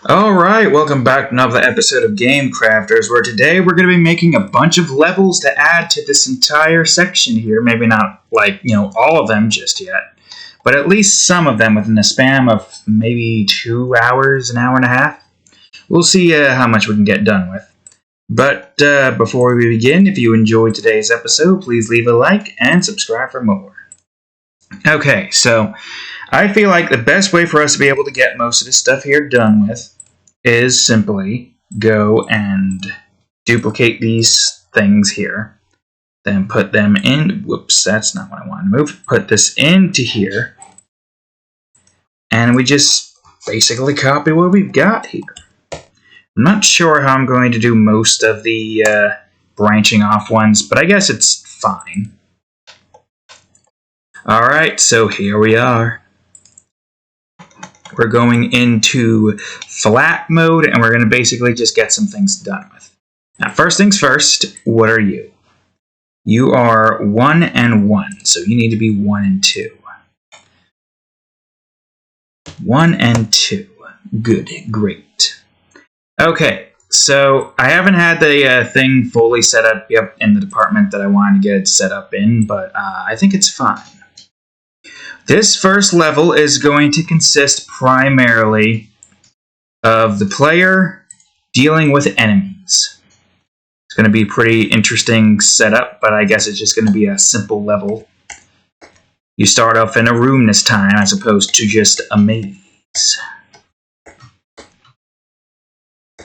Alright, welcome back to another episode of Game Crafters, where today we're going to be making a bunch of levels to add to this entire section here. Maybe not, all of them just yet, but at least some of them within a span of maybe 2 hours, an hour and a half. We'll see how much we can get done with. But before we begin, if you enjoyed today's episode, please leave a like and subscribe for more. Okay, so I feel like the best way for us to be able to get most of this stuff here done with is simply go and duplicate these things here. Then put them in. Whoops, that's not what I want to move. Put this into here. And we just basically copy what we've got here. I'm not sure how I'm going to do most of the branching off ones, but I guess it's fine. Alright, so here we are. We're going into flat mode, and we're going to basically just get some things done with. Now, first things first, what are you? You are 1 and 1, so you need to be 1 and 2. 1 and 2. Good, great. Okay, so I haven't had the thing fully set up yet in the department that I wanted to get it set up in, but I think it's fine. This first level is going to consist primarily of the player dealing with enemies. It's going to be a pretty interesting setup, but I guess it's just going to be a simple level. You start off in a room this time as opposed to just a maze.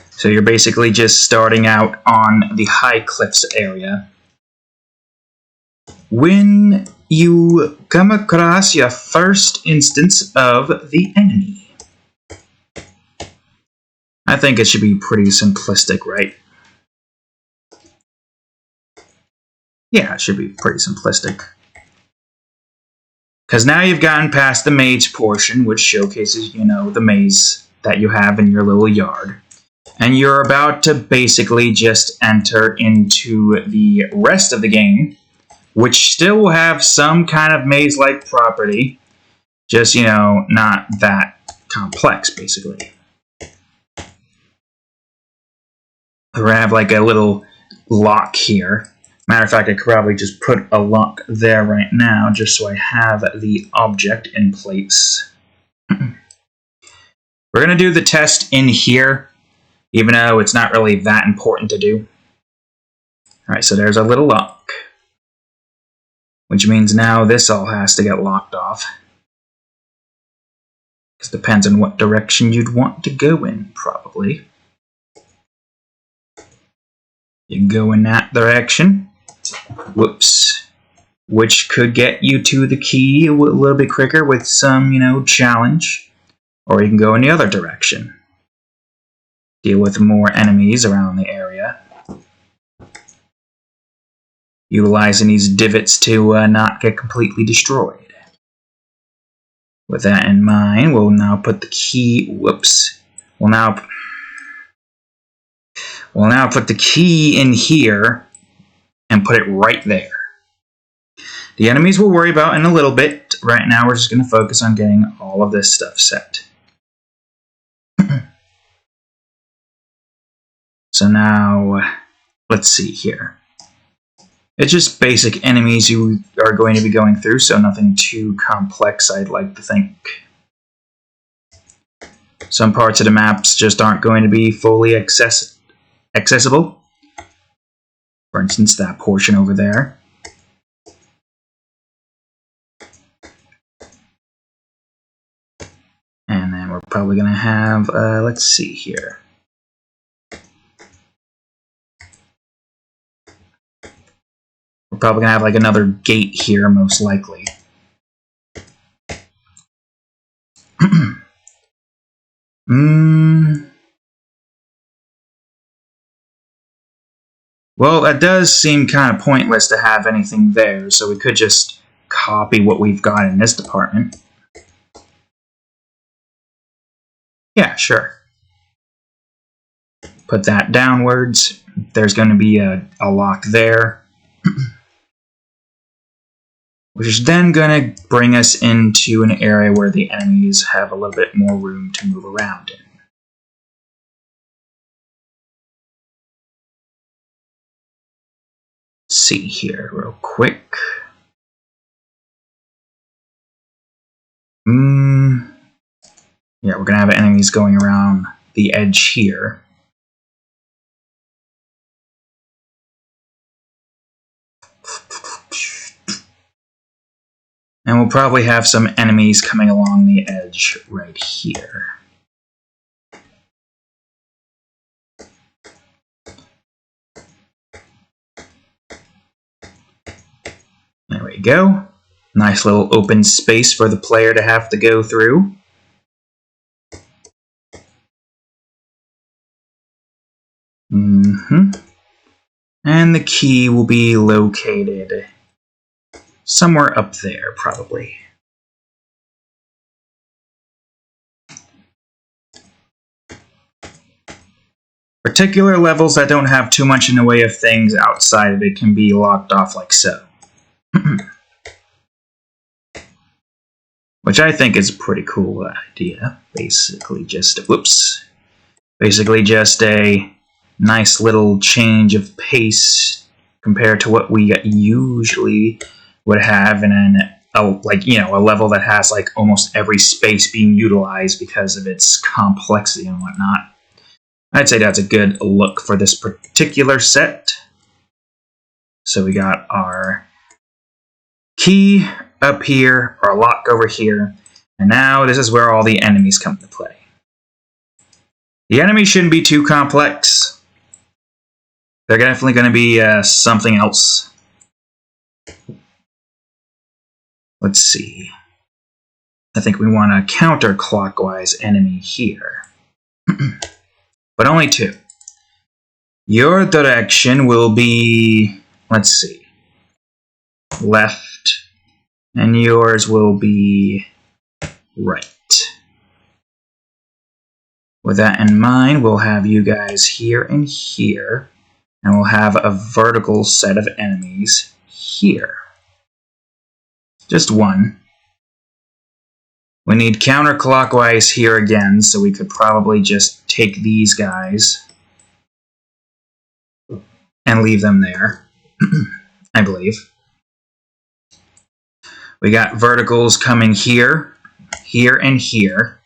So you're basically just starting out on the high cliffs area. When you come across your first instance of the enemy, I think it should be pretty simplistic, right? Yeah, it should be pretty simplistic. Because now you've gotten past the maze portion, which showcases, the maze that you have in your little yard. And you're about to basically just enter into the rest of the game, which still will have some kind of maze-like property, just, not that complex, basically. We're going to have like a little lock here. Matter of fact, I could probably just put a lock there right now, just so I have the object in place. We're going to do the test in here, even though it's not really that important to do. Alright, so there's a little lock. Which means now this all has to get locked off. Because it depends on what direction you'd want to go in, probably. You can go in that direction. Whoops. Which could get you to the key a little bit quicker with some, challenge. Or you can go in the other direction. Deal with more enemies around the area. Utilizing these divots to not get completely destroyed. With that in mind, we'll now put the key. Whoops. We'll now put the key in here and put it right there. The enemies we'll worry about in a little bit. Right now, we're just going to focus on getting all of this stuff set. So now, let's see here. It's just basic enemies you are going to be going through, so nothing too complex, I'd like to think. Some parts of the maps just aren't going to be fully accessible. For instance, that portion over there. And then we're probably going to have, let's see here. We're probably going to have like another gate here, most likely. Well, that does seem kind of pointless to have anything there, so we could just copy what we've got in this department. Yeah, sure. Put that downwards. There's going to be a lock there. Which is then going to bring us into an area where the enemies have a little bit more room to move around in. see here real quick. Yeah, we're going to have enemies going around the edge here. And we'll probably have some enemies coming along the edge right here. There we go. Nice little open space for the player to have to go through. And the key will be located somewhere up there, probably. Particular levels that don't have too much in the way of things outside of it can be locked off like so. Which I think is a pretty cool idea. Basically just a nice little change of pace compared to what we usually would have in a level that has like almost every space being utilized because of its complexity and whatnot. I'd say that's a good look for this particular set. So we got our key up here, our lock over here, and now this is where all the enemies come into play. The enemies shouldn't be too complex. They're definitely going to be something else. Let's see. I think we want a counterclockwise enemy here. But only two. Your direction will be, let's see, left, and yours will be right. With that in mind, we'll have you guys here and here, and we'll have a vertical set of enemies here. Just one. We need counterclockwise here again, so we could probably just take these guys and leave them there, I believe. We got verticals coming here, here, and here.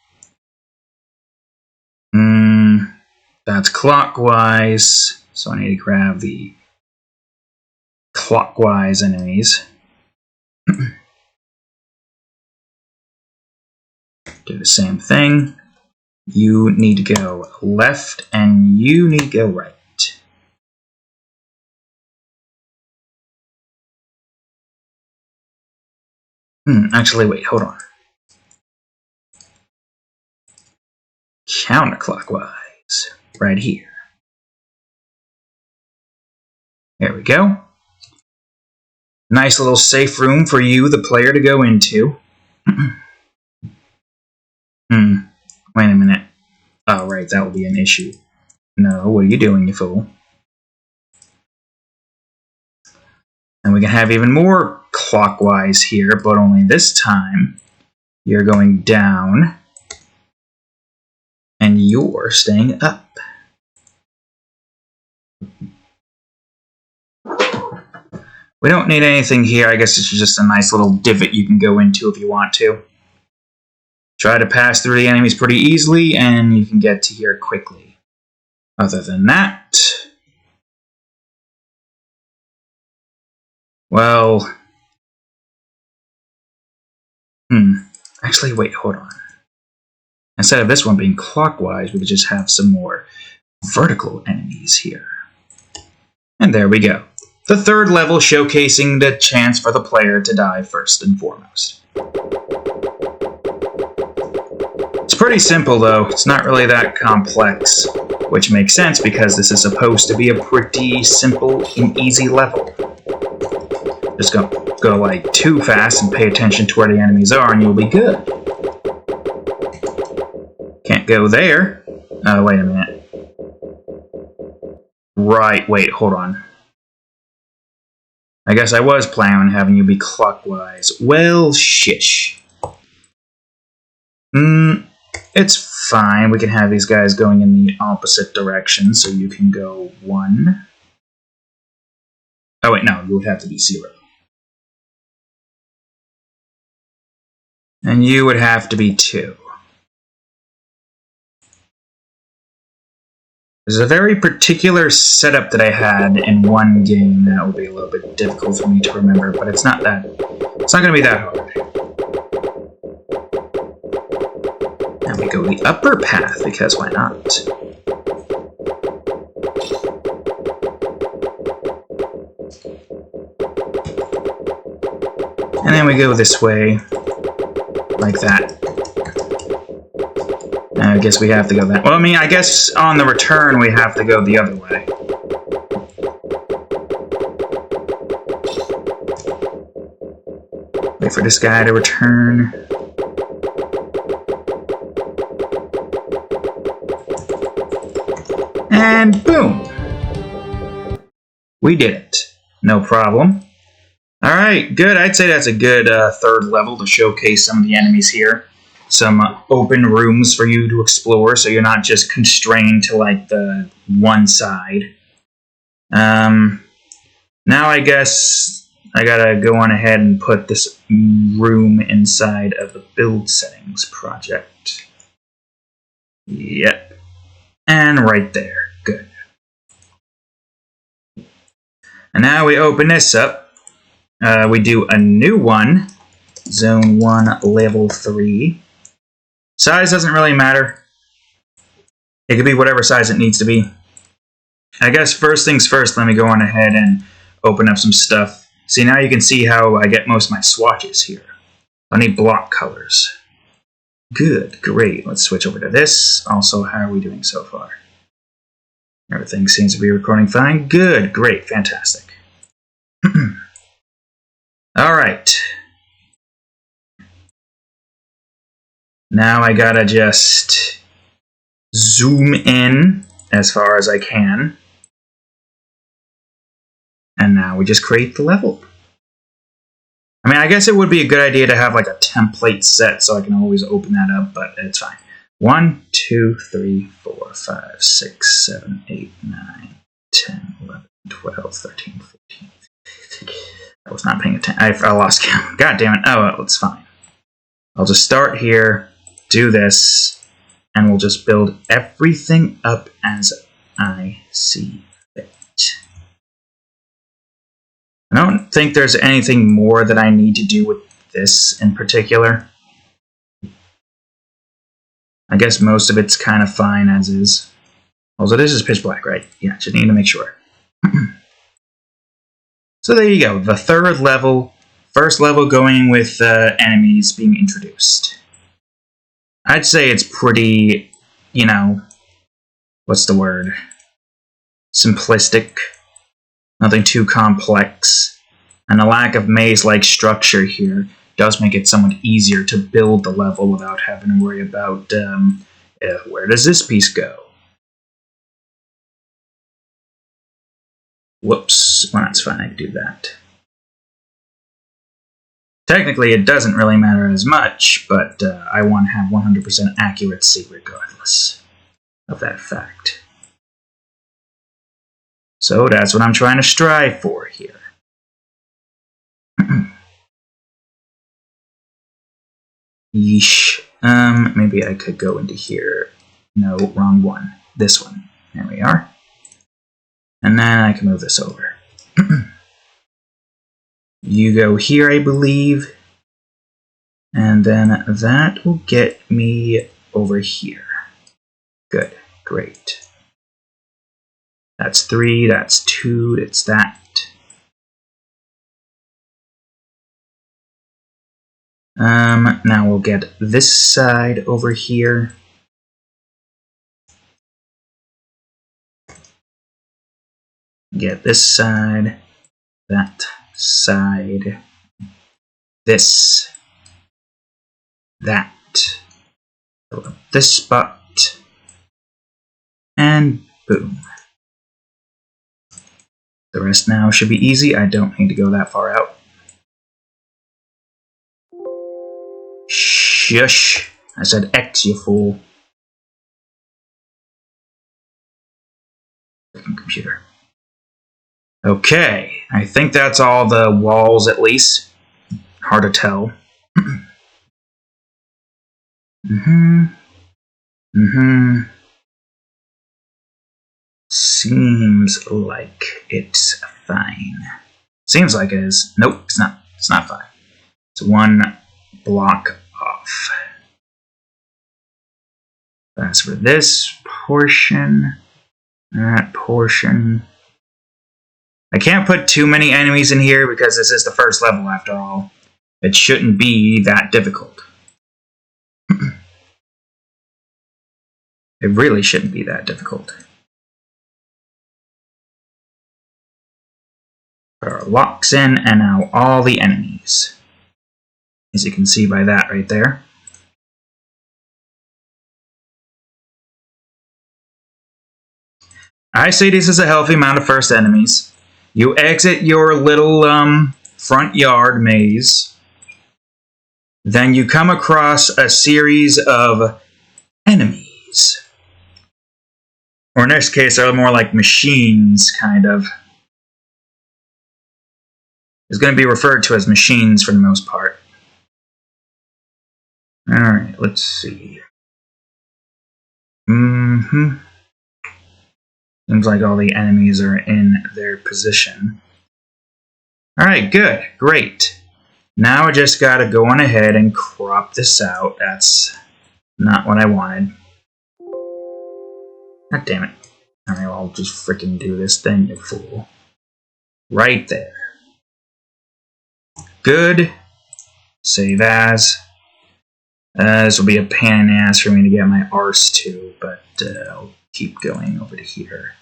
That's clockwise, so I need to grab the clockwise enemies. Do the same thing. You need to go left, and you need to go right. Actually, wait, hold on. Counterclockwise, right here. There we go. Nice little safe room for you, the player, to go into. Wait a minute. Oh, right, that will be an issue. No, what are you doing, you fool? And we can have even more clockwise here, but only this time you're going down and you're staying up. We don't need anything here. I guess it's just a nice little divot you can go into if you want to. Try to pass through the enemies pretty easily, and you can get to here quickly. Other than that, well, actually, wait, hold on. Instead of this one being clockwise, we could just have some more vertical enemies here. And there we go. The third level showcasing the chance for the player to die first and foremost. It's pretty simple though, it's not really that complex, which makes sense because this is supposed to be a pretty simple and easy level. Just go like too fast and pay attention to where the enemies are and you'll be good. Can't go there. Wait a minute. Right, wait, hold on. I guess I was planning on having you be clockwise. Well, shish. It's fine. We can have these guys going in the opposite direction, so you can go one. Oh wait, no, you would have to be 0. And you would have to be 2. There's a very particular setup that I had in one game that will be a little bit difficult for me to remember, but it's not going to be that hard. And we go the upper path, because why not? And then we go this way, like that. I guess we have to go that. Well, I mean, I guess on the return we have to go the other way. Wait for this guy to return. And boom! We did it. No problem. Alright, good. I'd say that's a good third level to showcase some of the enemies here. Some open rooms for you to explore, so you're not just constrained to, like, the one side. Now I guess I gotta go on ahead and put this room inside of the build settings project. Yep. And right there. Good. And now we open this up. We do a new one. Zone 1, Level 3. Size doesn't really matter. It could be whatever size it needs to be. I guess first things first, let me go on ahead and open up some stuff. See, now you can see how I get most of my swatches here. I need block colors. Good, great. Let's switch over to this. Also, how are we doing so far? Everything seems to be recording fine. Good, great, fantastic. Alright. Now I gotta just zoom in as far as I can. And now we just create the level. I mean, I guess it would be a good idea to have like a template set so I can always open that up, but it's fine. 1, 2, 3, 4, 5, 6, 7, 8, 9, 10, 11, 12, 13, 14. I was not paying attention. I lost count. God damn it. Oh, well, it's fine. I'll just start here, do this, and we'll just build everything up as I see fit. I don't think there's anything more that I need to do with this in particular. I guess most of it's kind of fine as is. Also, this is pitch black, right? Yeah, just need to make sure. So there you go, the third level. First level going with enemies being introduced. I'd say it's pretty, you know, what's the word? Simplistic. Nothing too complex. And the lack of maze-like structure here does make it somewhat easier to build the level without having to worry about where does this piece go? Whoops, well, that's fine, I can do that. Technically, it doesn't really matter as much, but I want to have 100% accuracy regardless of that fact. So that's what I'm trying to strive for here. Yeesh. Maybe I could go into here. No, wrong one. This one. There we are. And then I can move this over. You go here, I believe. And then that will get me over here. Good. Great. That's 3, that's 2, it's that. Now we'll get this side over here. Get this side, that side, this, that, this spot, and boom. The rest now should be easy. I don't need to go that far out. Shush! I said X, you fool. Computer. Okay, I think that's all the walls at least. Hard to tell. Seems like it's fine. Seems like it is. Nope, it's not. It's not fine. It's one block off. That's for this portion. That portion. I can't put too many enemies in here because this is the first level after all. It shouldn't be that difficult. It really shouldn't be that difficult. Put our locks in, and now all the enemies. As you can see by that right there. I say this is a healthy amount of first enemies. You exit your little front yard maze. Then you come across a series of enemies. Or in this case, they're more like machines, kind of. It's going to be referred to as machines for the most part. Alright, let's see. Seems like all the enemies are in their position. Alright, good. Great. Now I just gotta go on ahead and crop this out. That's not what I wanted. God damn it. Alright, well, I'll just freaking do this thing, you fool. Right there. Good. Save as. This will be a pain in the ass for me to get my arse to, but I'll keep going over to here.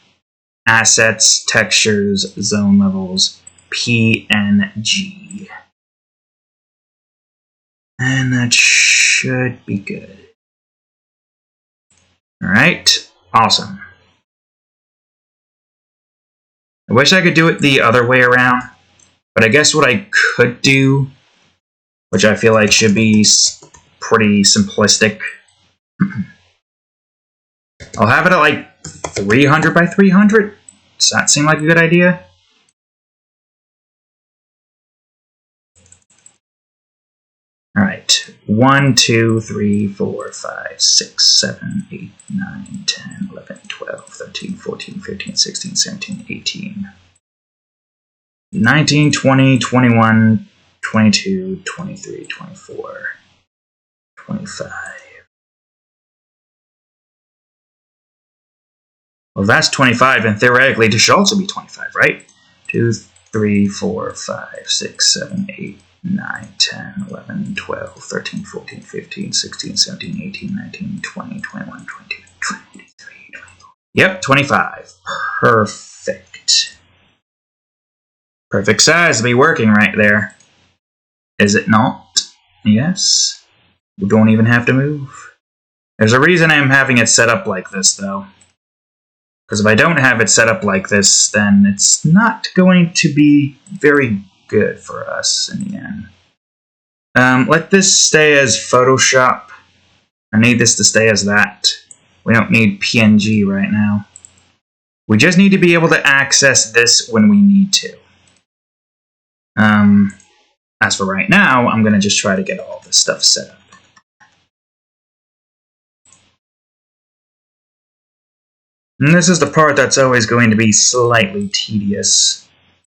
Assets, textures, zone levels, PNG. And that should be good. Alright, awesome. I wish I could do it the other way around, but I guess what I could do, which I feel like should be pretty simplistic, I'll have it at like 300 by 300. Does that seem like a good idea? Alright. 1, 2, 3, 4, 5, 6, 7, 8, 9, 10, 11, 12, 13, 14, 15, 16, 17, 18, 19, 20, 21, 22, 23, 24, 25. Well, that's 25, and theoretically, this should also be 25, right? 2, 3, 4, 5, 6, 7, 8, 9, 10, 11, 12, 13, 14, 15, 16, 17, 18, 19, 20, 21, 22, 23, 24. Yep, 25. Perfect. Perfect size to be working right there. Is it not? Yes. We don't even have to move. There's a reason I'm having it set up like this, though. Because if I don't have it set up like this, then it's not going to be very good for us in the end. Let this stay as Photoshop. I need this to stay as that. We don't need PNG right now. We just need to be able to access this when we need to. As for right now, I'm going to just try to get all this stuff set up. And this is the part that's always going to be slightly tedious.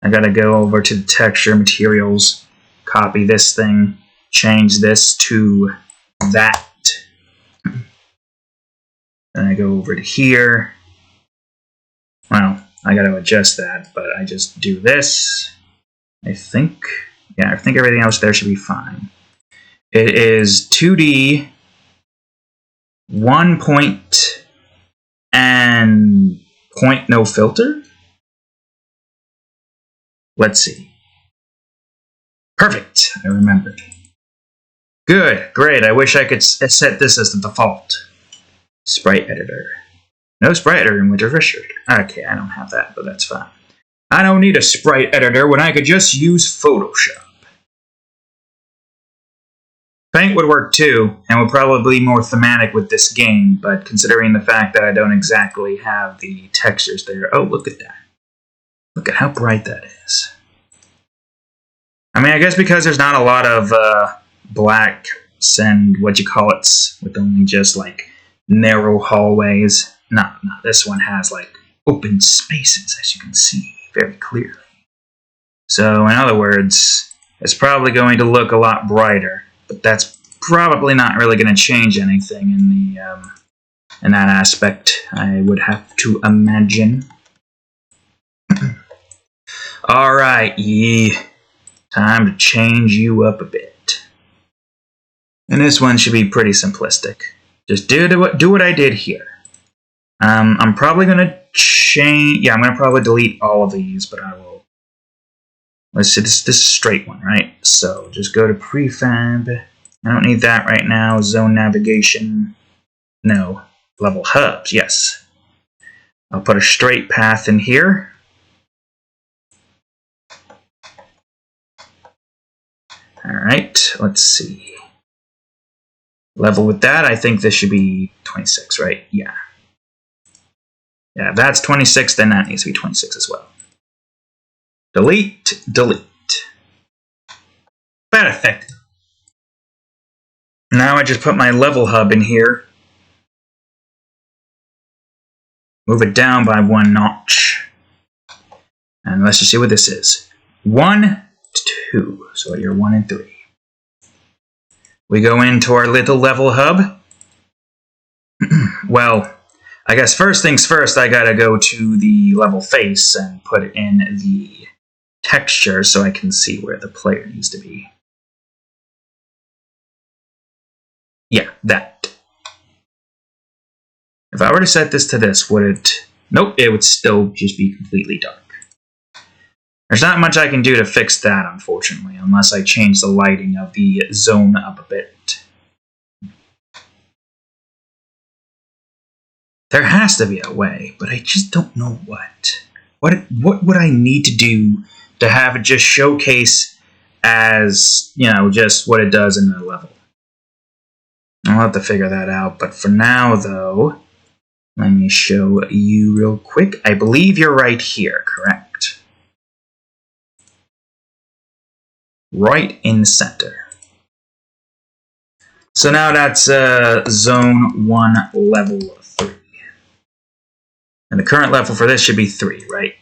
I gotta go over to the texture materials, copy this thing, change this to that. Then I go over to here. Well, I gotta adjust that, but I just do this. I think everything else there should be fine. It is 2D, 1 point, and point no filter? Let's see. Perfect, I remembered. Good, great, I wish I could set this as the default. Sprite editor. No sprite editor in Winter Fisher. Okay, I don't have that, but that's fine. I don't need a sprite editor when I could just use Photoshop. Paint would work too, and would probably be more thematic with this game, but considering the fact that I don't exactly have the textures there... Oh, look at that. Look at how bright that is. I mean, I guess because there's not a lot of blacks and what you call it, with only just like narrow hallways. No, this one has like open spaces, as you can see very clearly. So, in other words, it's probably going to look a lot brighter, but that's probably not really going to change anything in the in that aspect, I would have to imagine. Alright, time to change you up a bit. And this one should be pretty simplistic. Just do what I did here. I'm probably going to change... Yeah, I'm going to probably delete all of these, but I will... Let's see, this is a straight one, right? So, just go to prefab. I don't need that right now. Zone navigation. No. Level hubs, yes. I'll put a straight path in here. Alright, let's see. Level with that, I think this should be 26, right? Yeah. Yeah, if that's 26, then that needs to be 26 as well. Delete, delete. Perfect. Now I just put my level hub in here. Move it down by 1 notch. And let's just see what this is. 1, 2. So you're 1 and 3. We go into our little level hub. Well, I guess first things first, I gotta go to the level face and put in the texture so I can see where the player needs to be. Yeah, that. If I were to set this to this, would it... Nope, it would still just be completely dark. There's not much I can do to fix that, unfortunately, unless I change the lighting of the zone up a bit. There has to be a way, but I just don't know what. What would I need to do to have it just showcase as, you know, just what it does in the level? I'll have to figure that out, but for now, though, let me show you real quick. I believe you're right here, correct? Right in the center. So now that's Zone 1, Level 3. And the current level for this should be 3, right?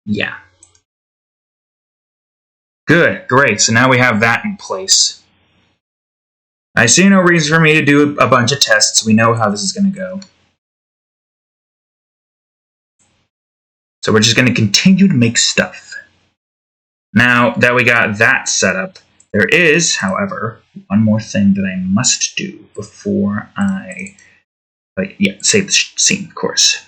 Yeah. Good, great. So now we have that in place. I see no reason for me to do a bunch of tests. We know how this is going to go. So we're just going to continue to make stuff. Now that we got that set up, there is, however, one more thing that I must do before I save the scene, of course.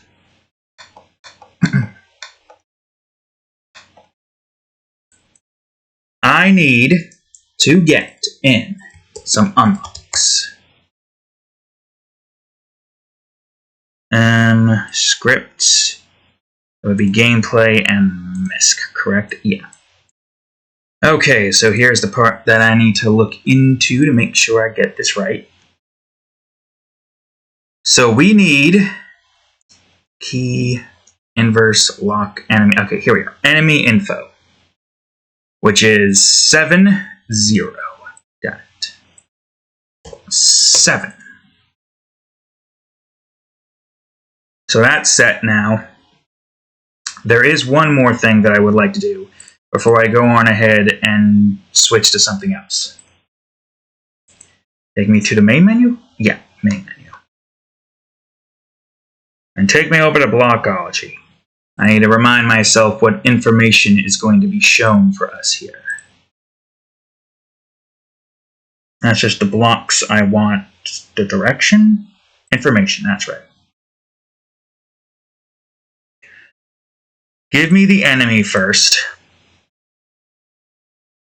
I need to get in some unlocks. Scripts. It would be gameplay and MISC, correct? Yeah. Okay, so here's the part that I need to look into to make sure I get this right. So we need key inverse lock enemy. Okay, here we are. Enemy info, which is 70. Got it. 7. So that's set now. There is one more thing that I would like to do before I go on ahead and switch to something else. Take me to the main menu? Yeah, main menu. And take me over to Blockology. I need to remind myself what information is going to be shown for us here. That's just the blocks I want. The direction? Information, that's right. Give me the enemy first.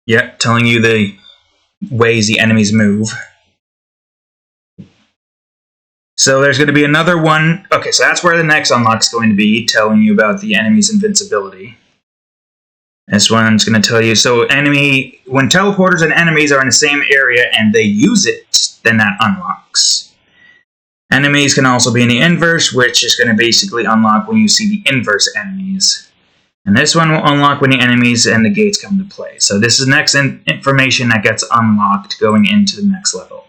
Yep, telling you the ways the enemies move. So there's going to be another one. Okay, so that's where the next unlock's going to be, telling you about the enemy's invincibility. This one's going to tell you, so when teleporters and enemies are in the same area and they use it, then that unlocks. Enemies can also be in the inverse, which is going to basically unlock when you see the inverse enemies. And this one will unlock when the enemies and the gates come into play. So this is next information that gets unlocked going into the next level.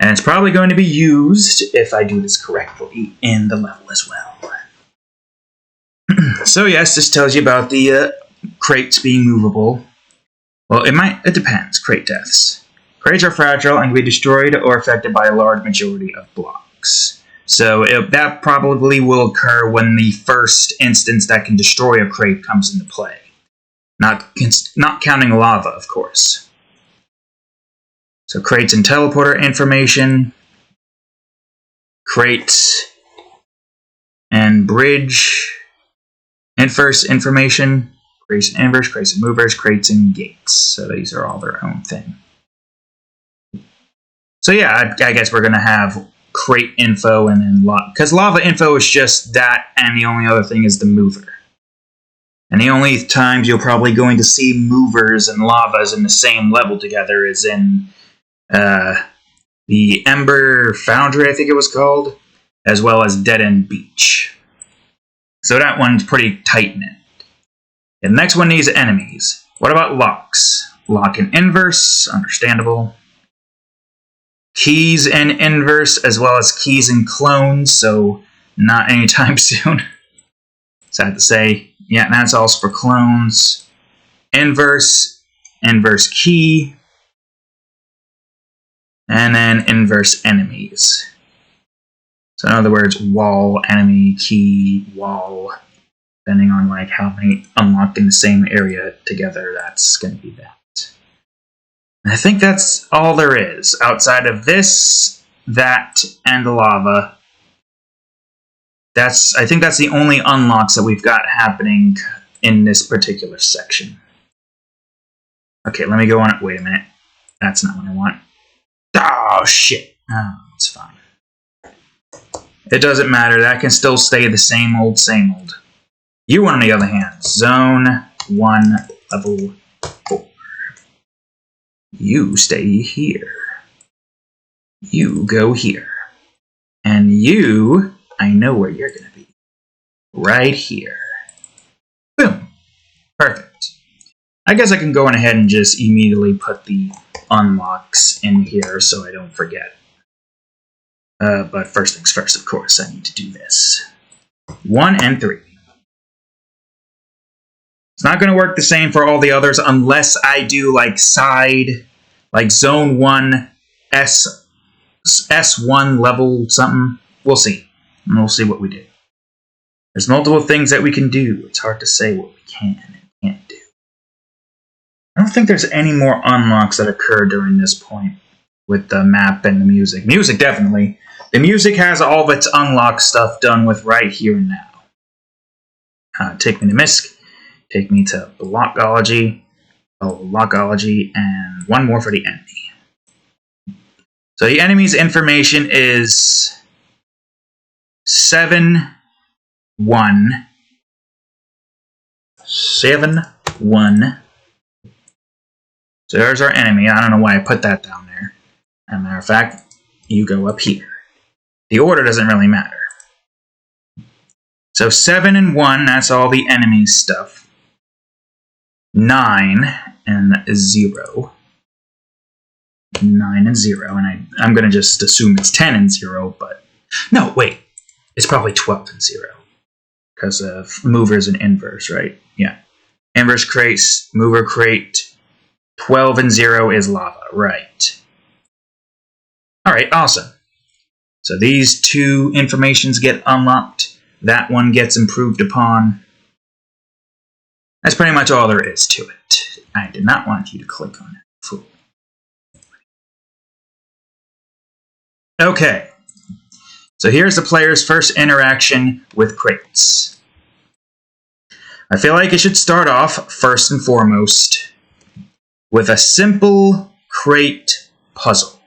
And it's probably going to be used, if I do this correctly, in the level as well. So yes, this tells you about the crates being movable. Well, it depends. Crate deaths. Crates are fragile and can be destroyed or affected by a large majority of blocks. So that probably will occur when the first instance that can destroy a crate comes into play. Not counting lava, of course. So crates and teleporter information. Crates and bridge inverse information. Crates and inverse, crates and movers, crates and gates. So these are all their own thing. So yeah, I guess we're going to have crate info and then lava. Because lava info is just that, and the only other thing is the mover. And the only times you're probably going to see movers and lavas in the same level together is in the Ember Foundry, I think it was called, as well as Dead End Beach. So that one's pretty tight-knit. And the next one needs enemies. What about locks? Lock and inverse, understandable. Keys and inverse, as well as keys and clones, so not anytime soon. Sad to say. Yeah, that's also for clones. Inverse, inverse key, and then inverse enemies. So in other words, wall, enemy, key, wall. Depending on like how many unlocked in the same area together, that's going to be that. And I think that's all there is. Outside of this, that, and the lava. I think that's the only unlocks that we've got happening in this particular section. Okay, let me go on it. Wait a minute. That's not what I want. Oh, shit. Oh, it's fine. It doesn't matter. That can still stay the same old, same old. You, on the other hand, Zone 1, Level 4. You stay here. You go here. And you, I know where you're going to be. Right here. Boom. Perfect. I guess I can go on ahead and just immediately put the unlocks in here so I don't forget. But first things first, of course, I need to do this. 1 and 3. It's not going to work the same for all the others unless I do like side, like Zone 1, S1 level something. We'll see. And we'll see what we do. There's multiple things that we can do. It's hard to say what we can and can't do. I don't think there's any more unlocks that occur during this point with the map and the music. Music, definitely. The music has all of its unlock stuff done with right here and now. Take me to Misk. Take me to Blockology, and one more for the enemy. So the enemy's information is 7, 1. 7, 1. So there's our enemy. I don't know why I put that down there. As a matter of fact, you go up here. The order doesn't really matter. So 7 and 1, that's all the enemy stuff. 9 and 0. 9 and 0, and I'm going to just assume it's 10 and 0, but... No, wait. It's probably 12 and 0. Because of movers and inverse, right? Yeah. Inverse crates, mover crate, 12 and 0 is lava, right. Alright, awesome. So these two informations get unlocked. That one gets improved upon. That's pretty much all there is to it. I did not want you to click on it, fool. Okay. So here's the player's first interaction with crates. I feel like it should start off, first and foremost, with a simple crate puzzle.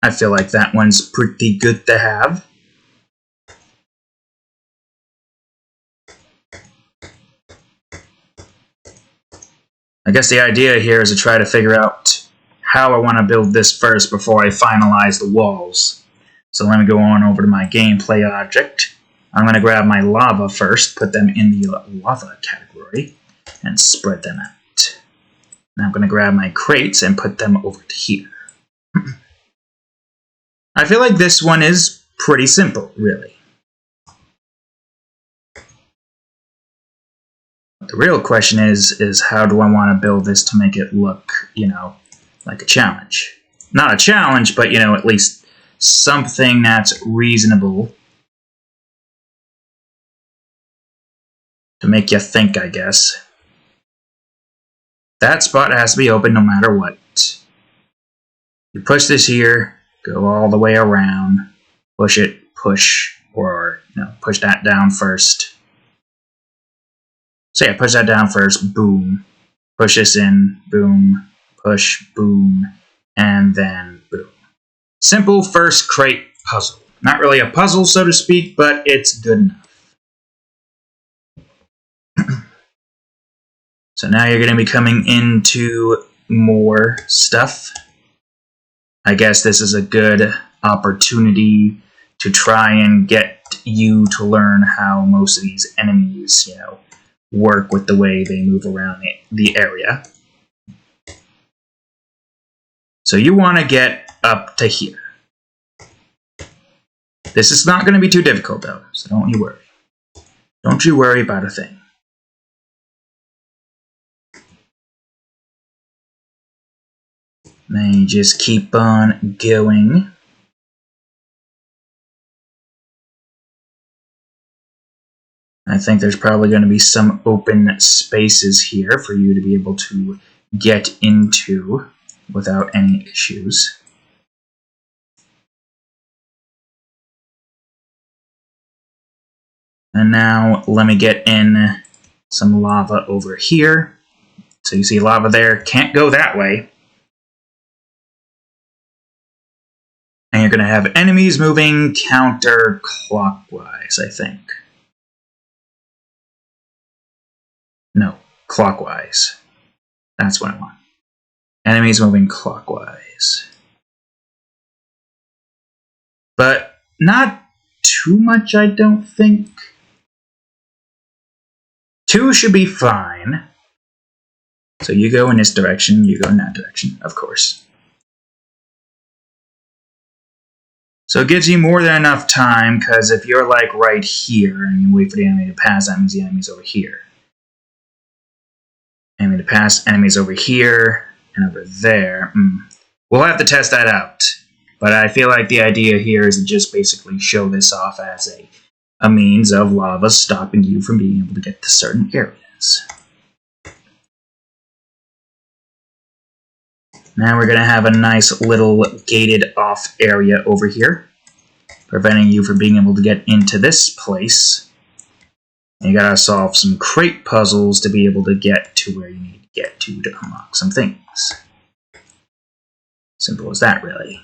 I feel like that one's pretty good to have. I guess the idea here is to try to figure out how I want to build this first before I finalize the walls. So let me go on over to my gameplay object. I'm going to grab my lava first, put them in the lava category, and spread them out. Now I'm going to grab my crates and put them over to here. I feel like this one is pretty simple, really. The real question is how do I want to build this to make it look, like a challenge? Not a challenge, but, at least something that's reasonable to make you think, I guess. That spot has to be open no matter what. You push this here, go all the way around, push it, or push that down first. So yeah, push that down first, boom. Push this in, boom, push, boom, and then boom. Simple first crate puzzle. Not really a puzzle, so to speak, but it's good enough. So now you're going to be coming into more stuff. I guess this is a good opportunity to try and get you to learn how most of these enemies, work with the way they move around the area. So you want to get up to here. This is not going to be too difficult, though, so don't you worry. Don't you worry about a thing. Then you just keep on going. I think there's probably going to be some open spaces here for you to be able to get into without any issues. And now let me get in some lava over here. So you see lava there, can't go that way. And you're going to have enemies moving counterclockwise, I think. No, clockwise. That's what I want. Enemies moving clockwise. But not too much, I don't think. 2 should be fine. So you go in this direction, you go in that direction, of course. So it gives you more than enough time, because if you're like right here and you wait for the enemy to pass, that means the enemy's over here. Enemy to pass, enemies over here and over there. We'll have to test that out. But I feel like the idea here is to just basically show this off as a means of lava stopping you from being able to get to certain areas. Now we're going to have a nice little gated off area over here, preventing you from being able to get into this place. And you got to solve some crate puzzles to be able to get to where you need to get to unlock some things. Simple as that, really.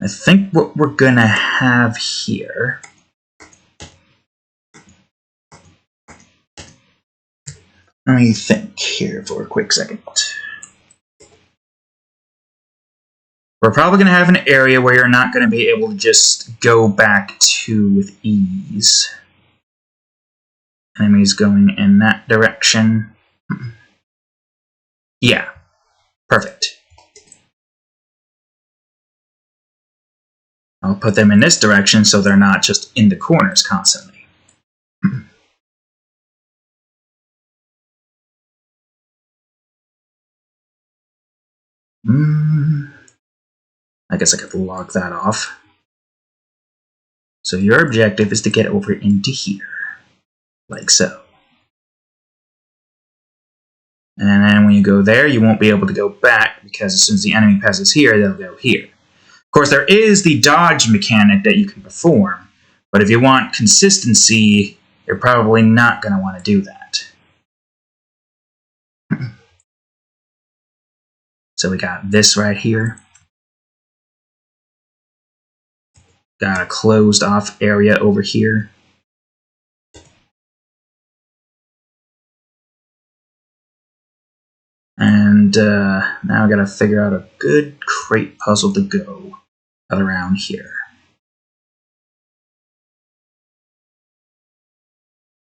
I think what we're going to have here... Let me think here for a quick second. We're probably going to have an area where you're not going to be able to just go back to with ease. Enemies going in that direction. Yeah, perfect. I'll put them in this direction so they're not just in the corners constantly. I guess I could log that off. So your objective is to get over into here, like so. And then when you go there, you won't be able to go back, because as soon as the enemy passes here, they'll go here. Of course, there is the dodge mechanic that you can perform, but if you want consistency, you're probably not going to want to do that. So we got this right here. Got a closed off area over here. And now I gotta figure out a good crate puzzle to go around here.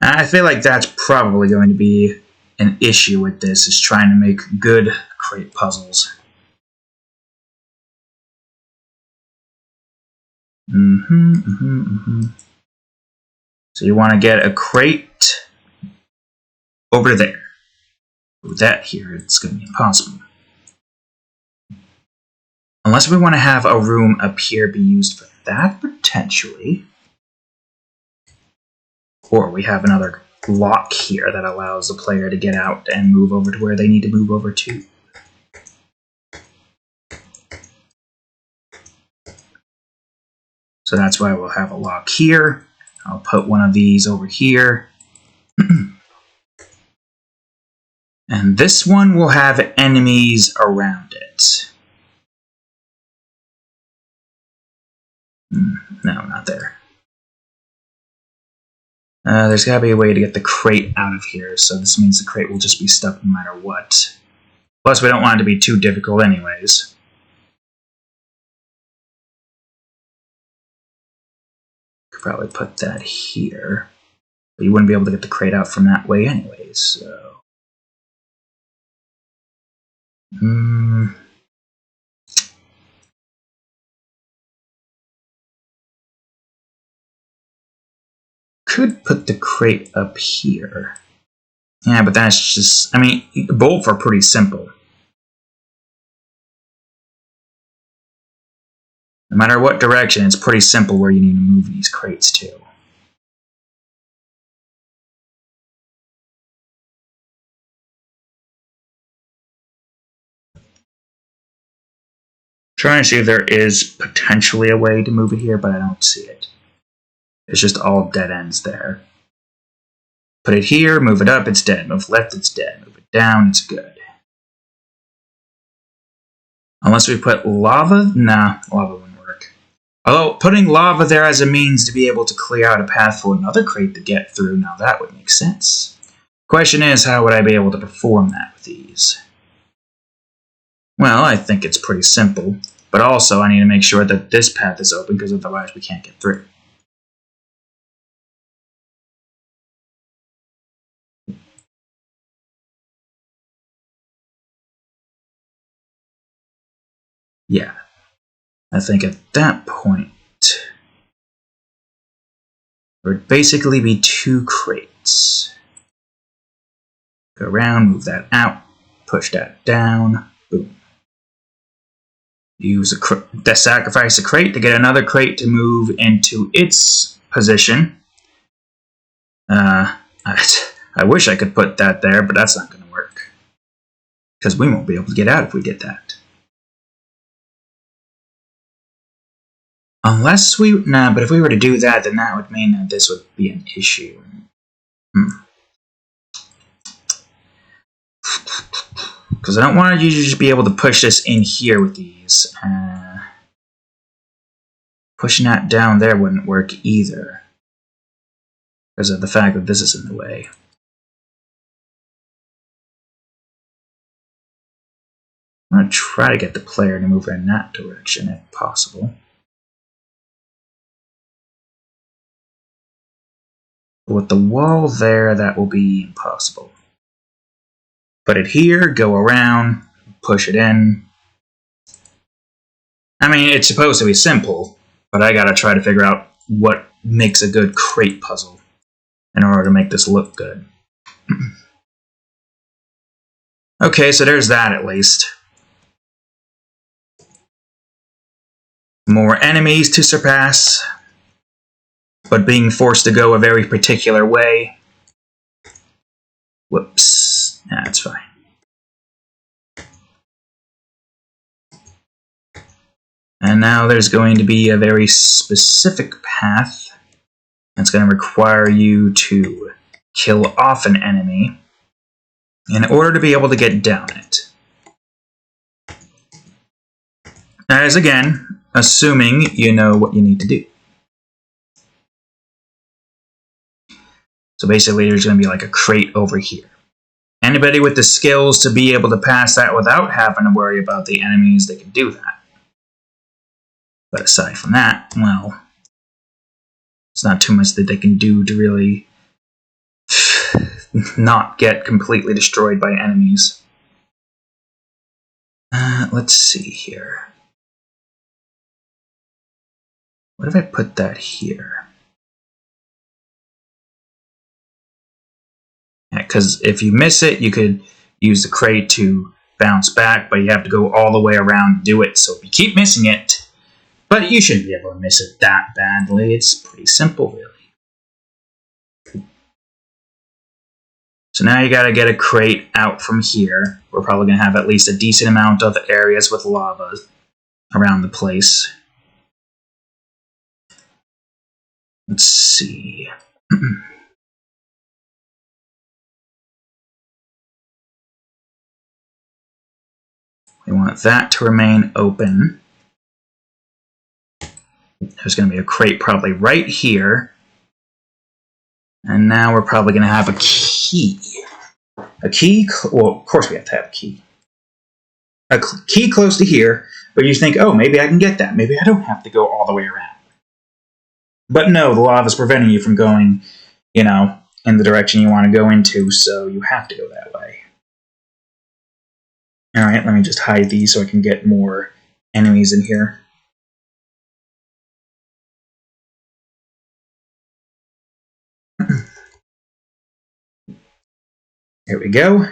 I feel like that's probably going to be an issue with this, is trying to make good crate puzzles. So you want to get a crate over there. With that here, it's going to be impossible. Unless we want to have a room up here be used for that, potentially. Or we have another lock here that allows the player to get out and move over to where they need to move over to. So that's why we'll have a lock here. I'll put one of these over here. And this one will have enemies around it. No, not there. There's got to be a way to get the crate out of here, so this means the crate will just be stuck no matter what. Plus, we don't want it to be too difficult anyways. Could probably put that here. But you wouldn't be able to get the crate out from that way anyways, so... Could put the crate up here. Yeah, but that's just... I mean, both are pretty simple. No matter what direction, it's pretty simple where you need to move these crates to. Trying to see if there is potentially a way to move it here, but I don't see it. It's just all dead ends there. Put it here, move it up, it's dead. Move left, it's dead. Move it down, it's good. Unless we put lava? Nah, lava wouldn't work. Although, putting lava there as a means to be able to clear out a path for another crate to get through, now that would make sense. Question is, how would I be able to perform that with ease? Well, I think it's pretty simple. But also, I need to make sure that this path is open, because otherwise we can't get through. Yeah, I think at that point, there would basically be two crates. Go around, move that out, push that down, boom. Use sacrifice a crate to get another crate to move into its position. I wish I could put that there, but that's not going to work. Because we won't be able to get out if we did that. Unless we... Nah, but if we were to do that, then that would mean that this would be an issue. Because I don't want you to just be able to push this in here with these. Pushing that down there wouldn't work either. Because of the fact that this is in the way. I'm going to try to get the player to move in that direction if possible. But with the wall there, that will be impossible. Put it here, go around, push it in. I mean, it's supposed to be simple, but I gotta try to figure out what makes a good crate puzzle in order to make this look good. Okay, so there's that at least. More enemies to surpass, but being forced to go a very particular way. Whoops. That's fine. And now there's going to be a very specific path that's going to require you to kill off an enemy in order to be able to get down it. That is, again, assuming you know what you need to do. So basically there's going to be like a crate over here. Anybody with the skills to be able to pass that without having to worry about the enemies, they can do that. But aside from that, well, it's not too much that they can do to really not get completely destroyed by enemies. Let's see here. What if I put that here? Because if you miss it, you could use the crate to bounce back, but you have to go all the way around and do it. So if you keep missing it, but you shouldn't be able to miss it that badly. It's pretty simple, really. So now you gotta get a crate out from here. We're probably gonna have at least a decent amount of areas with lava around the place. Let's see. We want that to remain open. There's going to be a crate probably right here. And now we're probably going to have a key. A key, well, of course we have to have a key. A key close to here, but you think, oh, maybe I can get that. Maybe I don't have to go all the way around. But no, the lava's preventing you from going, in the direction you want to go into, so you have to go that way. Alright, let me just hide these so I can get more enemies in here. There we go.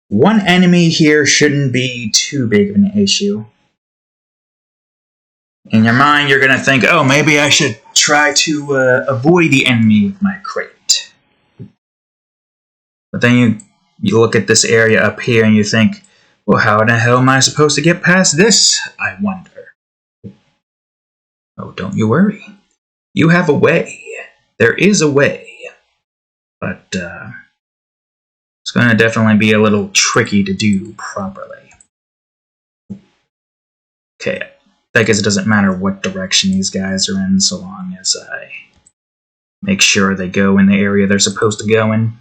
One enemy here shouldn't be too big of an issue. In your mind, you're going to think, oh, maybe I should try to avoid the enemy with my crate. But then you look at this area up here and you think, well, how the hell am I supposed to get past this, I wonder? Oh, don't you worry. You have a way. There is a way. But it's going to definitely be a little tricky to do properly. Okay, I guess it doesn't matter what direction these guys are in so long as I make sure they go in the area they're supposed to go in.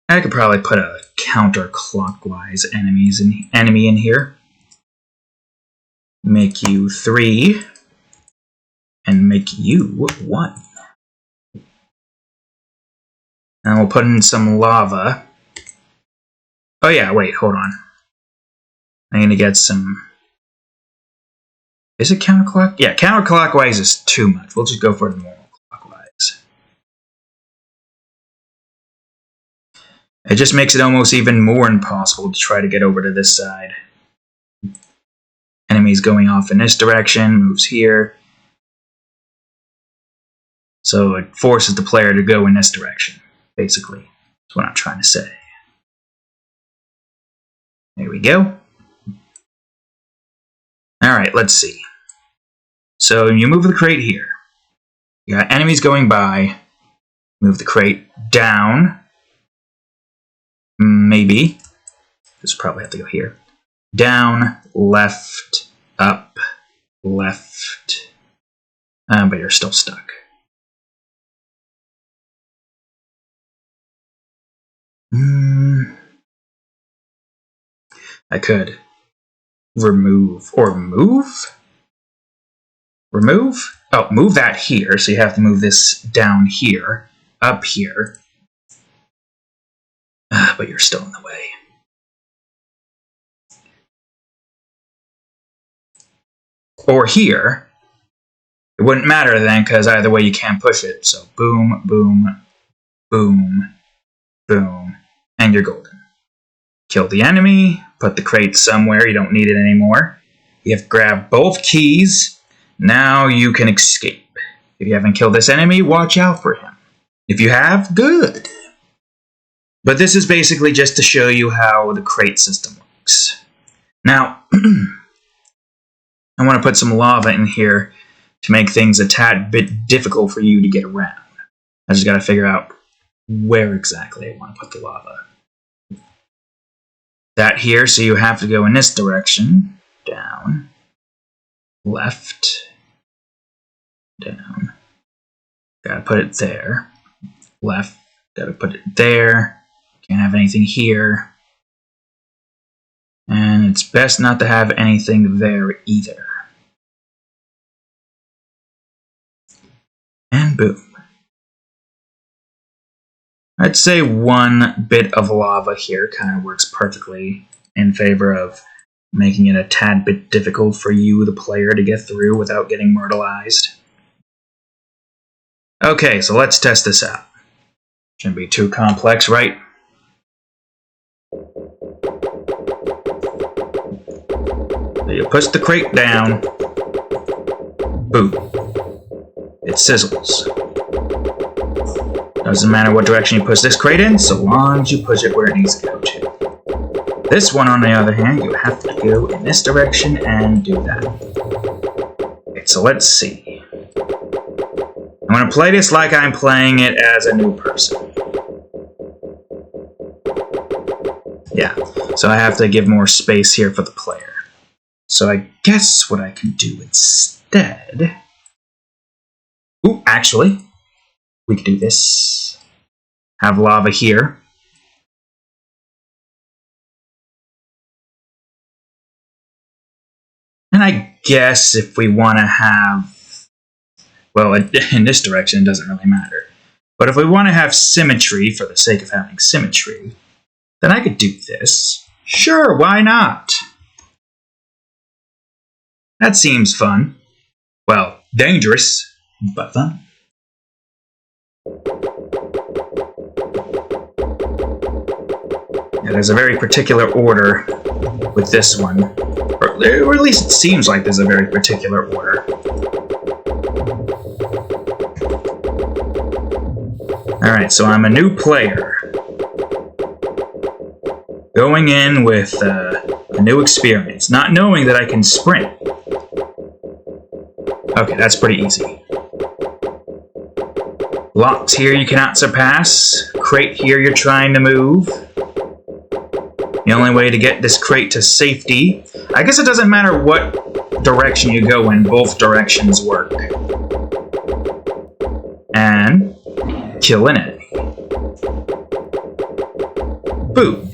I could probably put a counterclockwise enemy in here. Make you 3. And make you 1. And we'll put in some lava. Oh yeah, wait, hold on. I need to get some... Is it counterclock? Yeah, counterclockwise is too much. We'll just go for the normal clockwise. It just makes it almost even more impossible to try to get over to this side. Enemies going off in this direction, moves here. So it forces the player to go in this direction, basically. That's what I'm trying to say. There we go. Alright, let's see. So you move the crate here. You got enemies going by. Move the crate down. Maybe. This probably have to go here. Down, left, up, left. But you're still stuck. I could remove or move? Remove? Oh, move that here, so you have to move this down here, up here. But you're still in the way. Or here. It wouldn't matter then, because either way you can't push it. So boom, boom, boom, boom, and you're golden. Kill the enemy, put the crate somewhere, you don't need it anymore. You have to grab both keys, now you can escape. If you haven't killed this enemy, watch out for him. If you have, good. But this is basically just to show you how the crate system works. Now, I want to put some lava in here to make things a tad bit difficult for you to get around. I just got to figure out where exactly I want to put the lava. that here, so you have to go in this direction. Down. Left. Down. Gotta put it there. Left. Gotta put it there. Can't have anything here. And it's best not to have anything there either. And boom. I'd say one bit of lava here kind of works perfectly in favor of making it a tad bit difficult for you, the player, to get through without getting myrtleized. Okay, so let's test this out. Shouldn't be too complex, right? So you push the crate down. Boom. It sizzles. Doesn't matter what direction you push this crate in, so long as you push it where it needs to go to. This one, on the other hand, you have to go in this direction and do that. Okay, so let's see. I'm going to play this like I'm playing it as a new person. Yeah, so I have to give more space here for the player. So I guess what I can do instead... Ooh, actually, we could do this. Have lava here. And I guess if we want to have... Well, in this direction, it doesn't really matter. But if we want to have symmetry for the sake of having symmetry, then I could do this. Sure, why not? That seems fun. Well, dangerous, but fun. Yeah, there's a very particular order with this one. Or at least it seems like there's a very particular order. Alright, so I'm a new player. Going in with a new experience, not knowing that I can sprint. Okay, that's pretty easy. Locks here you cannot surpass. Crate here you're trying to move. The only way to get this crate to safety... I guess it doesn't matter what direction you go in, both directions work. And... kill an enemy. Boom.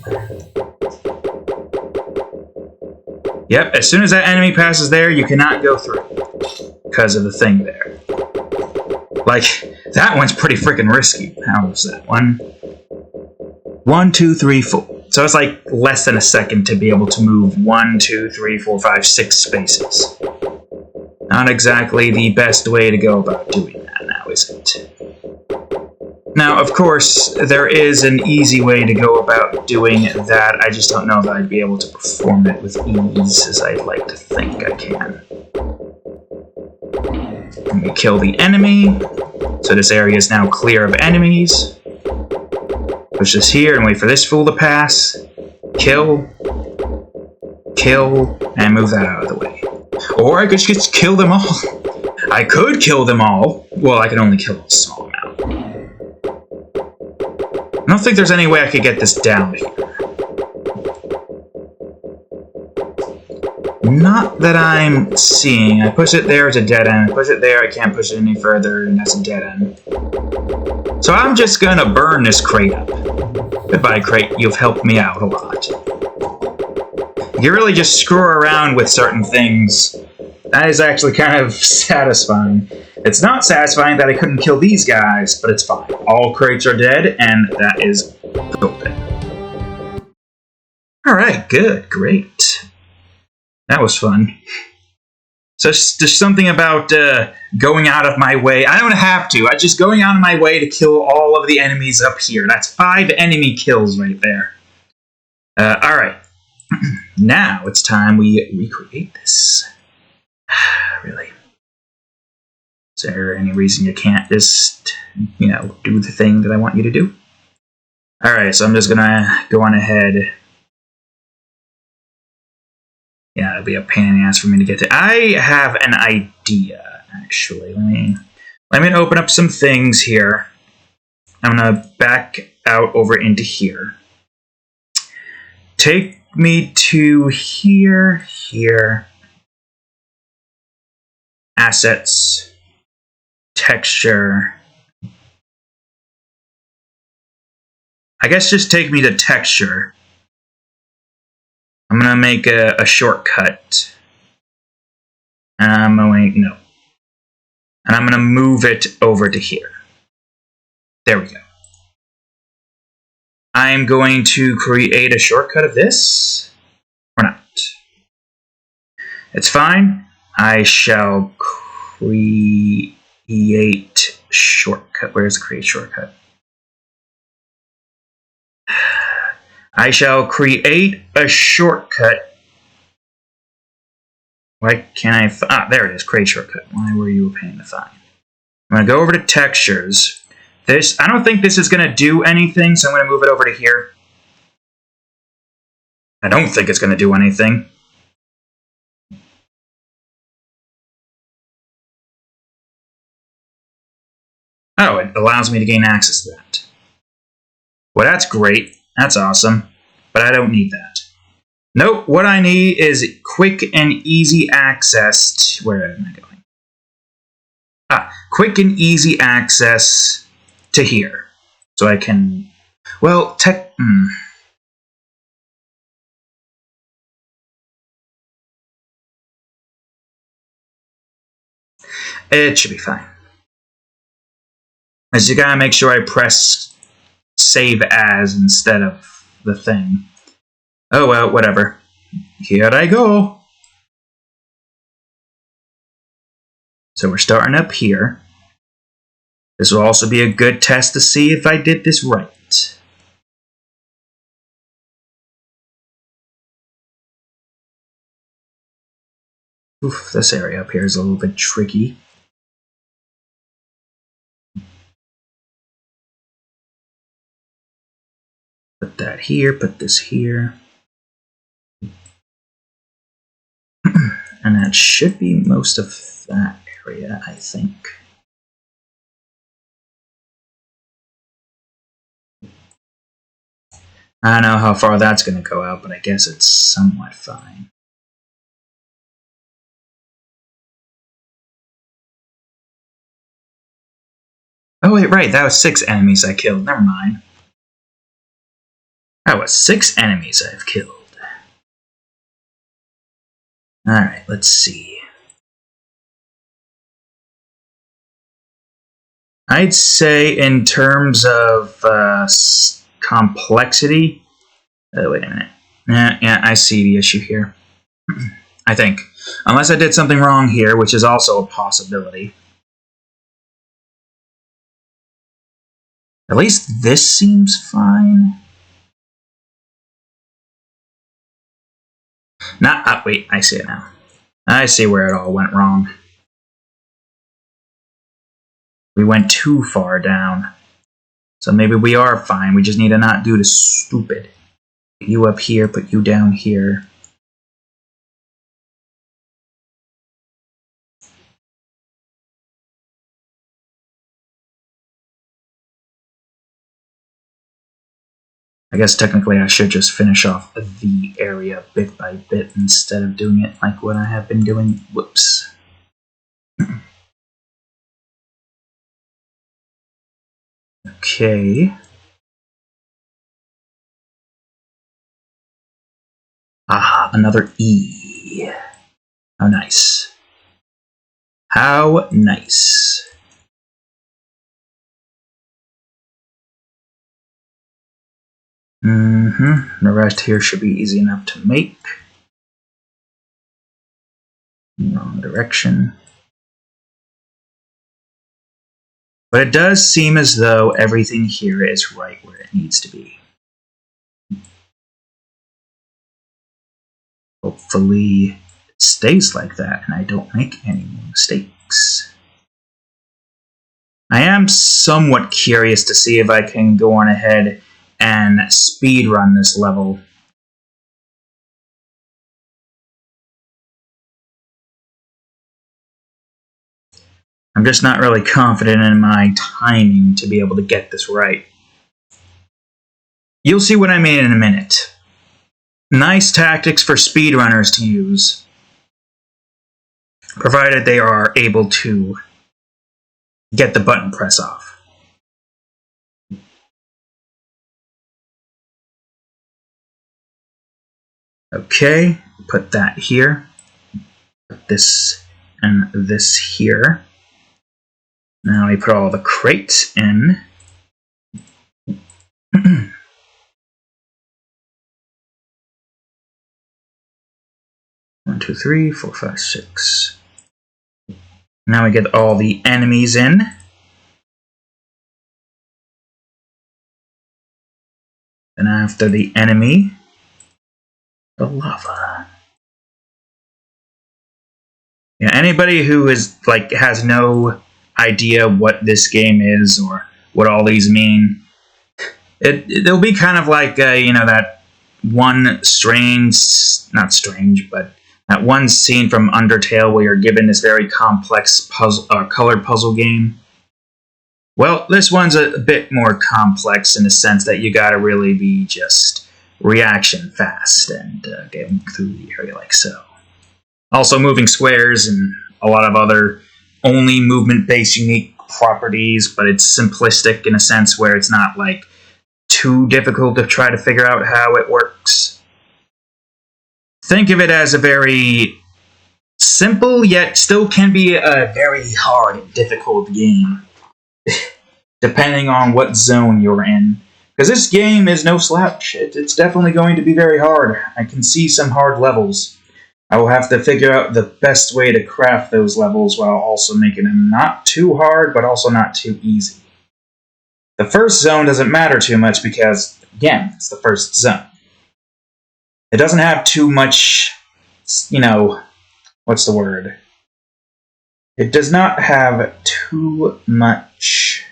Yep, as soon as that enemy passes there, you cannot go through. Because of the thing there. Like, that one's pretty freaking risky. How was that one? 1, 2, 3, 4. So it's like less than a second to be able to move 1, 2, 3, 4, 5, 6 spaces. Not exactly the best way to go about doing that now, is it? Now, of course, there is an easy way to go about doing that. I just don't know that I'd be able to perform it with ease as I'd like to think I can. And we kill the enemy. So this area is now clear of enemies. Push this here and wait for this fool to pass. Kill. Kill. And move that out of the way. Or I could just kill them all. I could kill them all. Well, I can only kill a small amount. I don't think there's any way I could get this down here. Not that I'm seeing. I push it there, it's a dead end. I push it there, I can't push it any further, and that's a dead end. So I'm just gonna burn this crate up. Goodbye, crate. You've helped me out a lot. You really just screw around with certain things. That is actually kind of satisfying. It's not satisfying that I couldn't kill these guys, but it's fine. All crates are dead, and that is golden. Alright, good, great. That was fun. So there's something about going out of my way. I don't have to. I'm just going out of my way to kill all of the enemies up here. That's 5 enemy kills right there. Alright. Now it's time we recreate this. Really. Is there any reason you can't just, you know, do the thing that I want you to do? Alright, so I'm just gonna go on ahead. Yeah, it'll be a pain in the ass for me to get to. I have an idea, actually. Let me open up some things here. I'm gonna back out over into here. Take me to here, assets, texture. I guess just take me to texture. I'm gonna make a shortcut. And I'm gonna move it over to here. There we go. I'm going to create a shortcut of this. Or not. It's fine. I shall create shortcut. Where's the create shortcut? I shall create a shortcut. Why can't I? There it is. Create shortcut. Why were you a pain in the find? I'm going to go over to textures. I don't think this is going to do anything, so I'm going to move it over to here. I don't think it's going to do anything. Oh, it allows me to gain access to that. Well, that's great. That's awesome. But I don't need that. Nope, what I need is quick and easy access to... Where am I going? Quick and easy access to here. So I can... Well, It should be fine. I just gotta make sure I press save as instead of the thing. Oh well, whatever. Here I go. So we're starting up here. This will also be a good test to see if I did this right. Oof, this area up here is a little bit tricky. Put that here, put this here. And that should be most of that area, I think. I don't know how far that's going to go out, but I guess it's somewhat fine. Oh wait, right, that was 6 enemies I killed. Never mind. That was 6 enemies I've killed. Alright, let's see. I'd say in terms of complexity... wait a minute. Yeah, I see the issue here. I think. Unless I did something wrong here, which is also a possibility. At least this seems fine. Wait, I see it now. I see where it all went wrong. We went too far down. So maybe we are fine. We just need to not do the stupid. Put you up here, put you down here. I guess technically I should just finish off the area bit by bit instead of doing it like what I have been doing. Whoops. Okay. Another E. How nice. How nice. The rest here should be easy enough to make. Wrong direction. But it does seem as though everything here is right where it needs to be. Hopefully it stays like that and I don't make any more mistakes. I am somewhat curious to see if I can go on ahead and speedrun this level. I'm just not really confident in my timing to be able to get this right. You'll see what I mean in a minute. Nice tactics for speedrunners to use, provided they are able to get the button press off. Okay, put that here. Put this and this here. Now we put all the crates in. 1, 2, 3, 4, 5, 6. Now we get all the enemies in. And after the enemy, the lava. Yeah, anybody who is has no idea what this game is or what all these mean, it'll be kind of like that one that one scene from Undertale where you're given this very complex colored puzzle game. Well, this one's a bit more complex in the sense that you gotta really be just reaction fast and getting through the area like so. Also moving squares and a lot of other only movement-based unique properties, but it's simplistic in a sense where it's not too difficult to try to figure out how it works. Think of it as a very simple, yet still can be a very hard and difficult game, depending on what zone you're in. Because this game is no slouch. It's definitely going to be very hard. I can see some hard levels. I will have to figure out the best way to craft those levels while also making them not too hard, but also not too easy. The first zone doesn't matter too much because, again, it's the first zone. It doesn't have too much, what's the word? It does not have too much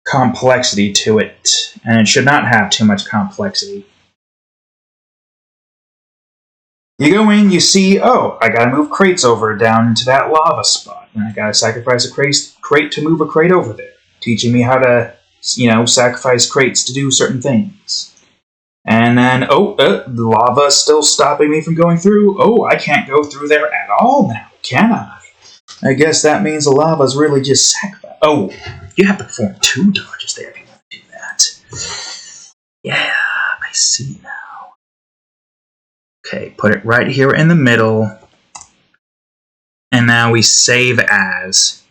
complexity to it, and it should not have too much complexity. You go in, you see, oh, I gotta move crates over down into that lava spot, and I gotta sacrifice a crate to move a crate over there, teaching me how to, sacrifice crates to do certain things. And then, the lava is still stopping me from going through. Oh, I can't go through there at all now, can I? I guess that means the lava is really just sacrifice. Oh, you have to perform 2 dodges there if you want to do that. Yeah, I see now. Okay, put it right here in the middle. And now we save as.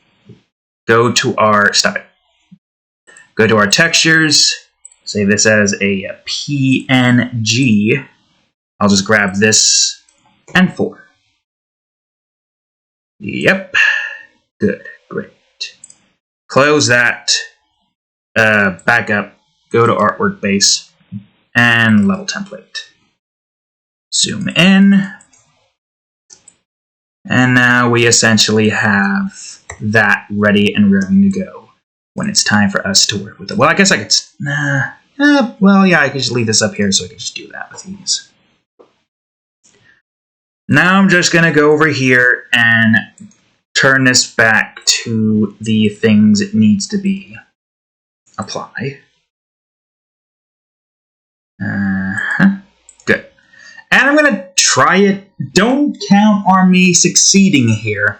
Go to our textures. Save this as a PNG. I'll just grab this and 4. Yep. Good. Great. Close that. Back up. Go to artwork base. And level template. Zoom in. And now we essentially have that ready and ready to go when it's time for us to work with it. Well, I guess I could... I could just leave this up here so I could just do that with ease. Now I'm just going to go over here and turn this back to the things it needs to be. Apply. Good. And I'm going to try it. Don't count on me succeeding here.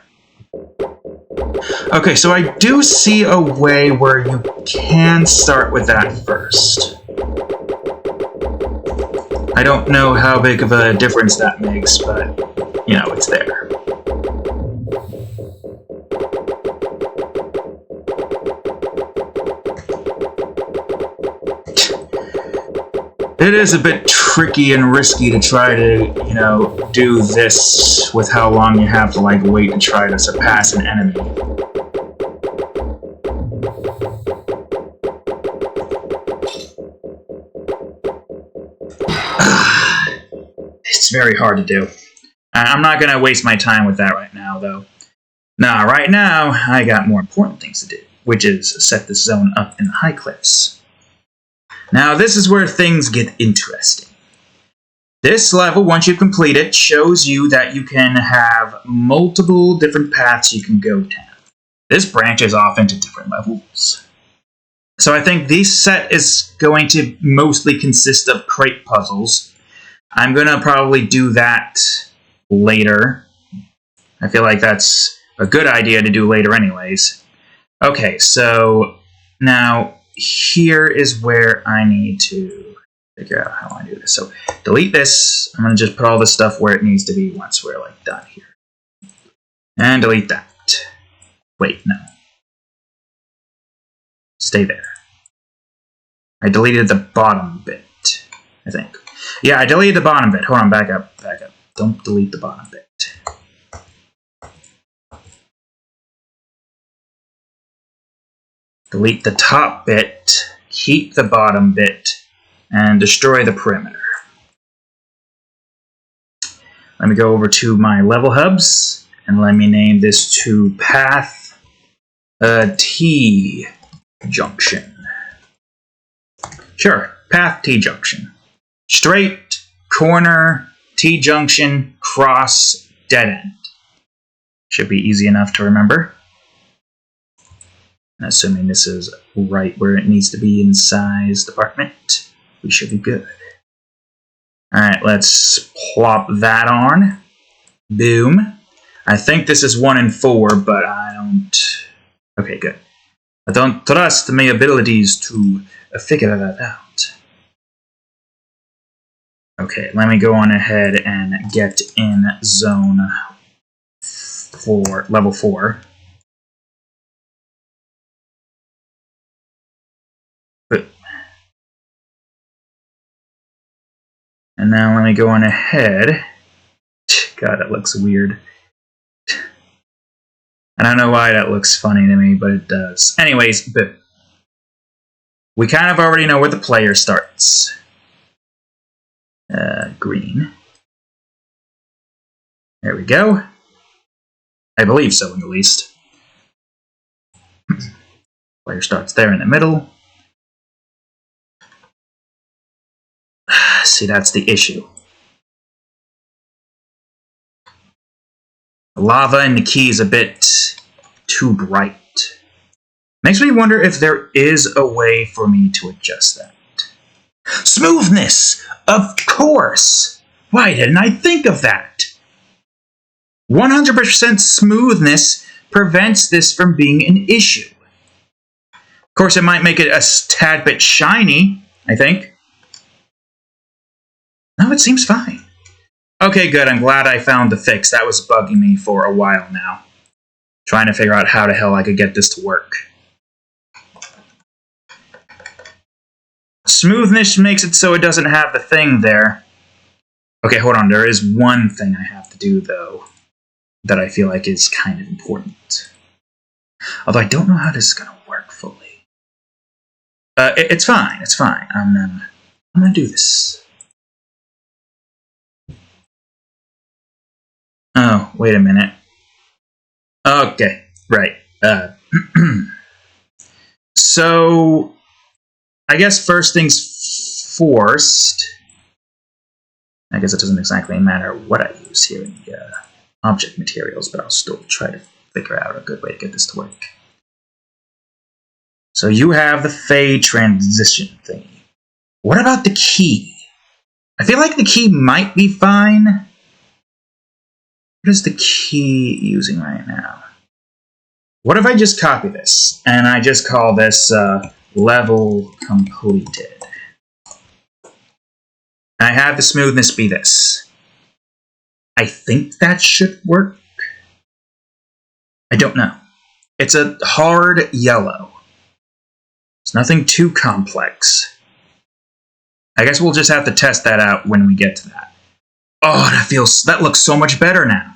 Okay, so I do see a way where you can start with that first. I don't know how big of a difference that makes, but, it's there. It is a bit tricky and risky to try to, do this with how long you have to, wait to try to surpass an enemy. It's very hard to do. I'm not going to waste my time with that right now, though. Nah, right now, I got more important things to do, which is set this zone up in the high cliffs. Now, this is where things get interesting. This level, once you complete it, shows you that you can have multiple different paths you can go down. This branches off into different levels. So I think this set is going to mostly consist of crate puzzles. I'm going to probably do that later. I feel like that's a good idea to do later anyways. Okay, so now here is where I need to figure out how I do this. So delete this. I'm going to just put all this stuff where it needs to be once we're like done here. And delete that. Wait, no. Stay there. I deleted the bottom bit, I think. Yeah, I deleted the bottom bit. Hold on, back up. Don't delete the bottom bit. Delete the top bit, keep the bottom bit, and destroy the perimeter. Let me go over to my level hubs, and let me name this to Path T Junction. Sure, Path T Junction. Straight, corner, T Junction, cross, dead end. Should be easy enough to remember. Assuming this is right where it needs to be in size department, we should be good. Alright, let's plop that on. Boom. I think this is 1 and 4, but I don't... Okay, good. I don't trust my abilities to figure that out. Okay, let me go on ahead and get in zone 4, level 4. And now let me go on ahead. God, that looks weird. I don't know why that looks funny to me, but it does. Anyways, but we kind of already know where the player starts. Green. There we go. I believe so, at least. Player starts there in the middle. See, that's the issue. The lava in the key is a bit too bright. Makes me wonder if there is a way for me to adjust that. Smoothness! Of course! Why didn't I think of that? 100% smoothness prevents this from being an issue. Of course, it might make it a tad bit shiny, I think. No, it seems fine. Okay, good. I'm glad I found the fix. That was bugging me for a while now. Trying to figure out how the hell I could get this to work. Smoothness makes it so it doesn't have the thing there. Okay, hold on. There is one thing I have to do, though, that I feel like is kind of important. Although I don't know how this is going to work fully. It's fine. It's fine. I'm gonna do this. Oh, wait a minute. Okay, right. So, I guess first things first. I guess it doesn't exactly matter what I use here in the object materials, but I'll still try to figure out a good way to get this to work. So you have the fade transition thingy. What about the key? I feel like the key might be fine. What is the key using right now? What if I just copy this, and I just call this level completed? And I have the smoothness be this. I think that should work. I don't know. It's a hard yellow. It's nothing too complex. I guess we'll just have to test that out when we get to that. Oh, that looks so much better now.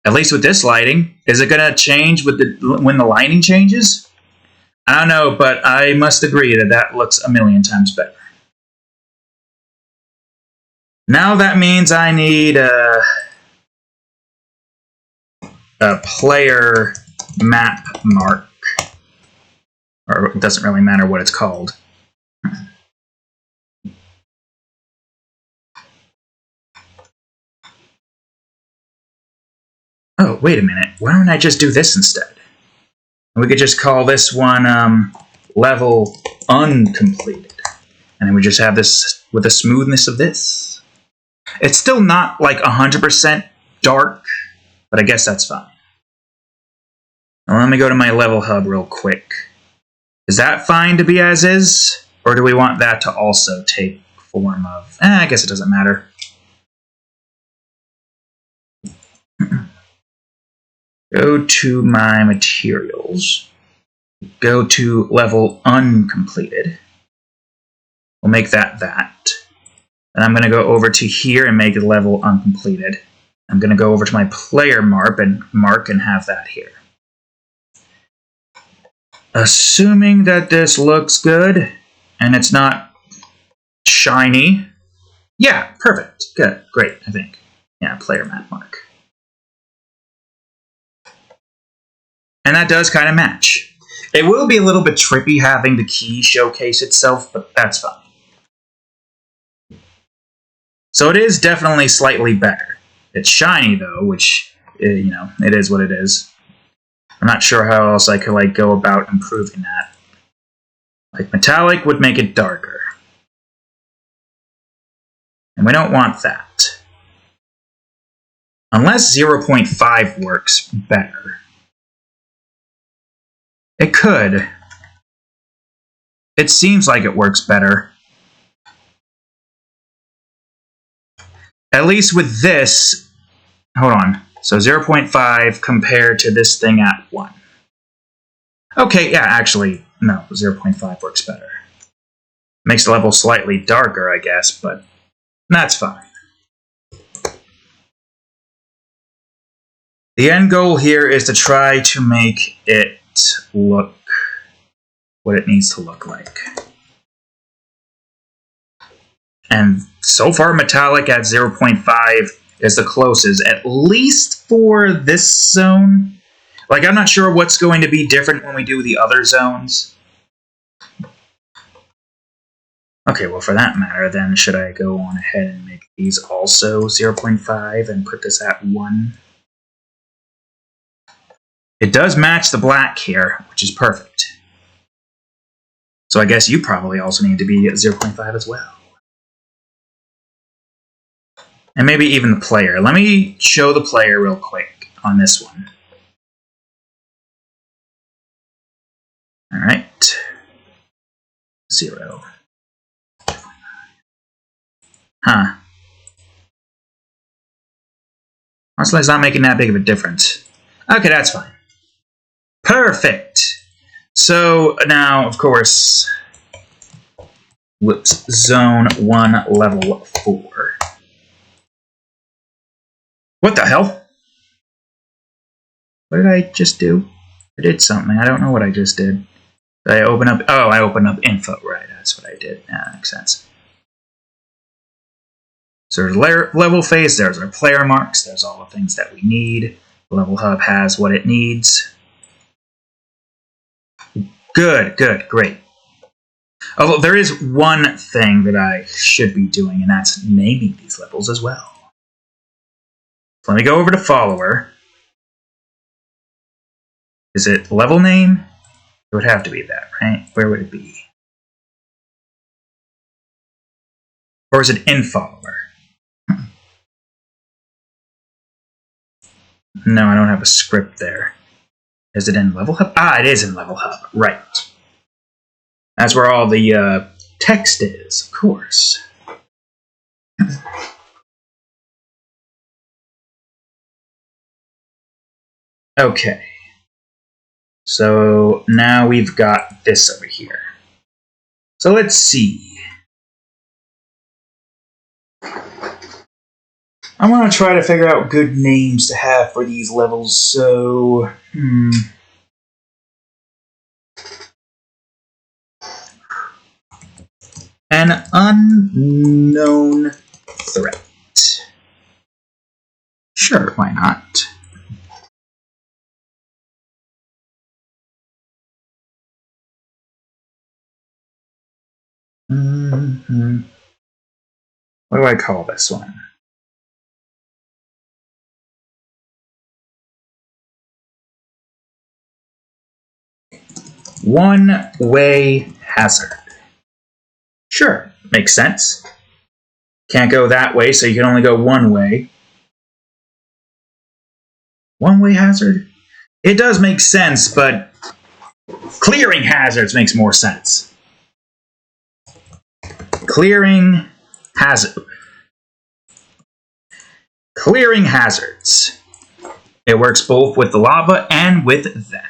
At least with this lighting. Is it going to change with when the lighting changes? I don't know, but I must agree that looks a million times better. Now that means I need a player map mark. Or it doesn't really matter what it's called. Oh, wait a minute. Why don't I just do this instead? We could just call this one level uncompleted. And then we just have this with the smoothness of this. It's still not like 100% dark, but I guess that's fine. Now let me go to my level hub real quick. Is that fine to be as is? Or do we want that to also take form of... I guess it doesn't matter. Go to my materials. Go to level uncompleted. We'll make that that. And I'm going to go over to here and make it level uncompleted. I'm going to go over to my player mark and have that here. Assuming that this looks good and it's not shiny. Yeah, perfect. Good. Great, I think. Yeah, player map mark. And that does kind of match. It will be a little bit trippy having the key showcase itself, but that's fine. So it is definitely slightly better. It's shiny though, which, you know, it is what it is. I'm not sure how else I could like go about improving that. Like metallic would make it darker. And we don't want that. Unless 0.5 works better. It could. It seems like it works better. At least with this, hold on. So 0.5 compared to this thing at 1. Okay, yeah, actually, no, 0.5 works better. Makes the level slightly darker, I guess, but that's fine. The end goal here is to try to make it look what it needs to look like. And so far, metallic at 0.5 is the closest, at least for this zone. Like, I'm not sure what's going to be different when we do the other zones. Okay, well, for that matter, then, should I go on ahead and make these also 0.5 and put this at 1? It does match the black here, which is perfect. So I guess you probably also need to be at 0.5 as well. And maybe even the player. Let me show the player real quick on this one. Alright. 0. Huh. Honestly, it's not making that big of a difference. Okay, that's fine. Perfect! So, now, of course, whoops, Zone 1, Level 4. What the hell? What did I just do? I did something. I don't know what I just did. Did I open up? Oh, I opened up info. Right, that's what I did. Yeah, that makes sense. So there's level face. There's our player marks. There's all the things that we need. The level hub has what it needs. Good, good, great. Although there is one thing that I should be doing, and that's naming these levels as well. So let me go over to follower. Is it level name? It would have to be that, right? Where would it be? Or is it in follower? No, I don't have a script there. Is it in level hub? Ah, it is in level hub. Right. That's where all the text is, of course. Okay. So now we've got this over here. So let's see. I'm going to try to figure out good names to have for these levels, so... An unknown threat. Sure, why not? What do I call this one? One-way hazard. Sure, makes sense. Can't go that way, so you can only go one way. One-way hazard? It does make sense, but clearing hazards makes more sense. Clearing hazards. It works both with the lava and with that.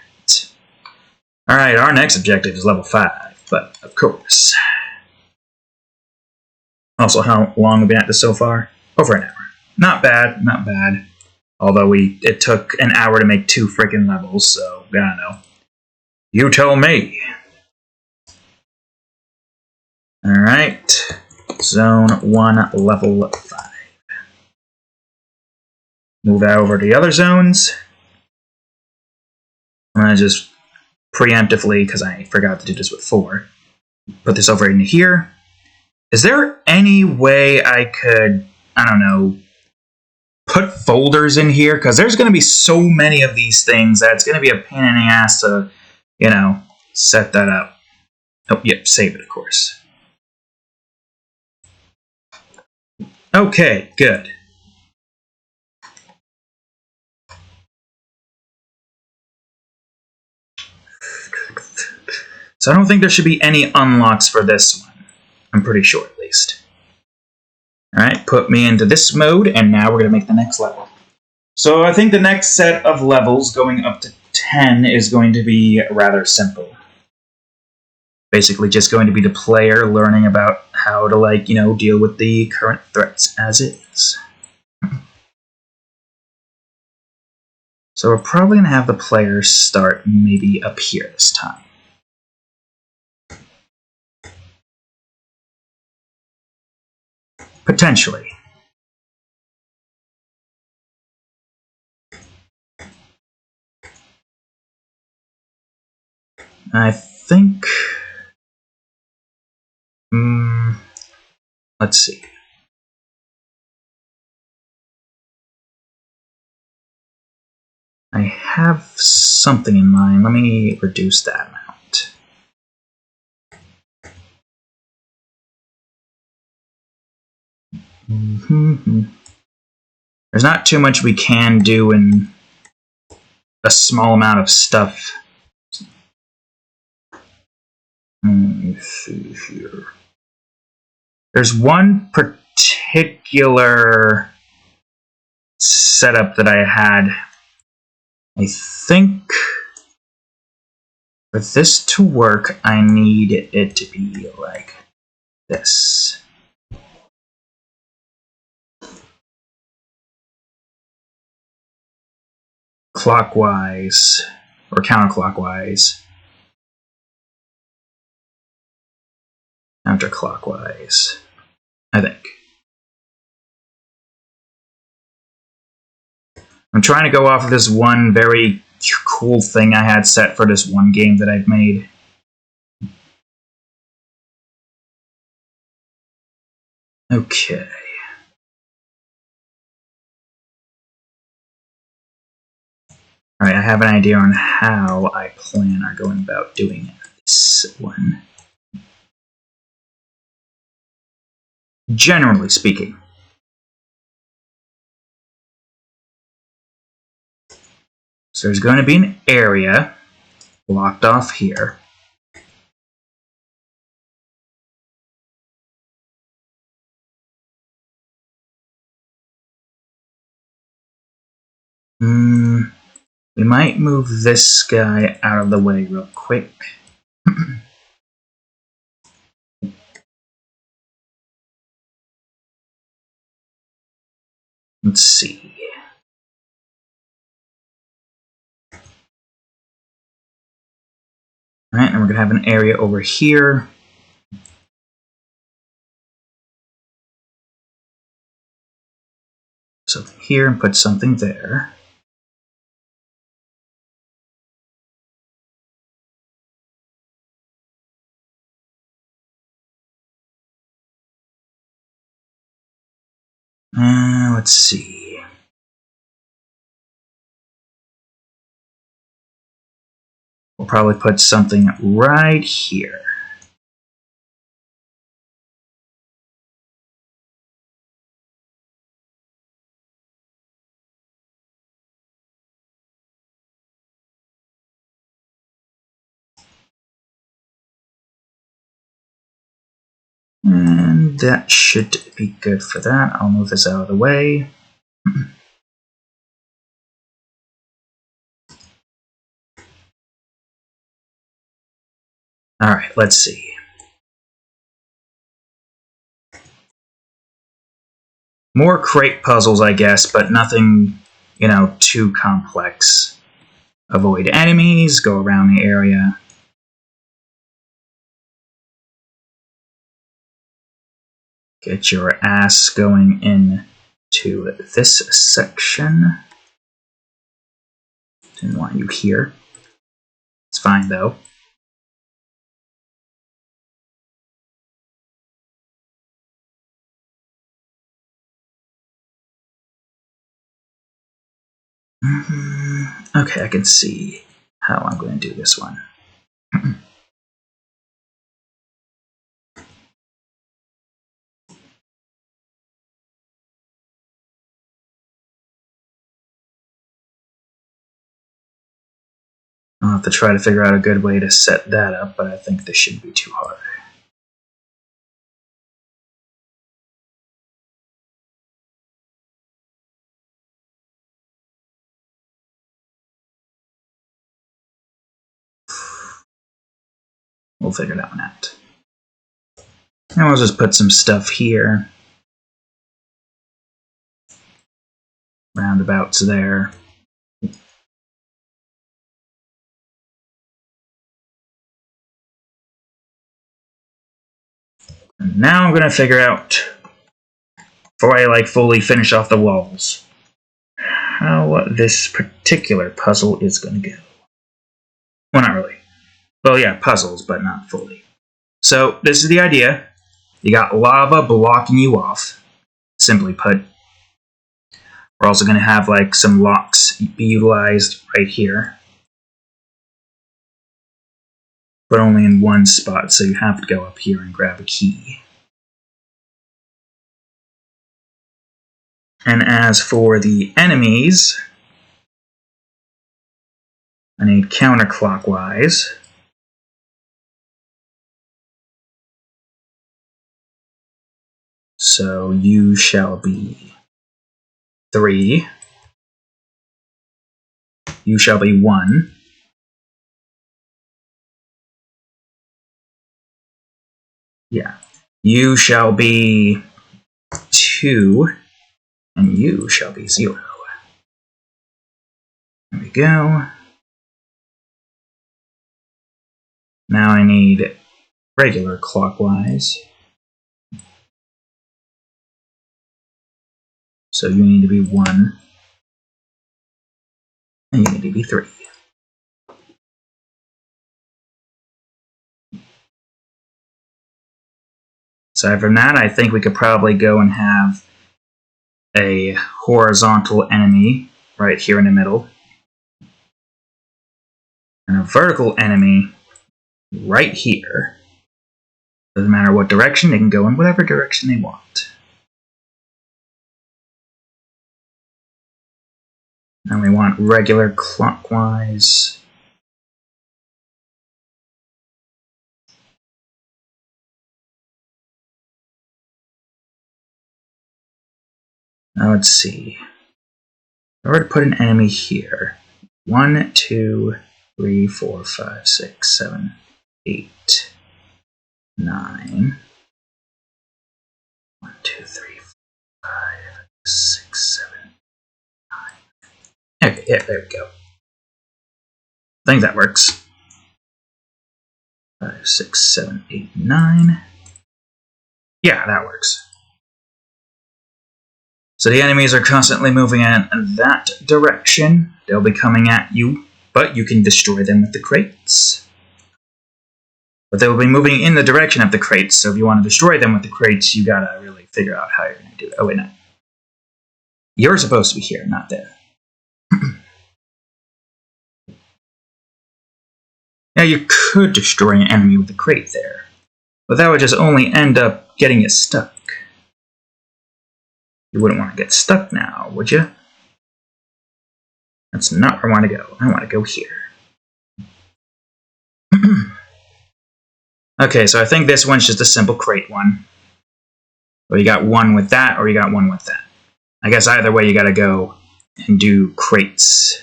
Alright, our next objective is level 5, but of course. Also, how long have we been at this so far? Over an hour. Not bad, not bad. Although it took an hour to make 2 freaking levels, so I don't know. You tell me. Alright. Zone 1, level 5. Move that over to the other zones. I'm going to just preemptively, because I forgot to do this with 4, put this over in here. Is there any way I could, I don't know, put folders in here? Because there's going to be so many of these things that it's going to be a pain in the ass to, you know, set that up. Oh, yep, save it, of course. Okay, good. So I don't think there should be any unlocks for this one. I'm pretty sure, at least. Alright, put me into this mode, and now we're going to make the next level. So I think the next set of levels, going up to 10, is going to be rather simple. Basically just going to be the player learning about how to, like, you know, deal with the current threats as is. So we're probably going to have the players start maybe up here this time. Potentially. I think... let's see. I have something in mind. Let me reduce that amount. There's not too much we can do in a small amount of stuff. Let me see here. There's one particular setup that I had. I think for this to work, I need it to be like this. Clockwise or counterclockwise. Counterclockwise, I think. I'm trying to go off of this one very cool thing I had set for this one game that I've made. Okay. Alright, I have an idea on how I plan on going about doing this one. Generally speaking. So there's going to be an area blocked off here. We might move this guy out of the way real quick. Let's see. Alright, and we're going to have an area over here. Something here and put something there. Let's see. We'll probably put something right here. And that should be good for that. I'll move this out of the way. Alright, let's see. More crate puzzles, I guess, but nothing, too complex. Avoid enemies, go around the area. Get your ass going into this section. Didn't want you here. It's fine, though. Okay, I can see how I'm going to do this one. I'll have to try to figure out a good way to set that up, but I think this shouldn't be too hard. We'll figure that one out. And we'll just put some stuff here. Roundabouts there. And now I'm going to figure out, before I fully finish off the walls, how this particular puzzle is going to go. Well, not really. Well, yeah, puzzles, but not fully. So, this is the idea. You got lava blocking you off, simply put. We're also going to have some locks be utilized right here. But only in one spot, so you have to go up here and grab a key. And as for the enemies, I need counterclockwise. So you shall be 3. You shall be 1. Yeah. You shall be 2. And you shall be 0. There we go. Now I need regular clockwise. So you need to be 1. And you need to be 3. Aside from that, I think we could probably go and have a horizontal enemy right here in the middle. And a vertical enemy right here. Doesn't matter what direction, they can go in whatever direction they want. And we want regular clockwise. Now let's see. If I were to put an enemy here, 1, 2, 3, 4, 5, 6, 7, 8, 9. 1, 2, 3, 4, 5, 6, 7, 9. Okay, yeah, there we go. I think that works. 5, 6, 7, 8, 9. Yeah, that works. So the enemies are constantly moving in that direction. They'll be coming at you, but you can destroy them with the crates. But they'll be moving in the direction of the crates, so if you want to destroy them with the crates, you gotta really figure out how you're gonna do it. Oh, wait, no. You're supposed to be here, not there. Now you could destroy an enemy with a crate there, but that would just only end up getting it stuck. You wouldn't want to get stuck now, would you? That's not where I want to go. I want to go here. Okay, so I think this one's just a simple crate one. Or you got one with that, or you got one with that. I guess either way you gotta go and do crates.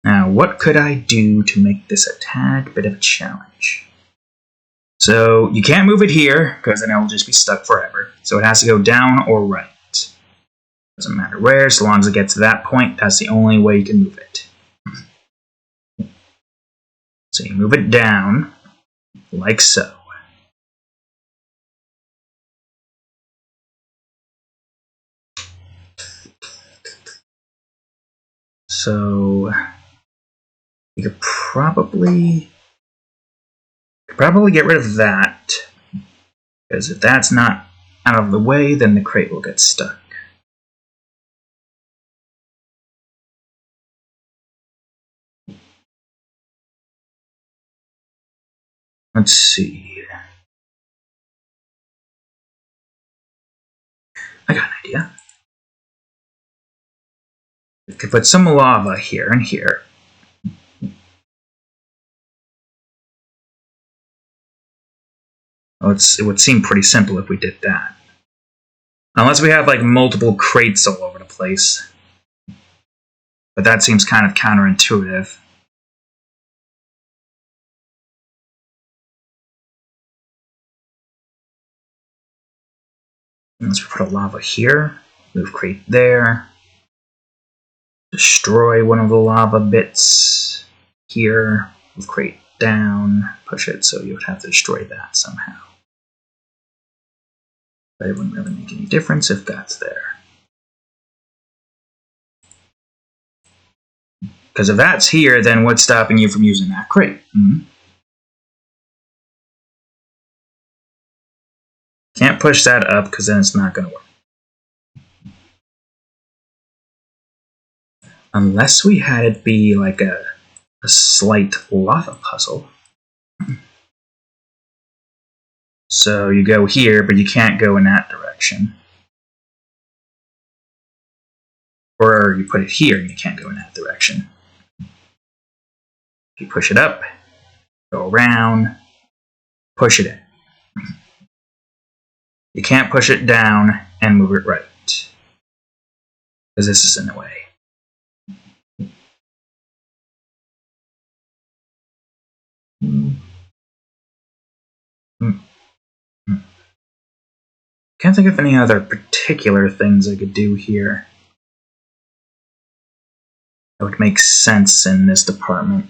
Now, what could I do to make this a tad bit of a challenge? So, you can't move it here, because then it'll just be stuck forever. So it has to go down or right. Doesn't matter where, so long as it gets to that point, that's the only way you can move it. So you move it down, like so. So you could probably get rid of that, because if that's not out of the way, then the crate will get stuck. Let's see. I got an idea. We could put some lava here and here. Well, it would seem pretty simple if we did that. Unless we have like multiple crates all over the place. But that seems kind of counterintuitive. Let's put a lava here, move crate there, destroy one of the lava bits here, move crate down, push it so you would have to destroy that somehow. But it wouldn't really make any difference if that's there. Because if that's here, then what's stopping you from using that crate? Can't push that up because then it's not going to work. Unless we had it be like a slight lava puzzle. So you go here, but you can't go in that direction. Or you put it here and you can't go in that direction. You push it up, go around, push it in. You can't push it down and move it right, because this is in the way. Can't think of any other particular things I could do here that would make sense in this department.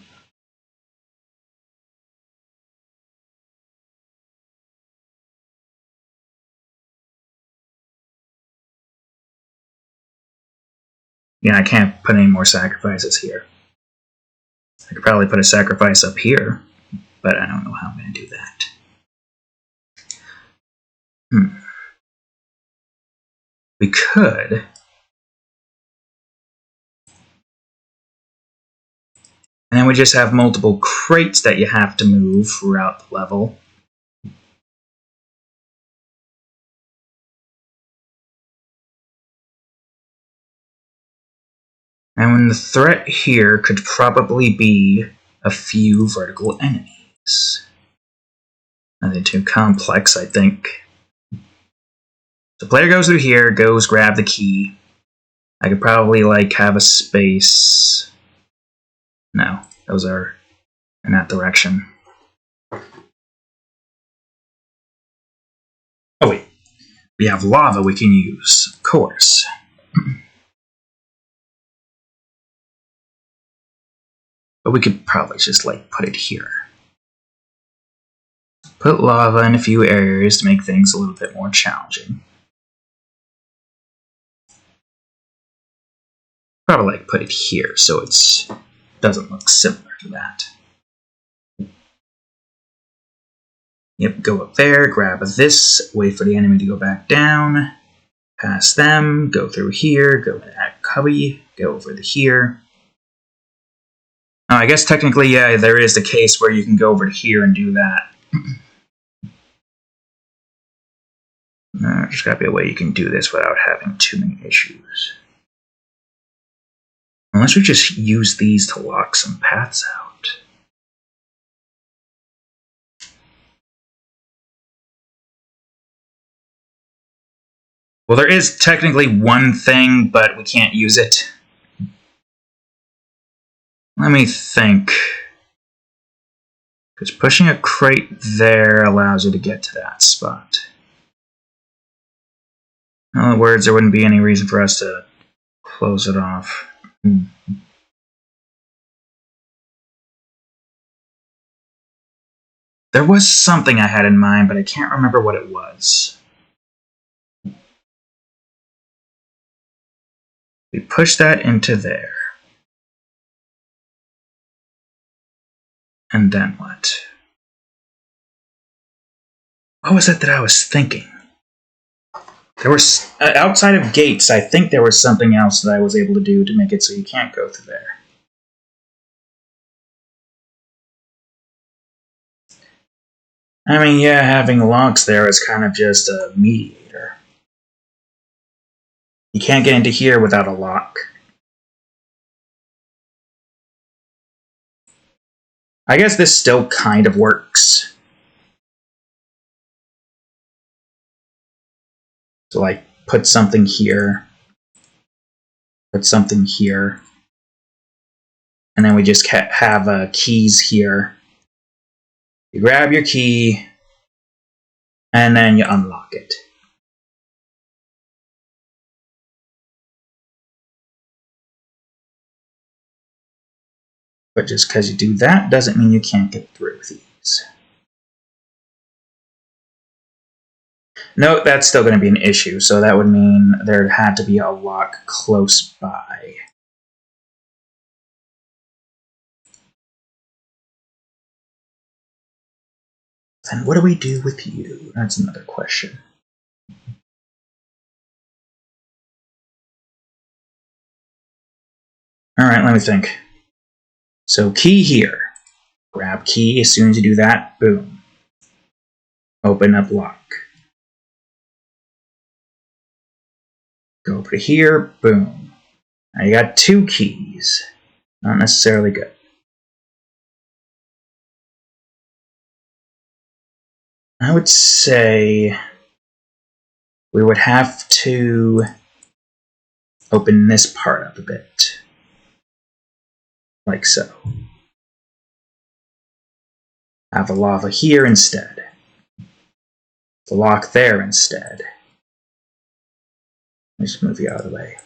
Yeah, I can't put any more sacrifices here. I could probably put a sacrifice up here, but I don't know how I'm going to do that. We could. And then we just have multiple crates that you have to move throughout the level. And the threat here could probably be a few vertical enemies. Nothing too complex, I think. So player goes through here, goes grab the key. I could probably like have a space. No, those are in that direction. Oh wait, we have lava we can use, of course. But we could probably just like put it here. Put lava in a few areas to make things a little bit more challenging. Probably like put it here so it doesn't look similar to that. Yep, go up there, grab this, wait for the enemy to go back down, pass them, go through here, go to that cubby, go over to here. I guess technically, yeah, there is the case where you can go over to here and do that. There's gotta be a way you can do this without having too many issues. Unless we just use these to lock some paths out. Well, there is technically one thing, but we can't use it. Let me think. Because pushing a crate there allows you to get to that spot. In other words, there wouldn't be any reason for us to close it off. There was something I had in mind, but I can't remember what it was. We push that into there. And then what? What was it that I was thinking? There was, outside of gates, I think there was something else that I was able to do to make it so you can't go through there. I mean, yeah, having locks there is kind of just a mediator. You can't get into here without a lock. I guess this still kind of works. So, like, put something here. Put something here. And then we just have keys here. You grab your key, and then you unlock it. But just because you do that doesn't mean you can't get through these. No, that's still going to be an issue, so that would mean there had to be a lock close by. Then what do we do with you? That's another question. Alright, let me think. So key here. Grab key, as soon as you do that, boom. Open up lock. Go over to here, boom. Now you got 2 keys. Not necessarily good. I would say we would have to open this part up a bit. Like so. Have the lava here instead. The lock there instead. Let me just move you out of the way.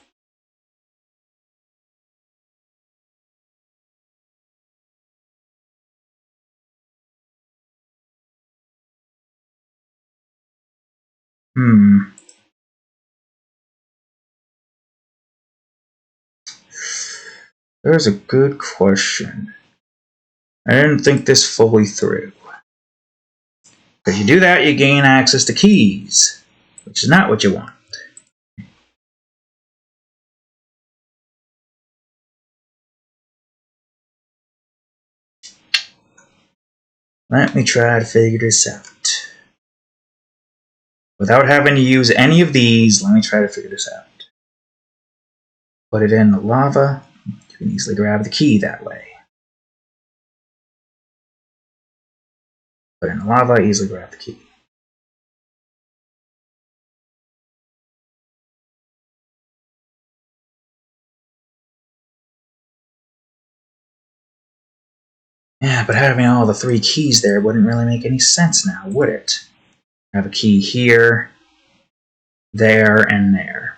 There's a good question. I didn't think this fully through. If you do that, you gain access to keys, which is not what you want. Let me try to figure this out. Without having to use any of these, let me try to figure this out. Put it in the lava. You can easily grab the key that way. Put it in the lava, easily grab the key. Yeah, but having all the 3 keys there wouldn't really make any sense now, would it? I have a key here, there, and there.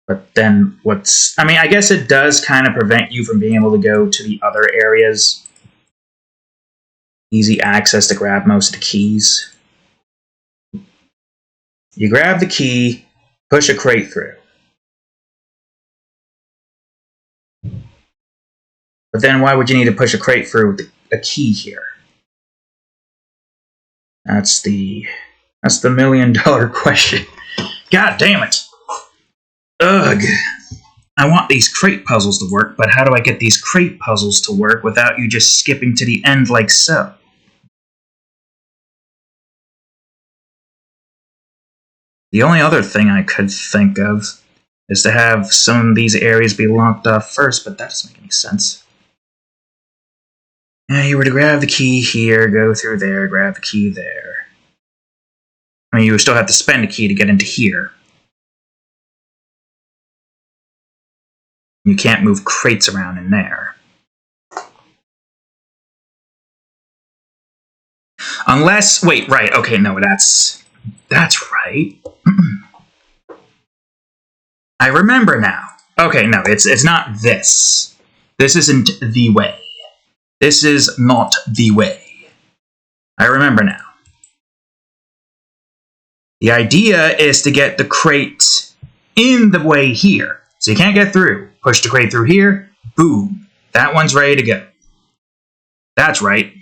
But then I mean, I guess it does kind of prevent you from being able to go to the other areas. Easy access to grab most of the keys. You grab the key, push a crate through. But then why would you need to push a crate through with a key here? That's the $1 million question. God damn it. Ugh. I want these crate puzzles to work, but how do I get these crate puzzles to work without you just skipping to the end like so? The only other thing I could think of is to have some of these areas be locked off first, but that doesn't make any sense. Now you were to grab the key here, go through there, grab the key there. I mean, you would still have to spend a key to get into here. You can't move crates around in there. Unless, wait, right, okay, no, that's right. I remember now. Okay, no, it's not this. This isn't the way. This is not the way. I remember now. The idea is to get the crate in the way here. So you can't get through. Push the crate through here. Boom. That one's ready to go. That's right.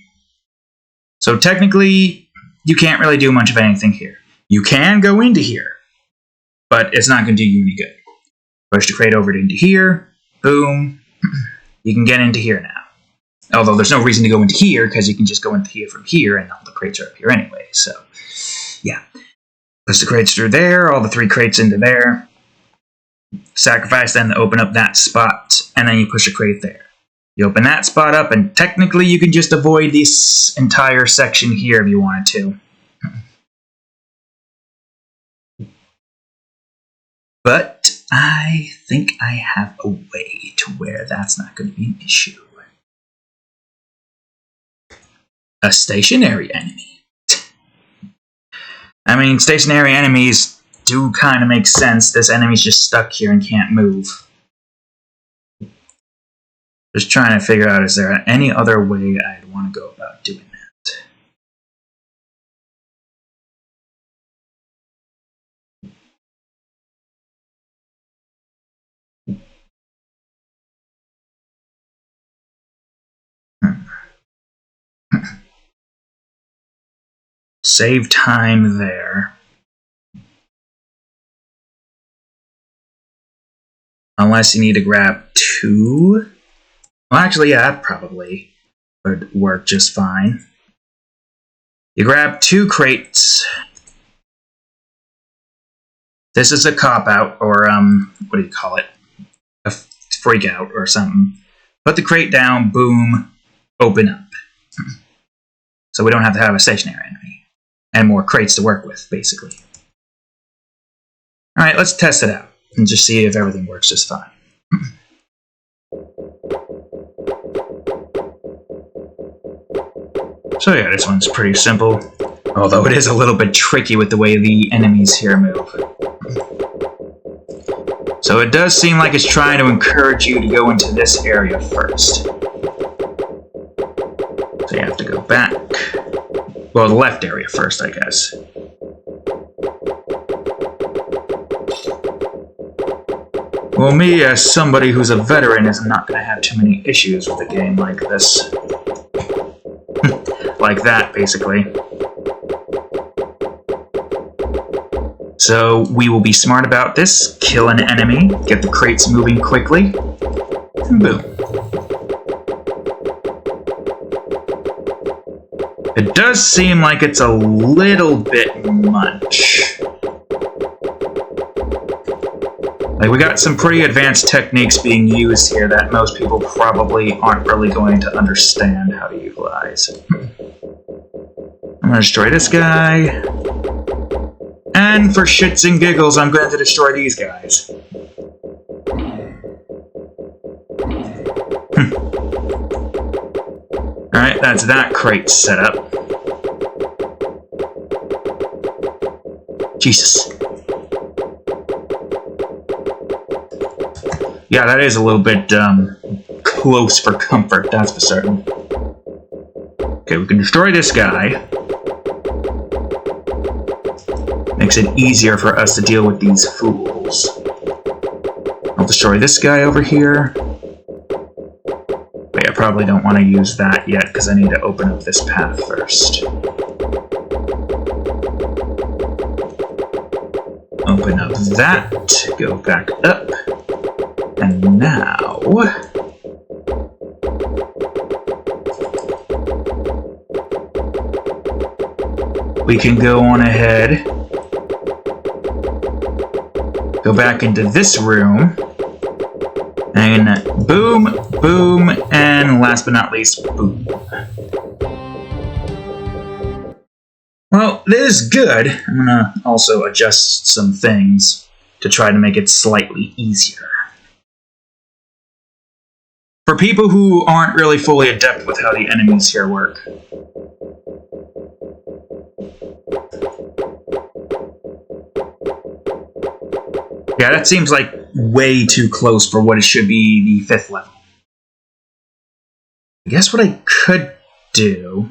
So technically, you can't really do much of anything here. You can go into here, but it's not going to do you any good. Push the crate over into here. Boom. You can get into here now. Although there's no reason to go into here, because you can just go into here from here, and all the crates are up here anyway. So, yeah. Push the crates through there, all the 3 crates into there. Sacrifice them to open up that spot, and then you push a crate there. You open that spot up, and technically you can just avoid this entire section here if you wanted to. But I think I have a way to where that's not going to be an issue. A stationary enemy. I mean, stationary enemies do kind of make sense. This enemy's just stuck here and can't move. Just trying to figure out, is there any other way I'd want to go about doing that? Save time there. Unless you need to grab 2. Well, actually, yeah, that probably would work just fine. You grab 2 crates. This is a cop-out, or, what do you call it? A freak-out or something. Put the crate down, boom, open up. So we don't have to have a stationary enemy. And more crates to work with, basically. Alright, let's test it out, and just see if everything works just fine. So yeah, this one's pretty simple. Although it is a little bit tricky with the way the enemies here move. So it does seem like it's trying to encourage you to go into this area first. So you have to go back. Well, the left area first, I guess. Well, me, as somebody who's a veteran, is not going to have too many issues with a game like this. Like that, basically. So, we will be smart about this, kill an enemy, get the crates moving quickly, and boom. It does seem like it's a little bit much. Like, we got some pretty advanced techniques being used here that most people probably aren't really going to understand how to utilize. I'm gonna destroy this guy. And for shits and giggles, I'm going to destroy these guys. Alright, that's that crate set up. Jesus. Yeah, that is a little bit close for comfort, that's for certain. Okay, we can destroy this guy. Makes it easier for us to deal with these fools. I'll destroy this guy over here. But yeah, I probably don't want to use that yet, because I need to open up this path first. Open up that, go back up, And now... we can go on ahead, go back into this room, and boom, boom, and last but not least, boom. Well, this is good. I'm gonna also adjust some things to try to make it slightly easier. For people who aren't really fully adept with how the enemies here work. Yeah, that seems like way too close for what it should be the 5th level. I guess what I could do...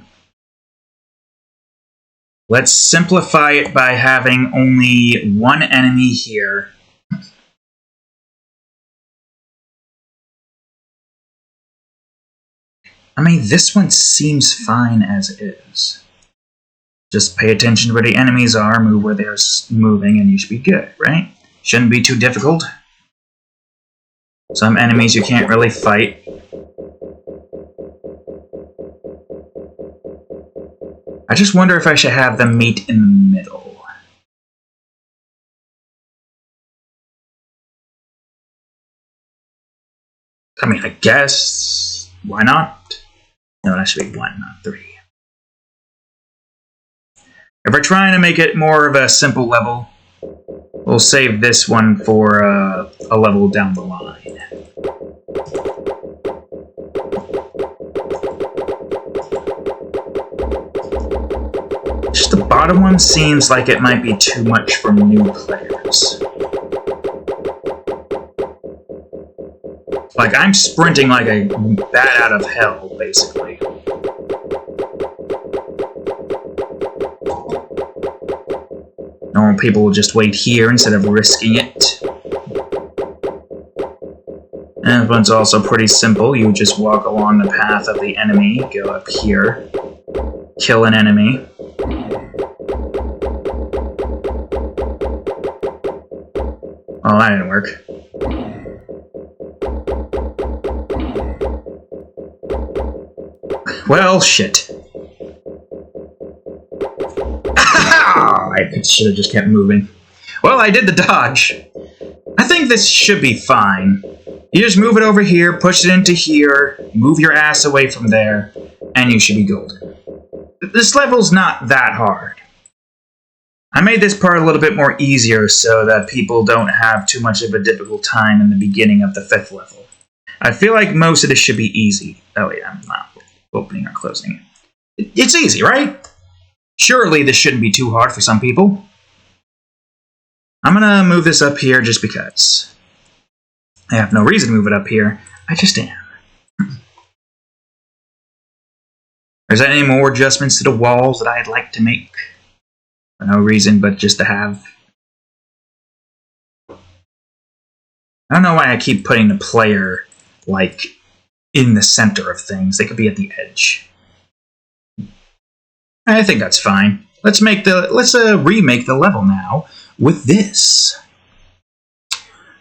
let's simplify it by having only one enemy here. I mean, this one seems fine as is. Just pay attention to where the enemies are, move where they're moving, and you should be good, right? Shouldn't be too difficult. Some enemies you can't really fight. I just wonder if I should have them meet in the middle. I mean, I guess... why not? No, that should be 1, not 3. If we're trying to make it more of a simple level, we'll save this one for a level down the line. Just the bottom one seems like it might be too much for new players. Like, I'm sprinting like a bat out of hell, basically. Normal people will just wait here instead of risking it. And this one's also pretty simple. You just walk along the path of the enemy, go up here, kill an enemy. Oh, that didn't work. Well, shit. I should have just kept moving. Well, I did the dodge. I think this should be fine. You just move it over here, push it into here, move your ass away from there, and you should be golden. This level's not that hard. I made this part a little bit more easier so that people don't have too much of a difficult time in the beginning of the 5th level. I feel like most of this should be easy. Oh yeah, I'm not opening or closing it. It's easy, right? Surely this shouldn't be too hard for some people. I'm gonna move this up here just because. I have no reason to move it up here. I just am. Is there any more adjustments to the walls that I'd like to make? For no reason, but just to have. I don't know why I keep putting the player, like, in the center of things. They could be at the edge. I think that's fine. Let's remake the level now with this.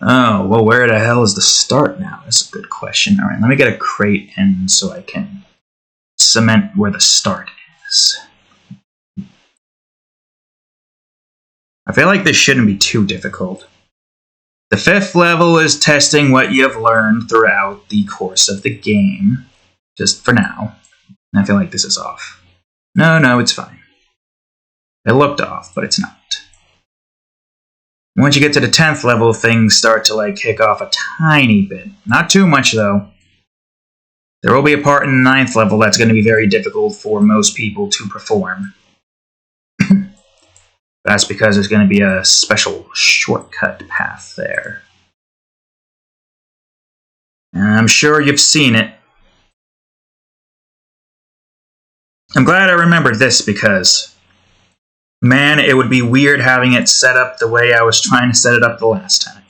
Oh, well, where the hell is the start now? That's a good question. All right, let me get a crate in so I can cement where the start is. I feel like this shouldn't be too difficult. The 5th level is testing what you have learned throughout the course of the game. Just for now. I feel like this is off. No, it's fine. It looked off, but it's not. Once you get to the 10th level, things start to like kick off a tiny bit. Not too much, though. There will be a part in the 9th level that's going to be very difficult for most people to perform. That's because there's going to be a special shortcut path there. And I'm sure you've seen it. I'm glad I remembered this because, man, it would be weird having it set up the way I was trying to set it up the last time.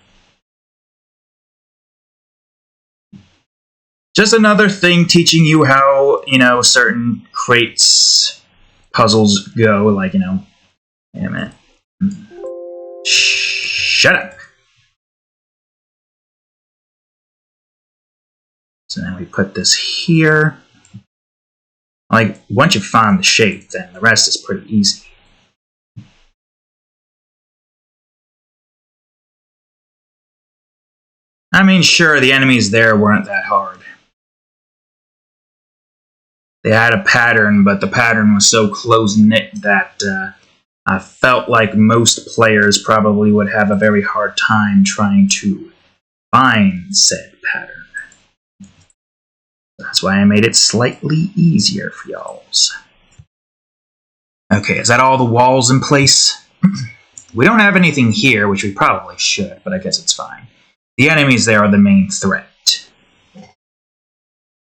Just another thing teaching you how, certain crates puzzles go, like, wait a minute. Shut up. So then we put this here. Like, once you find the shape, then the rest is pretty easy. I mean, sure, the enemies there weren't that hard. They had a pattern, but the pattern was so close-knit that I felt like most players probably would have a very hard time trying to find said pattern. That's why I made it slightly easier for y'alls. Okay, is that all the walls in place? We don't have anything here, which we probably should, but I guess it's fine. The enemies there are the main threat.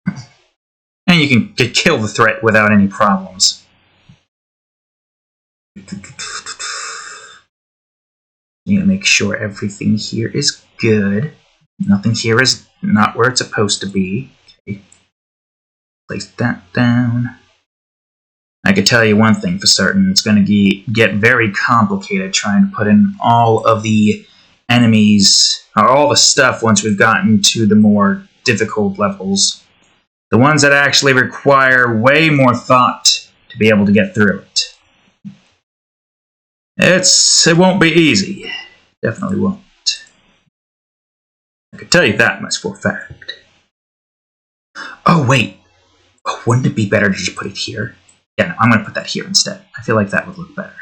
And you can kill the threat without any problems. You gotta make sure everything here is good. Nothing here is not where it's supposed to be. Okay. Place that down. I could tell you one thing for certain. It's going to get very complicated trying to put in all of the enemies, or all the stuff once we've gotten to the more difficult levels. The ones that actually require way more thought to be able to get through it. It won't be easy. Definitely won't. I can tell you that much for a fact. Oh, wait. Oh, wouldn't it be better to just put it here? Yeah, no, I'm going to put that here instead. I feel like that would look better.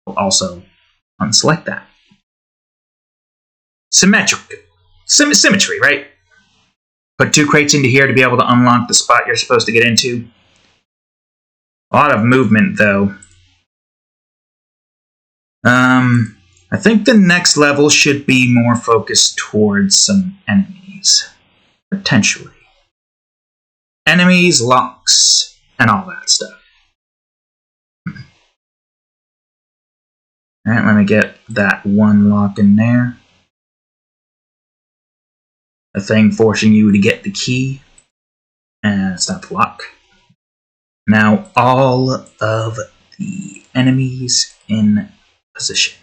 We'll also unselect that. Symmetry, right? Put 2 crates into here to be able to unlock the spot you're supposed to get into. A lot of movement, though. I think the next level should be more focused towards some enemies. Potentially. Enemies, locks, and all that stuff. Alright, let me get that one lock in there. A thing forcing you to get the key. And it's not the lock. Now, all of the enemies in position.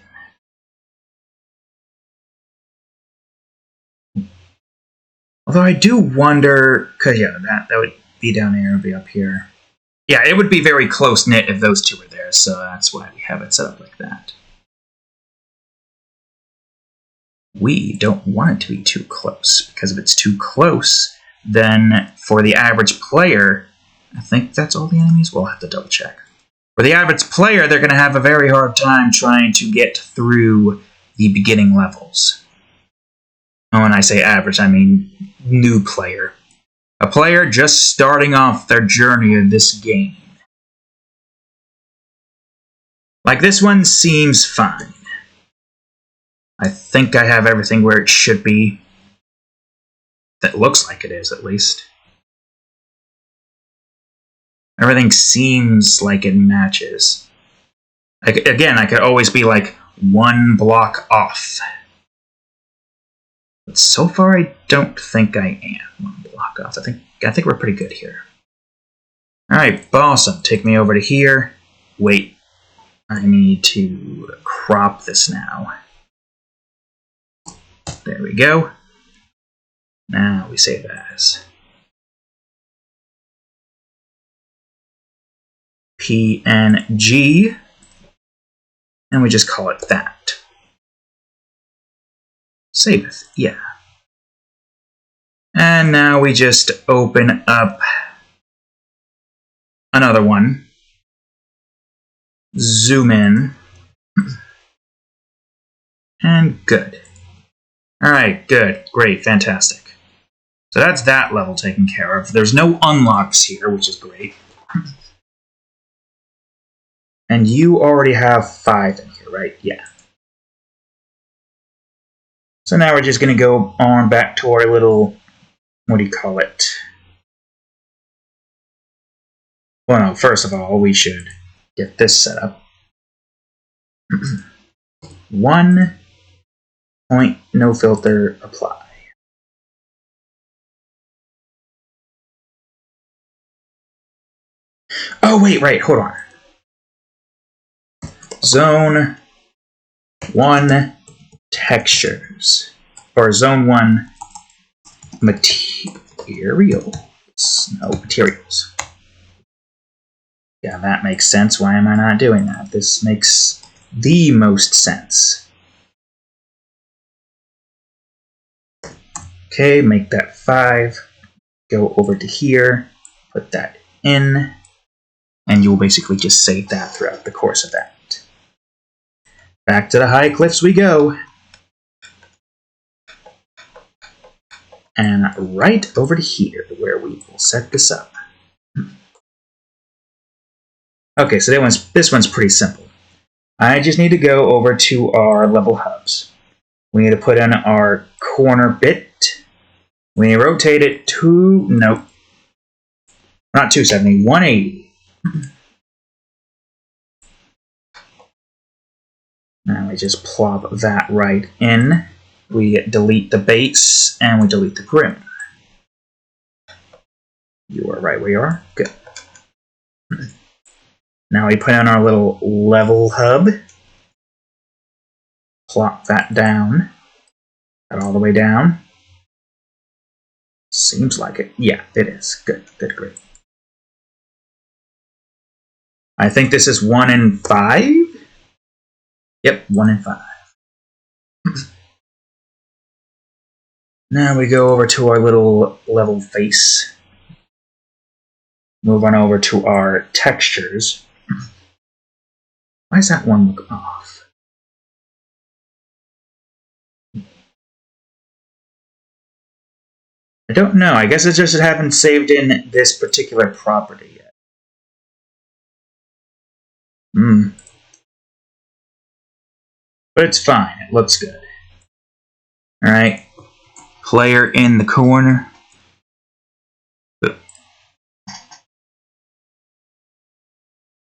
Although I do wonder, because yeah, that would be down here, would be up here. Yeah, it would be very close-knit if those two were there, so that's why we have it set up like that. We don't want it to be too close, because if it's too close, then for the average player, I think that's all the enemies? We'll have to double check. For the average player, they're going to have a very hard time trying to get through the beginning levels. And when I say average, I mean new player. A player just starting off their journey of this game. Like, this one seems fine. I think I have everything where it should be. That looks like it is, at least. Everything seems like it matches. Again, I could always be like 1 block off. But so far, I don't think I am 1 block off. I think we're pretty good here. Alright, awesome. Take me over to here. Wait. I need to crop this now. There we go. Now we save as PNG, and we just call it that. Saveth, yeah. And now we just open up another one. Zoom in. And good. Alright, good, great, fantastic. So that's that level taken care of. There's no unlocks here, which is great. And you already have 5 in here, right? Yeah. So now we're just going to go on back to our little, what do you call it? Well, no, first of all, we should get this set up. 1 point, no filter, apply. Oh, wait, right, hold on. Zone 1 textures, or zone 1 Materials. No, materials. Yeah, that makes sense. Why am I not doing that? This makes the most sense. Okay, make that 5. Go over to here, put that in, and you'll basically just save that throughout the course of that. Back to the high cliffs we go. And right over to here, where we will set this up. Okay, so this one's pretty simple. I just need to go over to our level hubs. We need to put in our corner bit. We need to rotate it to, nope, not 270, 180. Now we just plop that right in. We delete the base and we delete the perimeter. You are right where you are. Good. Now we put in our little level hub. Plop that down. That all the way down. Seems like it. Yeah, it is. Good, good, great. I think this is 1 in 5. Yep, 1 in 5. Now we go over to our little level face. Move on over to our textures. Why does that one look off? I don't know. I guess it's just it haven't saved in this particular property yet. But it's fine. It looks good. Alright. Player in the corner.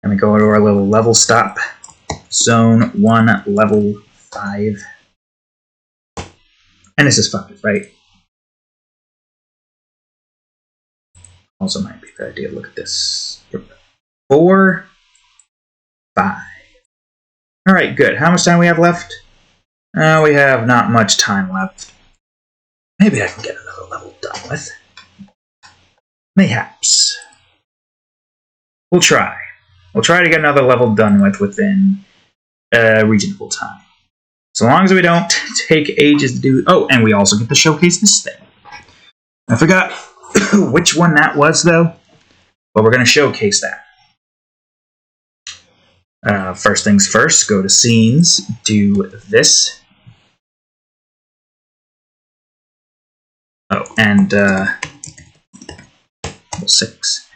And we go to our little level stop. Zone 1, level 5. And this is 5, right? Also might be a good idea to look at this. 4, 5. Alright, good. How much time we have left? We have not much time left. Maybe I can get another level done with. Mayhaps. We'll try. We'll try to get another level done with within a reasonable time. So long as we don't take ages to do... Oh, and we also get to showcase this thing. I forgot which one that was, though. But we're going to showcase that. First things first, go to Scenes, do this. Oh, and 6.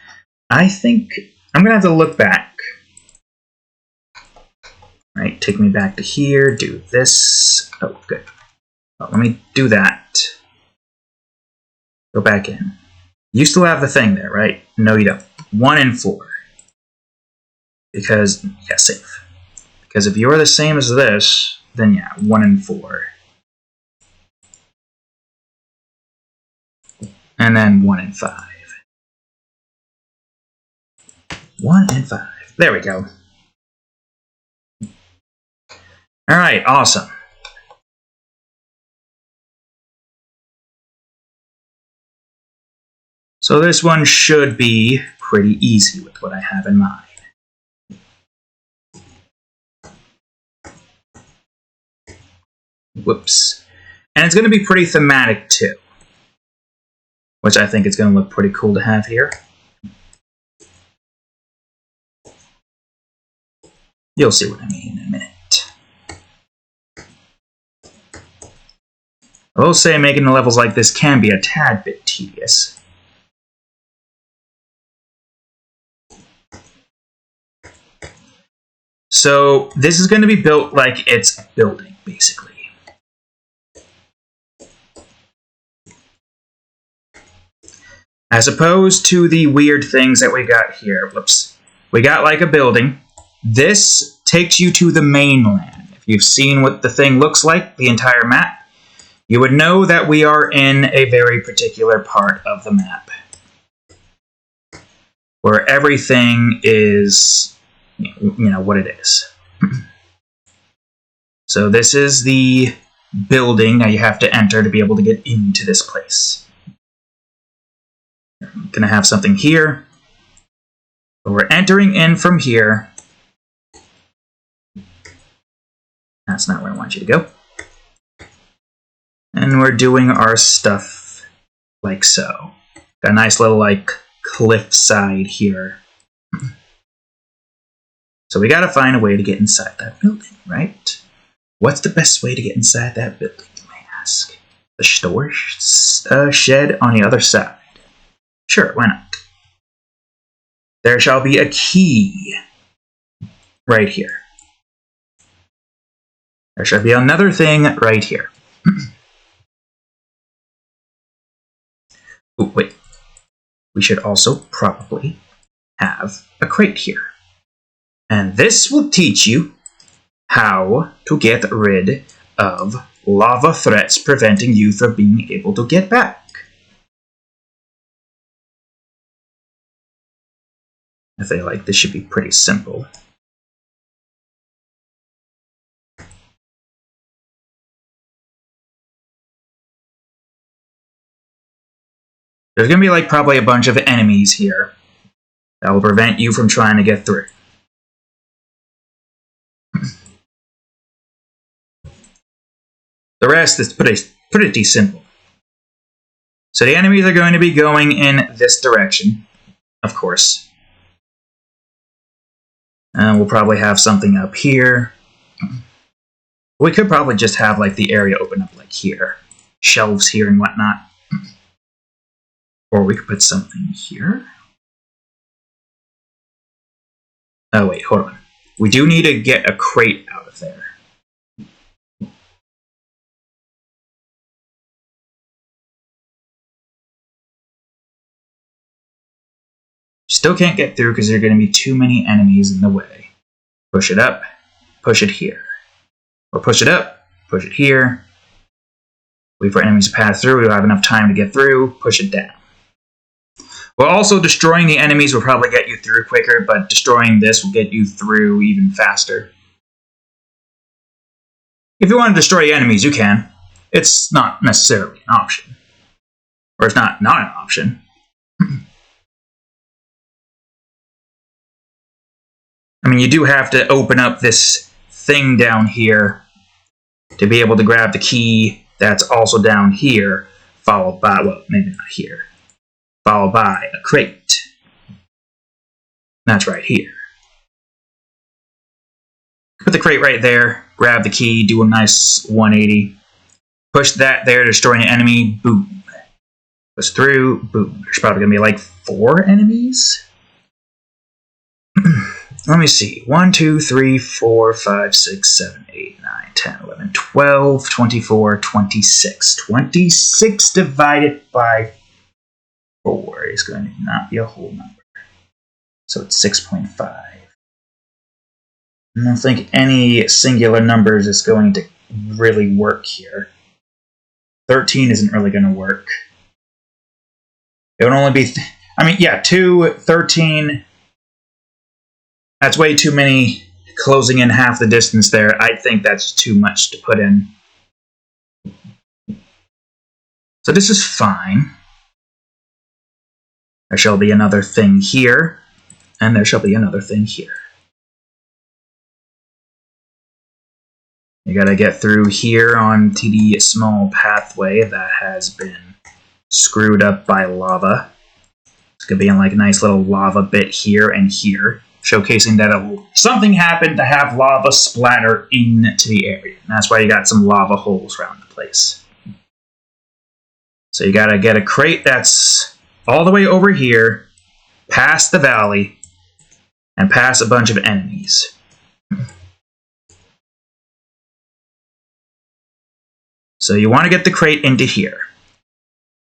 I think I'm going to have to look back. Right, take me back to here, do this. Oh, good. Oh, let me do that. Go back in. You still have the thing there, right? No, you don't. 1 in 4. Because, yeah, safe. Because if you're the same as this, then yeah, 1 in 4. And then 1 in 5. 1 in 5. There we go. Alright, awesome. So this one should be pretty easy with what I have in mind. Whoops. And it's going to be pretty thematic too. Which I think is going to look pretty cool to have here. You'll see what I mean in a minute. I will say making the levels like this can be a tad bit tedious. So this is going to be built like it's a building, basically. As opposed to the weird things that we got here. Whoops. We got like a building. This takes you to the mainland. If you've seen what the thing looks like, the entire map, you would know that we are in a very particular part of the map. Where everything is, you know, what it is. So this is the building that you have to enter to be able to get into this place. I'm going to have something here. But we're entering in from here. That's not where I want you to go. And we're doing our stuff like so. Got a nice little, like, cliff side here. So we gotta find a way to get inside that building, right? What's the best way to get inside that building, you may ask? The storage shed on the other side. Sure, why not? There shall be a key right here. There shall be another thing right here. Ooh, wait. We should also probably have a crate here. And this will teach you how to get rid of lava threats preventing you from being able to get back. I feel like this should be pretty simple. There's going to be like probably a bunch of enemies here that will prevent you from trying to get through. The rest is pretty simple. So the enemies are going to be going in this direction, of course. And we'll probably have something up here. We could probably just have like the area open up like here. Shelves here and whatnot. Or we could put something here. Oh wait, hold on. We do need to get a crate out of there. Still can't get through because there are going to be too many enemies in the way. Push it up, push it here. Or push it up, push it here. Wait for enemies to pass through. We'll have enough time to get through. Push it down. Well, also destroying the enemies will probably get you through quicker, but destroying this will get you through even faster. If you want to destroy the enemies, you can. It's not necessarily an option. Or it's not an option. I mean, you do have to open up this thing down here to be able to grab the key that's also down here, followed by, well, maybe not here, followed by a crate. That's right here. Put the crate right there, grab the key, do a nice 180, push that there to destroy an enemy, boom. Push through, boom. There's probably going to be like 4 enemies. Let me see. 1, 2, 3, 4, 5, 6, 7, 8, 9, 10, 11, 12, 24, 26. 26 divided by 4 is going to not be a whole number. So it's 6.5. I don't think any singular numbers is going to really work here. 13 isn't really going to work. It would only be... 2, 13... That's way too many, closing in half the distance there. I think that's too much to put in. So this is fine. There shall be another thing here, and there shall be another thing here. You gotta get through here onto the small pathway that has been screwed up by lava. It's gonna be in like a nice little lava bit here and here, showcasing that something happened to have lava splatter into the area. And that's why you got some lava holes around the place. So you gotta get a crate that's all the way over here, past the valley, and past a bunch of enemies. So you want to get the crate into here.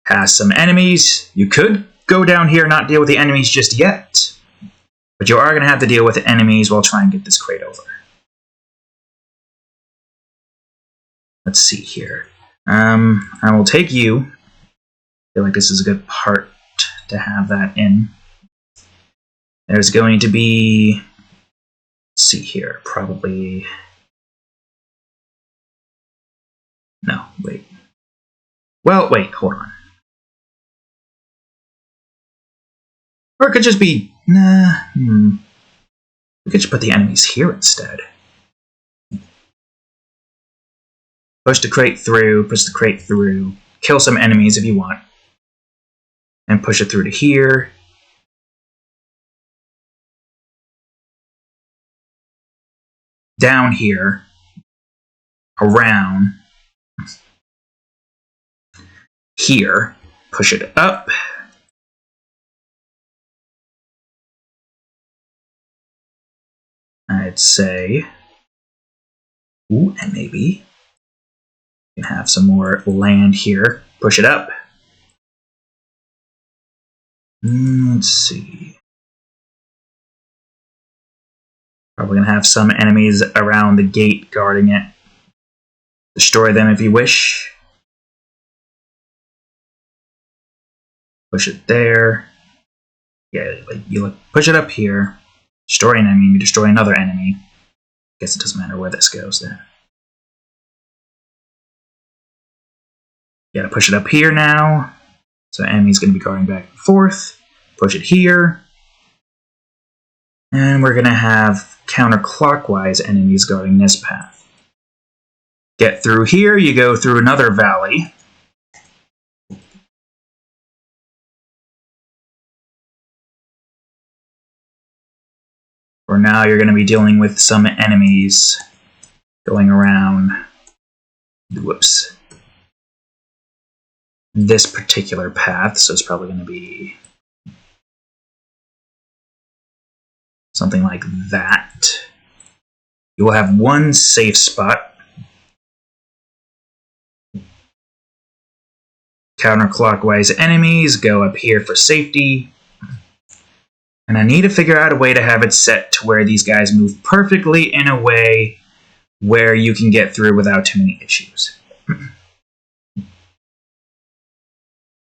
Past some enemies. You could go down here and not deal with the enemies just yet. But you are going to have to deal with the enemies while trying to get this crate over. Let's see here. I will take you. I feel like this is a good part to have that in. There's going to be... Let's see here. Probably... No, wait. Well, wait, hold on. Or it could just be, nah, we could just put the enemies here instead. Push the crate through, kill some enemies if you want. And push it through to here. Down here. Around. Here. Push it up. I'd say. Ooh, and maybe. You can have some more land here. Push it up. Let's see. Probably gonna have some enemies around the gate guarding it. Destroy them if you wish. Push it there. Yeah, you push it up here. Destroy an enemy, destroy another enemy. Guess it doesn't matter where this goes then. You gotta push it up here now. So enemy's gonna be going back and forth. Push it here. And we're gonna have counterclockwise enemies guarding this path. Get through here, you go through another valley. For now, you're going to be dealing with some enemies going around. Whoops. This particular path, so it's probably going to be something like that. You will have one safe spot. Counterclockwise enemies go up here for safety. And I need to figure out a way to have it set to where these guys move perfectly in a way where you can get through without too many issues.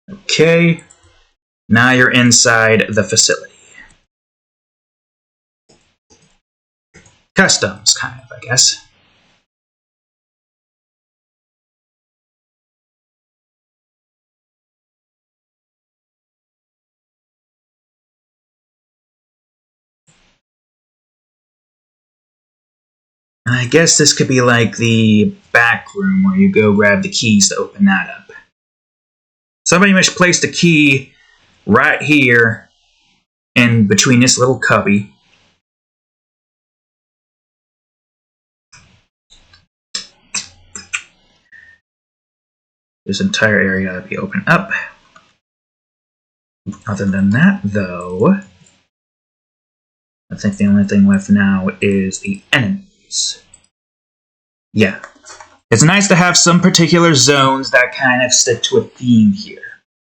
Okay, now you're inside the facility. Customs, kind of, I guess. I guess this could be like the back room where you go grab the keys to open that up. Somebody misplaced a key right here in between this little cubby. This entire area ought to be opened up. Other than that, though, I think the only thing left now is the enemies. Yeah. It's nice to have some particular zones that kind of stick to a theme here.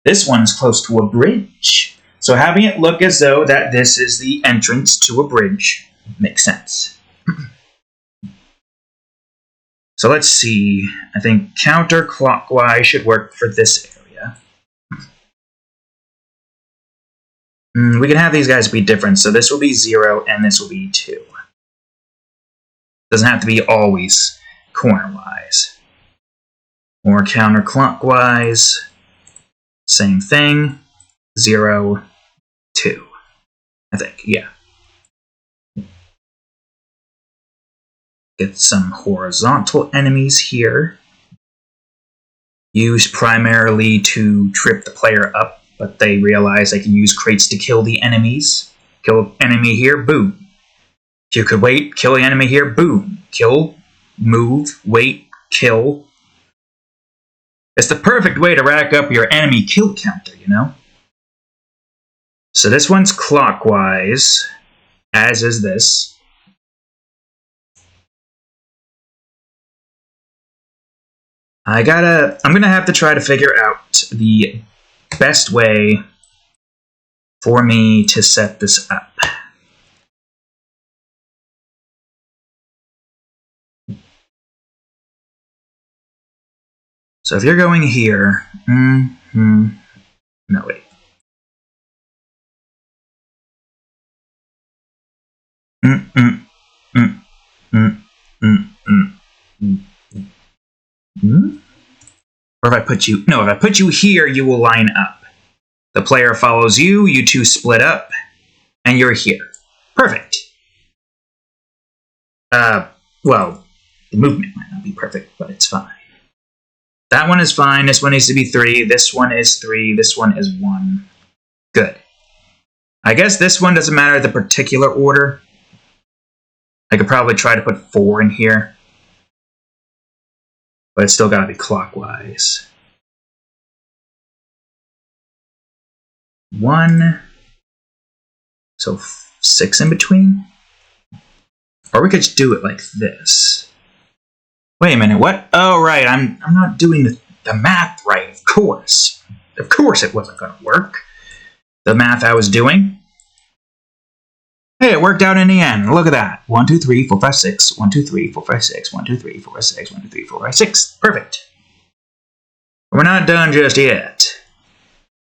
This one's close to a bridge. So having it look as though that this is the entrance to a bridge makes sense. So let's see. I think counterclockwise should work for this area. We can have these guys be different. So this will be 0 and this will be 2. Doesn't have to be always corner-wise. Or counterclockwise. Same thing. 0, 2. I think, yeah. Get some horizontal enemies here. Used primarily to trip the player up, but they realize they can use crates to kill the enemies. Kill enemy here, boom. If you could wait, kill the enemy here, boom. Kill, move, wait, kill. It's the perfect way to rack up your enemy kill counter, you know? So this one's clockwise, as is this. I'm gonna have to try to figure out the best way for me to set this up. So if you're going here, no wait. Or if I put you, no, if I put you here, you will line up. The player follows you, you two split up, and you're here. Perfect. Well, the movement might not be perfect, but it's fine. That one is fine. This one needs to be 3. This one is 3. This one is 1. Good. I guess this one doesn't matter the particular order. I could probably try to put 4 in here. But it's still got to be clockwise. 1. So 6 in between? Or we could just do it like this. Wait a minute, what? Oh, right, I'm not doing the math right, of course. Of course it wasn't going to work. The math I was doing. Hey, it worked out in the end. Look at that. 1, 2, 3, 4, 5, 6. 1, 2, 3, 4, 5, 6. 1, 2, 3, 4, 5, 6. 1, 2, 3, 4, 5, 6. Perfect. We're not done just yet.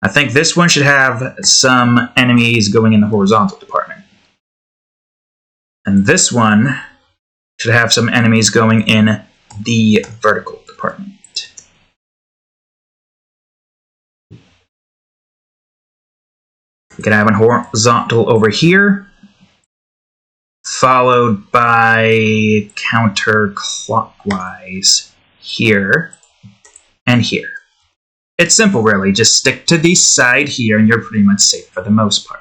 I think this one should have some enemies going in the horizontal department. And this one should have some enemies going in the vertical department. We can have a horizontal over here, followed by counterclockwise here and here. It's simple, really. Just stick to the side here, and you're pretty much safe for the most part.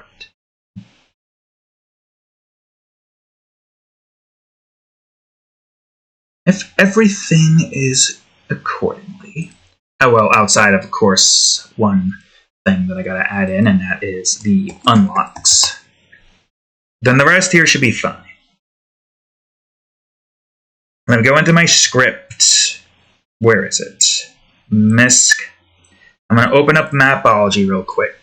If everything is accordingly... Oh, well, outside of course, one thing that I gotta add in, and that is the unlocks. Then the rest here should be fine. I'm gonna go into my script. Where is it? MISC. I'm gonna open up Mapology real quick.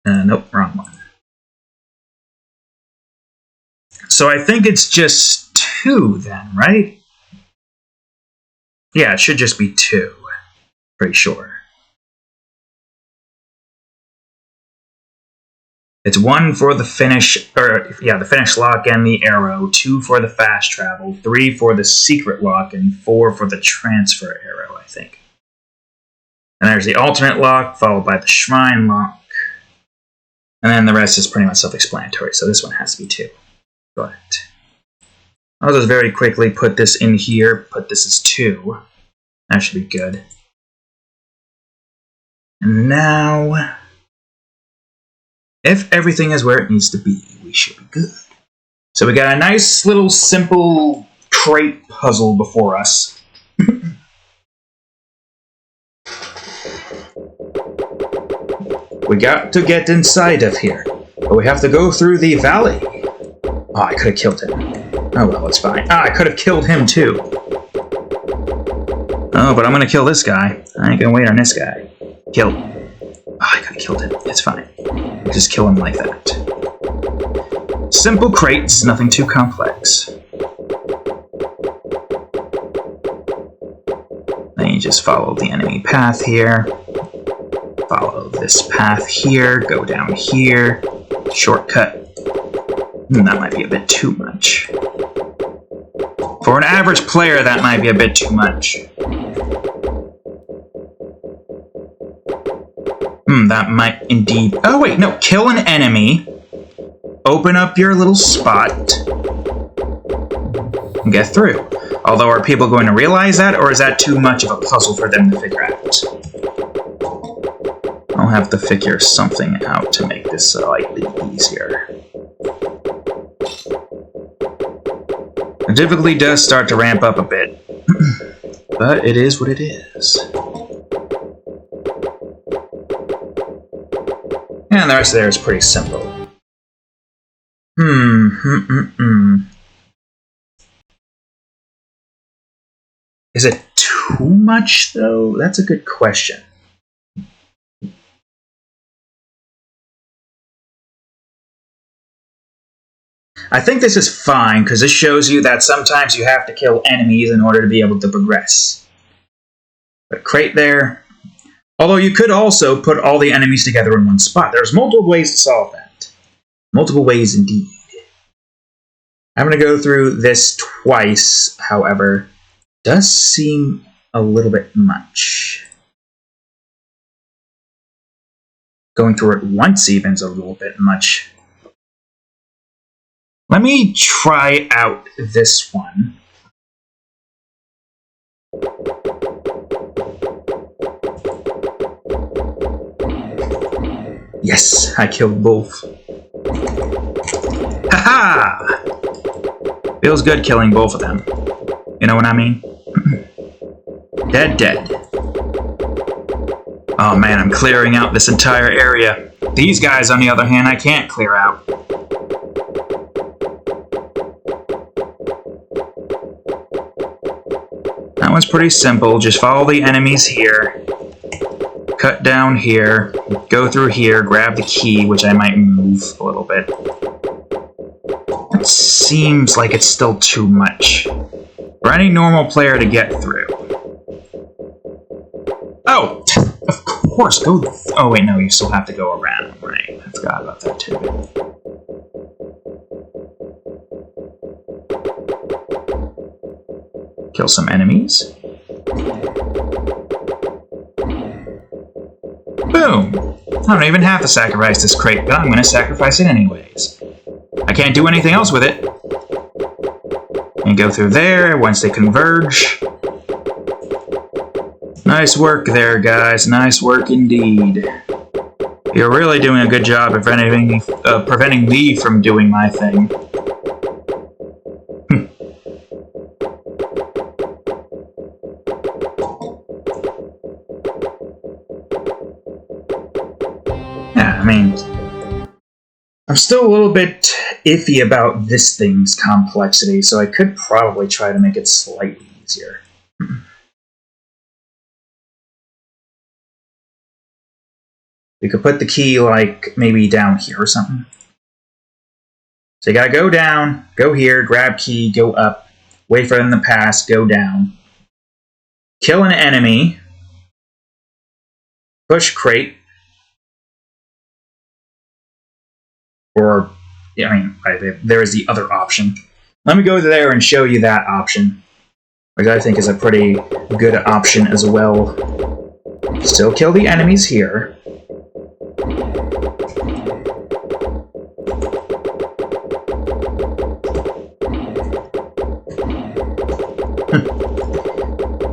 Nope, wrong one. So I think it's just 2 then, right? Yeah, it should just be 2. Pretty sure. It's 1 for the finish, the finish lock and the arrow, 2 for the fast travel, 3 for the secret lock, and 4 for the transfer arrow, I think. And there's the alternate lock, followed by the shrine lock. And then the rest is pretty much self-explanatory, so this one has to be 2. Go ahead. I'll just very quickly put this in here, put this as 2. That should be good. And now, if everything is where it needs to be, we should be good. So we got a nice little simple crate puzzle before us. We got to get inside of here, but we have to go through the valley. Oh, I could have killed him. Oh well, it's fine. Ah, I could have killed him too. Oh, but I'm gonna kill this guy. I ain't gonna wait on this guy. Kill. Oh, I could have killed him. It's fine. Just kill him like that. Simple crates, nothing too complex. Then you just follow the enemy path here. Follow this path here. Go down here. Shortcut. That might be a bit too much. For an average player, that might be a bit too much. That might indeed... Oh, wait, no. Kill an enemy. Open up your little spot. And get through. Although, are people going to realize that, or is that too much of a puzzle for them to figure out? I'll have to figure something out to make this slightly easier. The difficulty does start to ramp up a bit, but it is what it is. And the rest of there is pretty simple. Is it too much, though? That's a good question. I think this is fine, because this shows you that sometimes you have to kill enemies in order to be able to progress. Put a crate there. Although you could also put all the enemies together in one spot. There's multiple ways to solve that. Multiple ways indeed. I'm going to go through this twice, however. Does seem a little bit much. Going through it once even's a little bit much. Let me try out this one. Yes, I killed both. Haha! Feels good killing both of them. You know what I mean? Dead. Oh man, I'm clearing out this entire area. These guys, on the other hand, I can't clear out. That one's pretty simple. Just follow the enemies here. Cut down here. Go through here. Grab the key, which I might move a little bit. That seems like it's still too much for any normal player to get through. Oh! Of course, go... Oh wait, no, you still have to go around. Right, I forgot about that too. Kill some enemies. Boom! I don't even have to sacrifice this crate, but I'm gonna sacrifice it anyways. I can't do anything else with it. And go through there once they converge. Nice work there, guys. Nice work indeed. You're really doing a good job of preventing me from doing my thing. Yeah, I mean, I'm still a little bit iffy about this thing's complexity, so I could probably try to make it slightly easier. We could put the key, like, maybe down here or something. So you gotta go down, go here, grab key, go up, wait for them to pass, go down. Kill an enemy. Push crate. Or, yeah, I mean, there is the other option. Let me go there and show you that option, which I think is a pretty good option as well. Still kill the enemies here.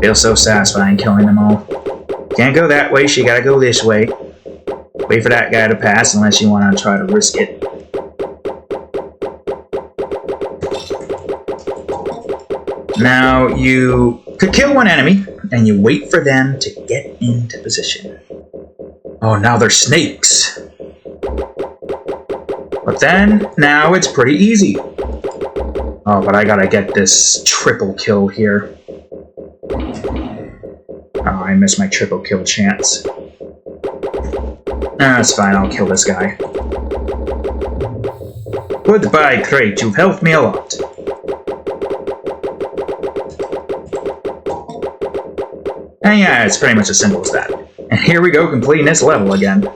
Feels so satisfying killing them all. Can't go that way, so you gotta go this way. Wait for that guy to pass unless you want to try to risk it. Now you could kill one enemy and you wait for them to get into position. Oh, now they're snakes. But then, now it's pretty easy. Oh, but I gotta get this triple kill here. Oh, I missed my triple kill chance. That's fine, I'll kill this guy. Goodbye, crate, you've helped me a lot. And yeah, it's pretty much as simple as that. And here we go, completing this level again.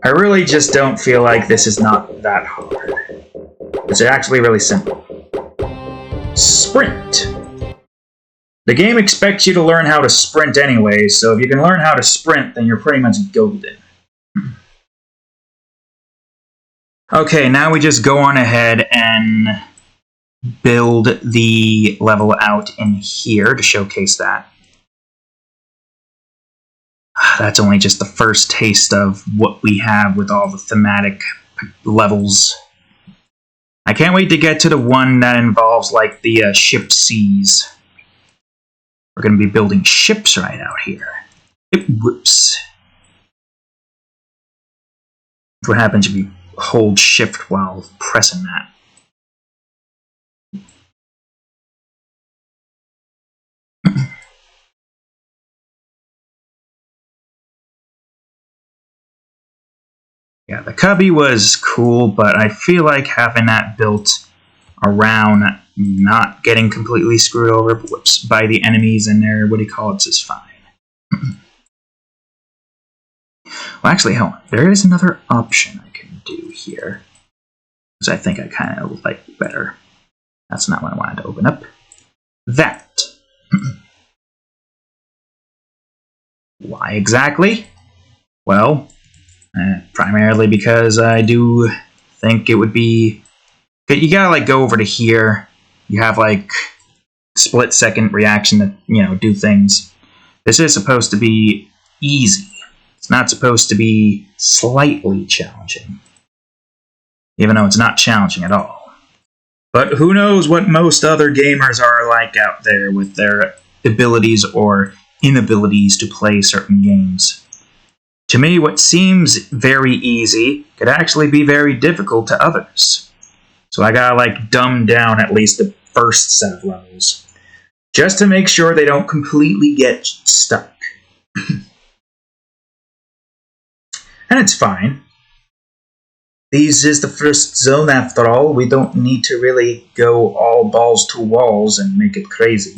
I really just don't feel like this is not that hard. It's actually really simple. Sprint. The game expects you to learn how to sprint anyway, so if you can learn how to sprint, then you're pretty much golden. Okay, now we just go on ahead and build the level out in here to showcase that. That's only just the first taste of what we have with all the thematic levels. I can't wait to get to the one that involves, like, the shipped seas. We're going to be building ships right out here. Whoops. What happens if you hold shift while pressing that? Yeah, the cubby was cool, but I feel like having that built around not getting completely screwed over by the enemies in there, what do you call it, is fine. Well, actually, hold on. There is another option I can do here, which I think I kind of like better. That's not what I wanted to open up. That. Why exactly? Well, primarily because I do think it would be... You gotta, like, go over to here. You have, like, split-second reaction to, do things. This is supposed to be easy. It's not supposed to be slightly challenging. Even though it's not challenging at all. But who knows what most other gamers are like out there with their abilities or inabilities to play certain games. To me, what seems very easy could actually be very difficult to others. So I gotta, like, dumb down at least the first set of levels, just to make sure they don't completely get stuck. And it's fine. This is the first zone after all. We don't need to really go all balls to walls and make it crazy.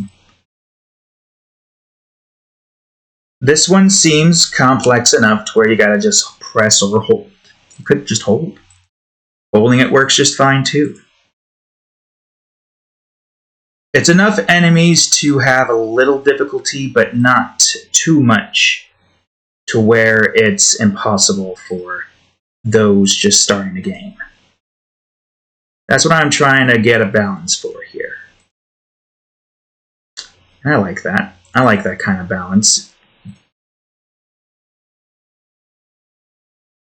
This one seems complex enough to where you gotta just press or hold. You could just hold. Holding it works just fine too. It's enough enemies to have a little difficulty, but not too much to where it's impossible for those just starting the game. That's what I'm trying to get a balance for here. I like that. I like that kind of balance.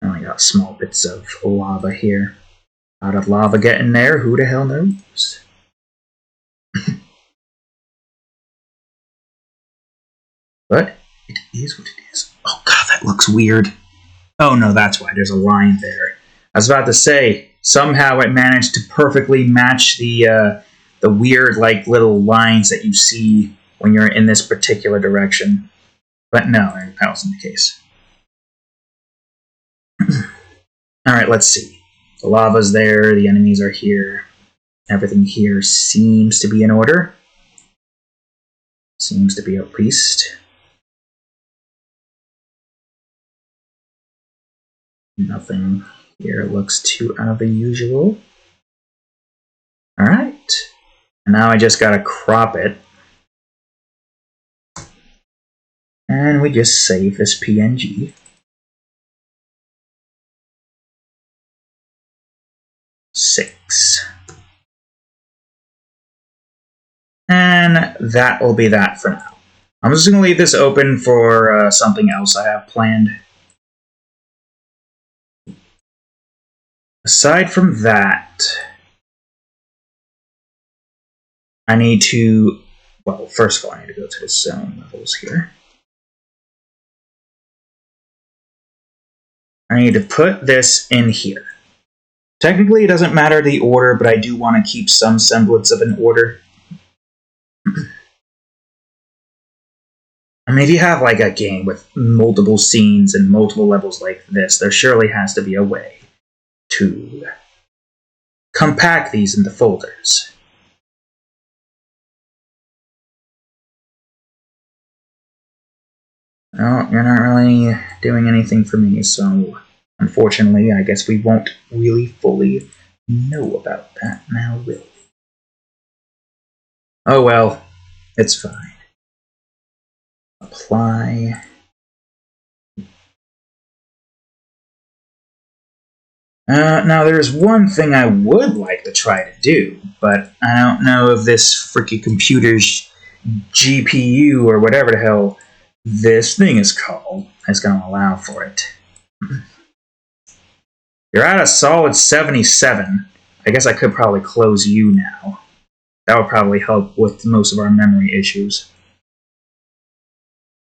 I only got small bits of lava here. How did lava get in there? Who the hell knows? But it is what it is. Oh god, that looks weird. Oh no, that's why there's a line there. I was about to say, somehow it managed to perfectly match the weird, like, little lines that you see when you're in this particular direction. But no, that wasn't the case. Alright, let's see. The lava's there, the enemies are here. Everything here seems to be in order. Seems to be at least. Nothing here looks too out of the usual. Alright. And now I just gotta crop it. And we just save this PNG. Six. And that will be that for now. I'm just going to leave this open for something else I have planned. Aside from that, I need to... Well, first of all, I need to go to the zone levels here. I need to put this in here. Technically, it doesn't matter the order, but I do want to keep some semblance of an order. I mean, if you have, like, a game with multiple scenes and multiple levels like this, there surely has to be a way to compact these into folders. Well, you're not really doing anything for me, so unfortunately, I guess we won't really fully know about that now, will we? Oh well, it's fine. Apply. Now there's one thing I would like to try to do, but I don't know if this freaking computer's GPU or whatever the hell this thing is called is going to allow for it. You're at a solid 77. I guess I could probably close you now. That would probably help with most of our memory issues.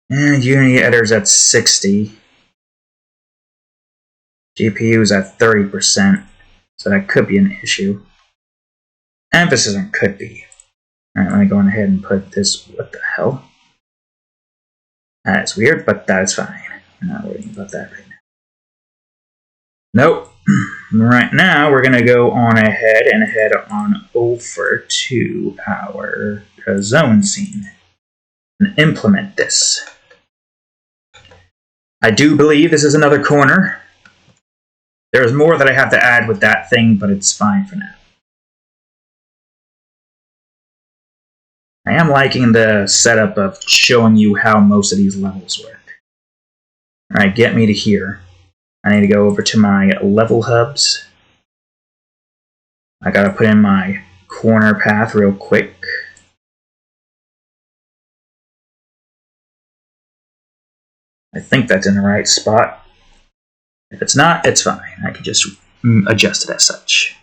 And Unity editor's at 60. GPU's at 30%, so that could be an issue. Emphasis on could be. Alright, let me go on ahead and put this. What the hell? That's weird, but that's fine. I'm not worrying about that right now. Nope. Right now, we're going to go on ahead and head on over to our zone scene and implement this. I do believe this is another corner. There's more that I have to add with that thing, but it's fine for now. I am liking the setup of showing you how most of these levels work. Alright, get me to here. I need to go over to my level hubs. I gotta put in my corner path real quick. I think that's in the right spot. If it's not, it's fine. I can just adjust it as such.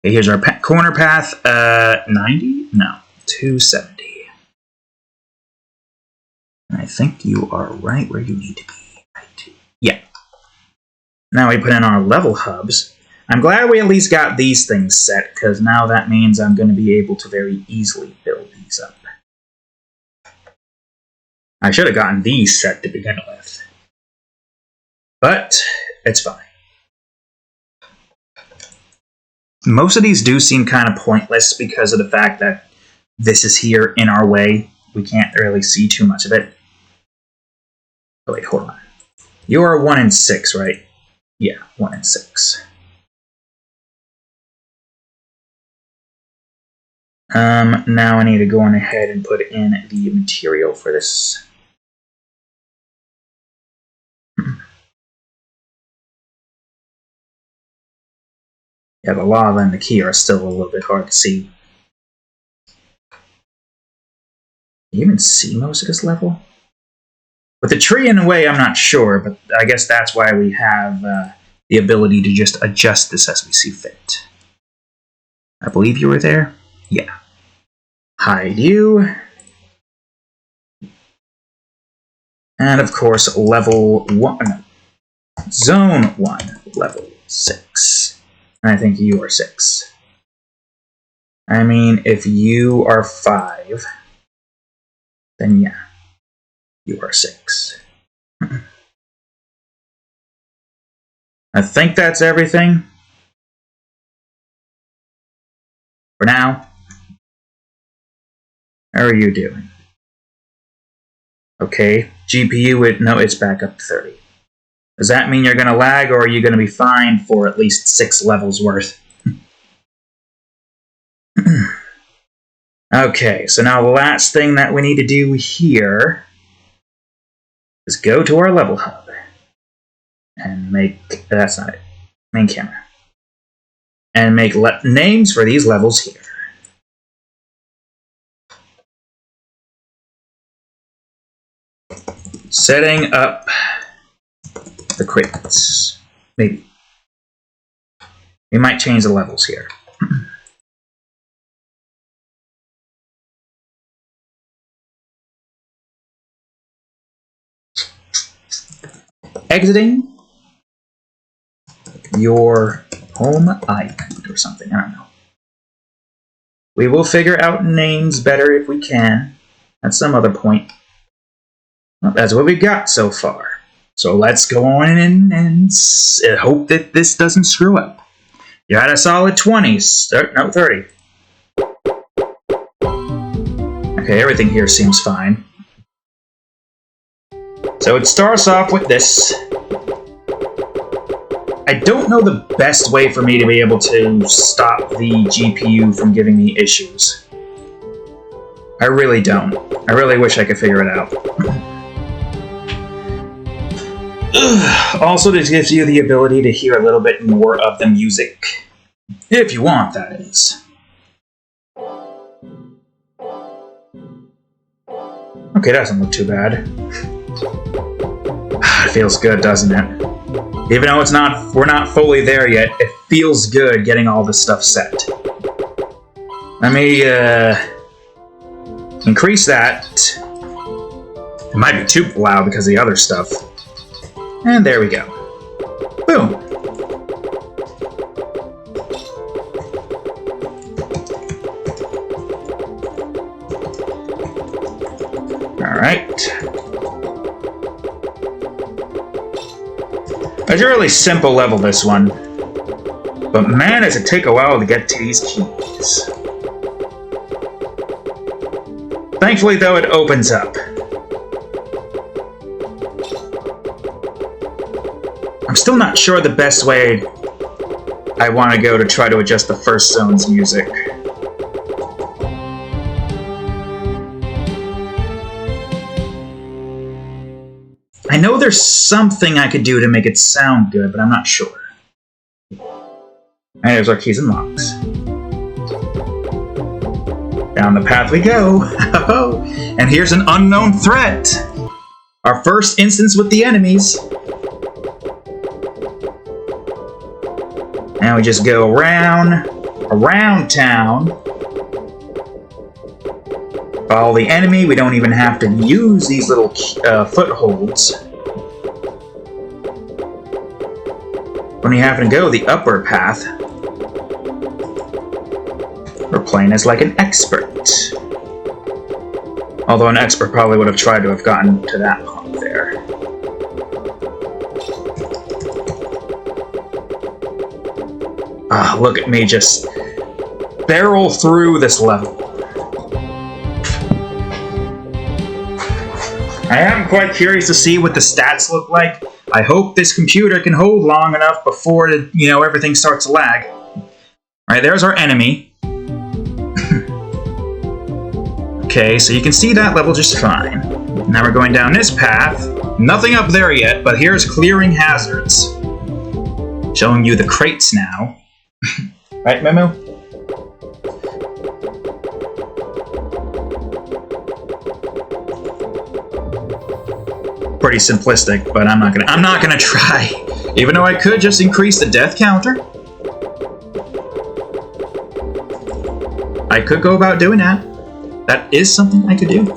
Okay, here's our corner path. 90? No, 270. I think you are right where you need to be. Right. Yeah. Now we put in our level hubs. I'm glad we at least got these things set, because now that means I'm going to be able to very easily build these up. I should have gotten these set to begin with. But it's fine. Most of these do seem kind of pointless because of the fact that this is here in our way. We can't really see too much of it. Oh wait, hold on. You are 1 in 6, right? Yeah, 1 in 6. Now I need to go on ahead and put in the material for this. Yeah, the lava and the key are still a little bit hard to see. Can you even see most of this level? With the tree in the way, I'm not sure, but I guess that's why we have the ability to just adjust this as we see fit. I believe you were there? Yeah. Hide you. And of course, level 1. No. Zone 1, level 6. And I think you are 6. I mean, if you are 5, then yeah, you are 6. I think that's everything. For now. How are you doing? Okay, GPU, no, it's back up to 30. Does that mean you're going to lag, or are you going to be fine for at least 6 levels worth? Okay, so now the last thing that we need to do here is go to our level hub and make, that's not it, main camera, and make names for these levels here. Setting up the crates. Maybe. We might change the levels here. Exiting your home icon or something. I don't know. We will figure out names better if we can at some other point. Well, that's what we've got so far. So let's go on and hope that this doesn't screw up. You're at a solid 20. No, 30. Okay, everything here seems fine. So it starts off with this. I don't know the best way for me to be able to stop the GPU from giving me issues. I really don't. I really wish I could figure it out. Also, this gives you the ability to hear a little bit more of the music. If you want, that is. Okay, that doesn't look too bad. It feels good, doesn't it? Even though we're not fully there yet, it feels good getting all this stuff set. Let me increase that. It might be too loud because of the other stuff. And there we go. Boom. Alright. It's a really simple level, this one. But man, does it take a while to get to these keys. Thankfully, though, it opens up. I'm still not sure the best way I want to go to try to adjust the first zone's music. I I know there's something I could do to make it sound good, but I'm not sure. And there's our keys and locks. Down the path we go. And here's an unknown threat. Our first instance with the enemies. Now we just go around town. Follow the enemy. We don't even have to use these little footholds. When you happen to go the upper path, we're playing as like an expert. Although an expert probably would have tried to have gotten to that point there. Ah, look at me just barrel through this level. I am quite curious to see what the stats look like. I hope this computer can hold long enough before everything starts to lag. Alright, there's our enemy. Okay, so you can see that level just fine. Now we're going down this path. Nothing up there yet, but here's clearing hazards. Showing you the crates now. Right, Memo? Pretty simplistic, but I'm not gonna try. Even though I could just increase the death counter. I could go about doing that. That is something I could do.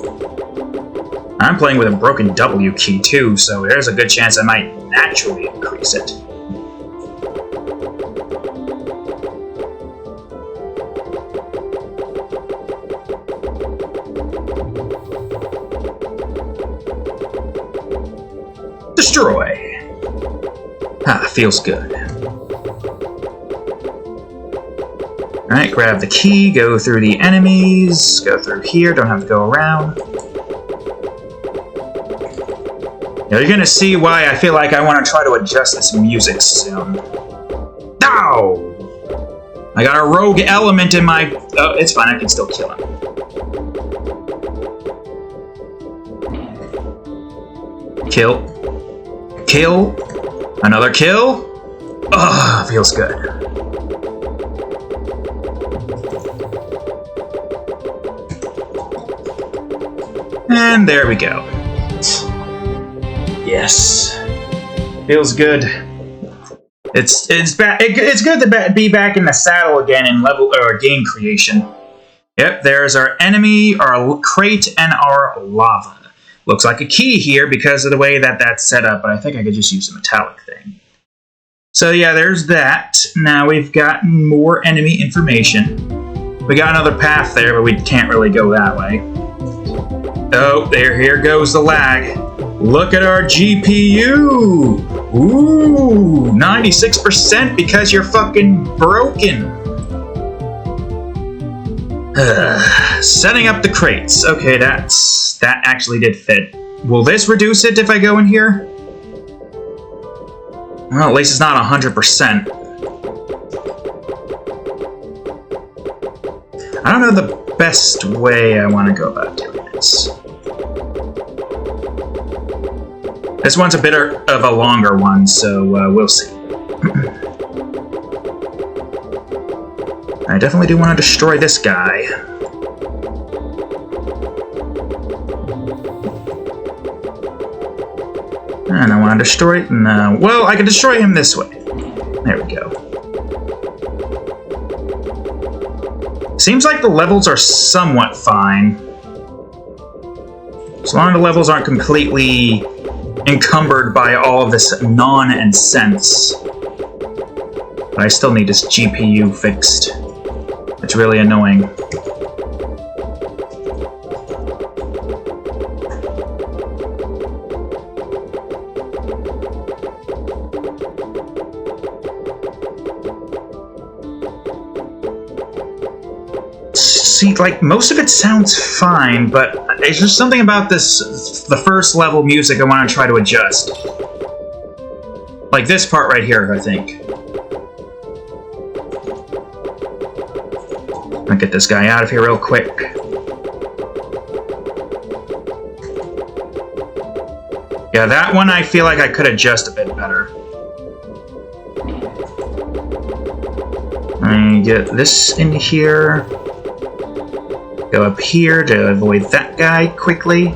I'm playing with a broken W key too, so there's a good chance I might naturally increase it. Destroy. Ah, feels good. Alright, grab the key, go through the enemies, go through here, don't have to go around. Now you're gonna see why I feel like I want to try to adjust this music soon. Ow! I got a rogue element in my... Oh, it's fine, I can still kill him. Kill. Kill. Another kill. Ugh, feels good. And there we go. Yes. Feels good. It's good to be back in the saddle again in level or game creation. Yep, there's our enemy, our crate, and our lava. Looks like a key here because of the way that that's set up, but I think I could just use the metallic thing. So yeah, there's that. Now we've got more enemy information. We got another path there, but we can't really go that way. Oh, here goes the lag. Look at our GPU! Ooh, 96% because you're fucking broken. Setting up the crates. Okay, that actually did fit. Will this reduce it if I go in here? Well, at least it's not 100%. I don't know the best way I want to go about doing this. This one's a bit of a longer one, so we'll see. I definitely do want to destroy this guy. And I want to destroy it, and well, I can destroy him this way. There we go. Seems like the levels are somewhat fine. As long as the levels aren't completely encumbered by all of this nonsense. But I still need this GPU fixed. It's really annoying. See, like, most of it sounds fine, but there's just something about the first level music I want to try to adjust. Like this part right here, I think. I'll get this guy out of here real quick. Yeah, that one I feel like I could adjust a bit better. Let me get this in here. Go up here to avoid that guy quickly.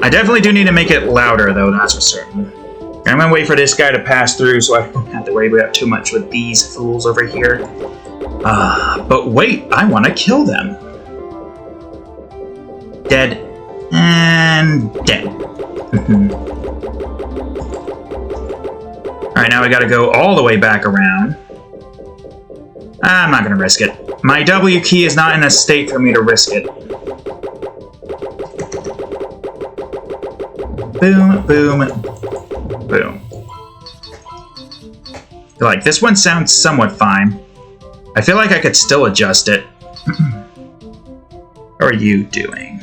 I definitely do need to make it louder, though, that's for certain. I'm gonna wait for this guy to pass through so I don't have to worry about too much with these fools over here. But wait, I want to kill them. Dead. And dead. Alright, now we gotta go all the way back around. I'm not gonna risk it. My W key is not in a state for me to risk it. Boom, boom, boom. Like, this one sounds somewhat fine. I feel like I could still adjust it. How are you doing?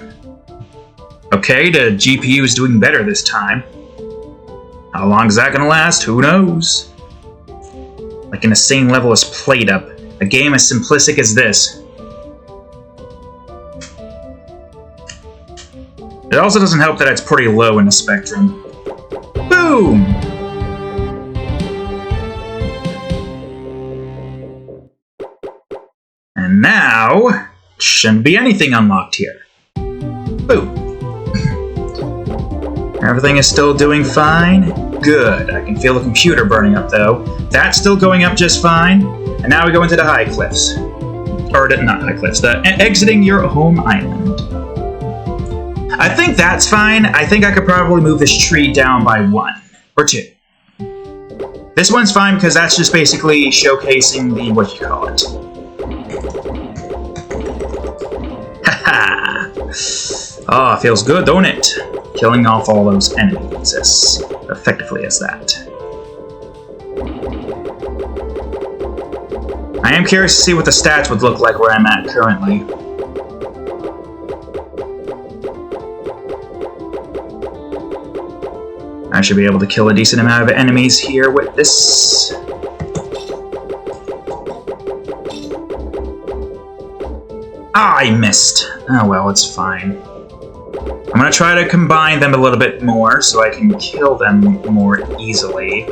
Okay, the GPU is doing better this time. How long is that gonna last? Who knows? Like an insane level is played up. A game as simplistic as this. It also doesn't help that it's pretty low in the spectrum. Boom! And now, shouldn't be anything unlocked here. Boom. Everything is still doing fine. Good. I can feel the computer burning up, though. That's still going up just fine. And now we go into the high cliffs. Or, not high cliffs, exiting your home island. I think that's fine. I think I could probably move this tree down by 1 or 2. This one's fine because that's just basically showcasing the, what you call it. Haha. Oh, it feels good, don't it? Killing off all those enemies as effectively as that. I am curious to see what the stats would look like where I'm at currently. I should be able to kill a decent amount of enemies here with this. Ah, I missed. Oh well, it's fine. I'm gonna try to combine them a little bit more so I can kill them more easily.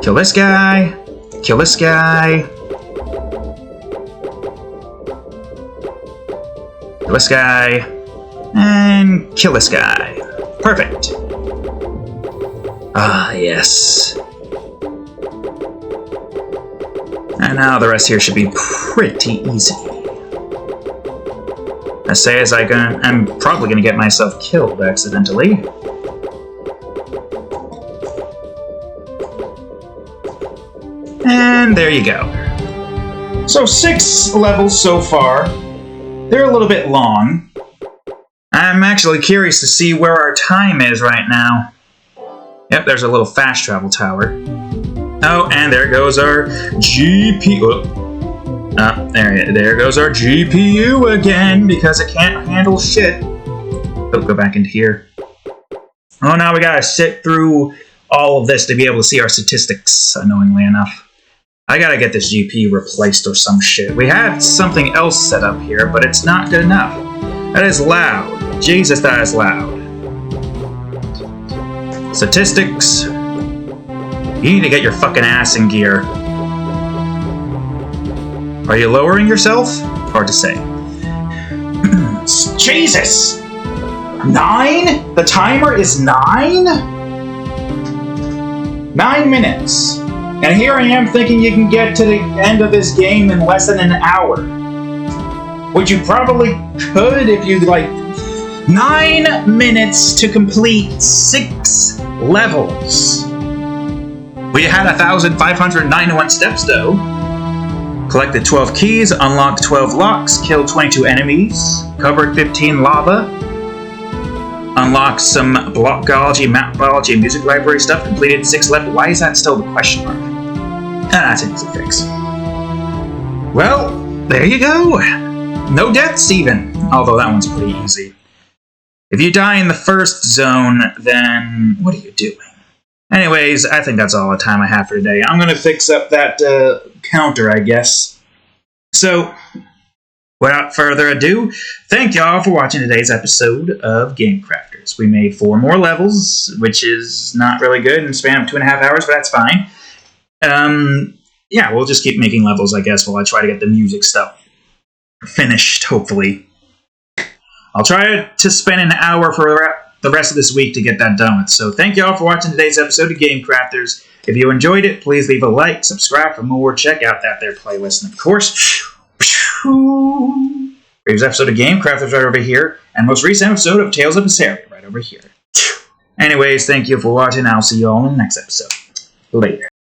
Kill this guy. Kill this guy. Kill this guy. And kill this guy. Perfect. Ah, yes. And now the rest here should be pretty easy. As say as I'm probably gonna get myself killed accidentally. And there you go. So 6 levels so far. They're a little bit long. I'm actually curious to see where our time is right now. Yep, there's a little fast travel tower. Oh, and there goes our GPU. There goes our GPU again, because it can't handle shit. Oh, go back into here. Oh, now we gotta sit through all of this to be able to see our statistics, annoyingly enough. I gotta get this GPU replaced or some shit. We had something else set up here, but it's not good enough. That is loud. Jesus, that is loud. Statistics. You need to get your fucking ass in gear. Are you lowering yourself? Hard to say. Jesus! 9? The timer is 9? 9 minutes. And here I am thinking you can get to the end of this game in less than an hour. Which you probably could if you, 9 minutes to complete 6 levels. We had 1,591 steps, though. Collected 12 keys, unlocked 12 locks, killed 22 enemies, covered 15 lava, unlocked some block biology, map biology, and music library stuff, completed 6 levels. Why is that still the question mark? That's an easy fix. Well, there you go. No deaths, even. Although that one's pretty easy. If you die in the first zone, then what are you doing? Anyways, I think that's all the time I have for today. I'm going to fix up that counter, I guess. So, without further ado, thank y'all for watching today's episode of Game Crafters. We made 4 more levels, which is not really good in a span of 2.5 hours, but that's fine. Yeah, we'll just keep making levels, I guess, while I try to get the music stuff finished, hopefully. I'll try to spend an hour for the rest of this week to get that done with. So thank y'all for watching today's episode of Game Crafters. If you enjoyed it, please leave a like, subscribe for more, check out that there playlist, and of course, previous episode of Game Crafters right over here, and most recent episode of Tales of Berseria right over here. Anyways, thank you for watching. I'll see you all in the next episode. Later.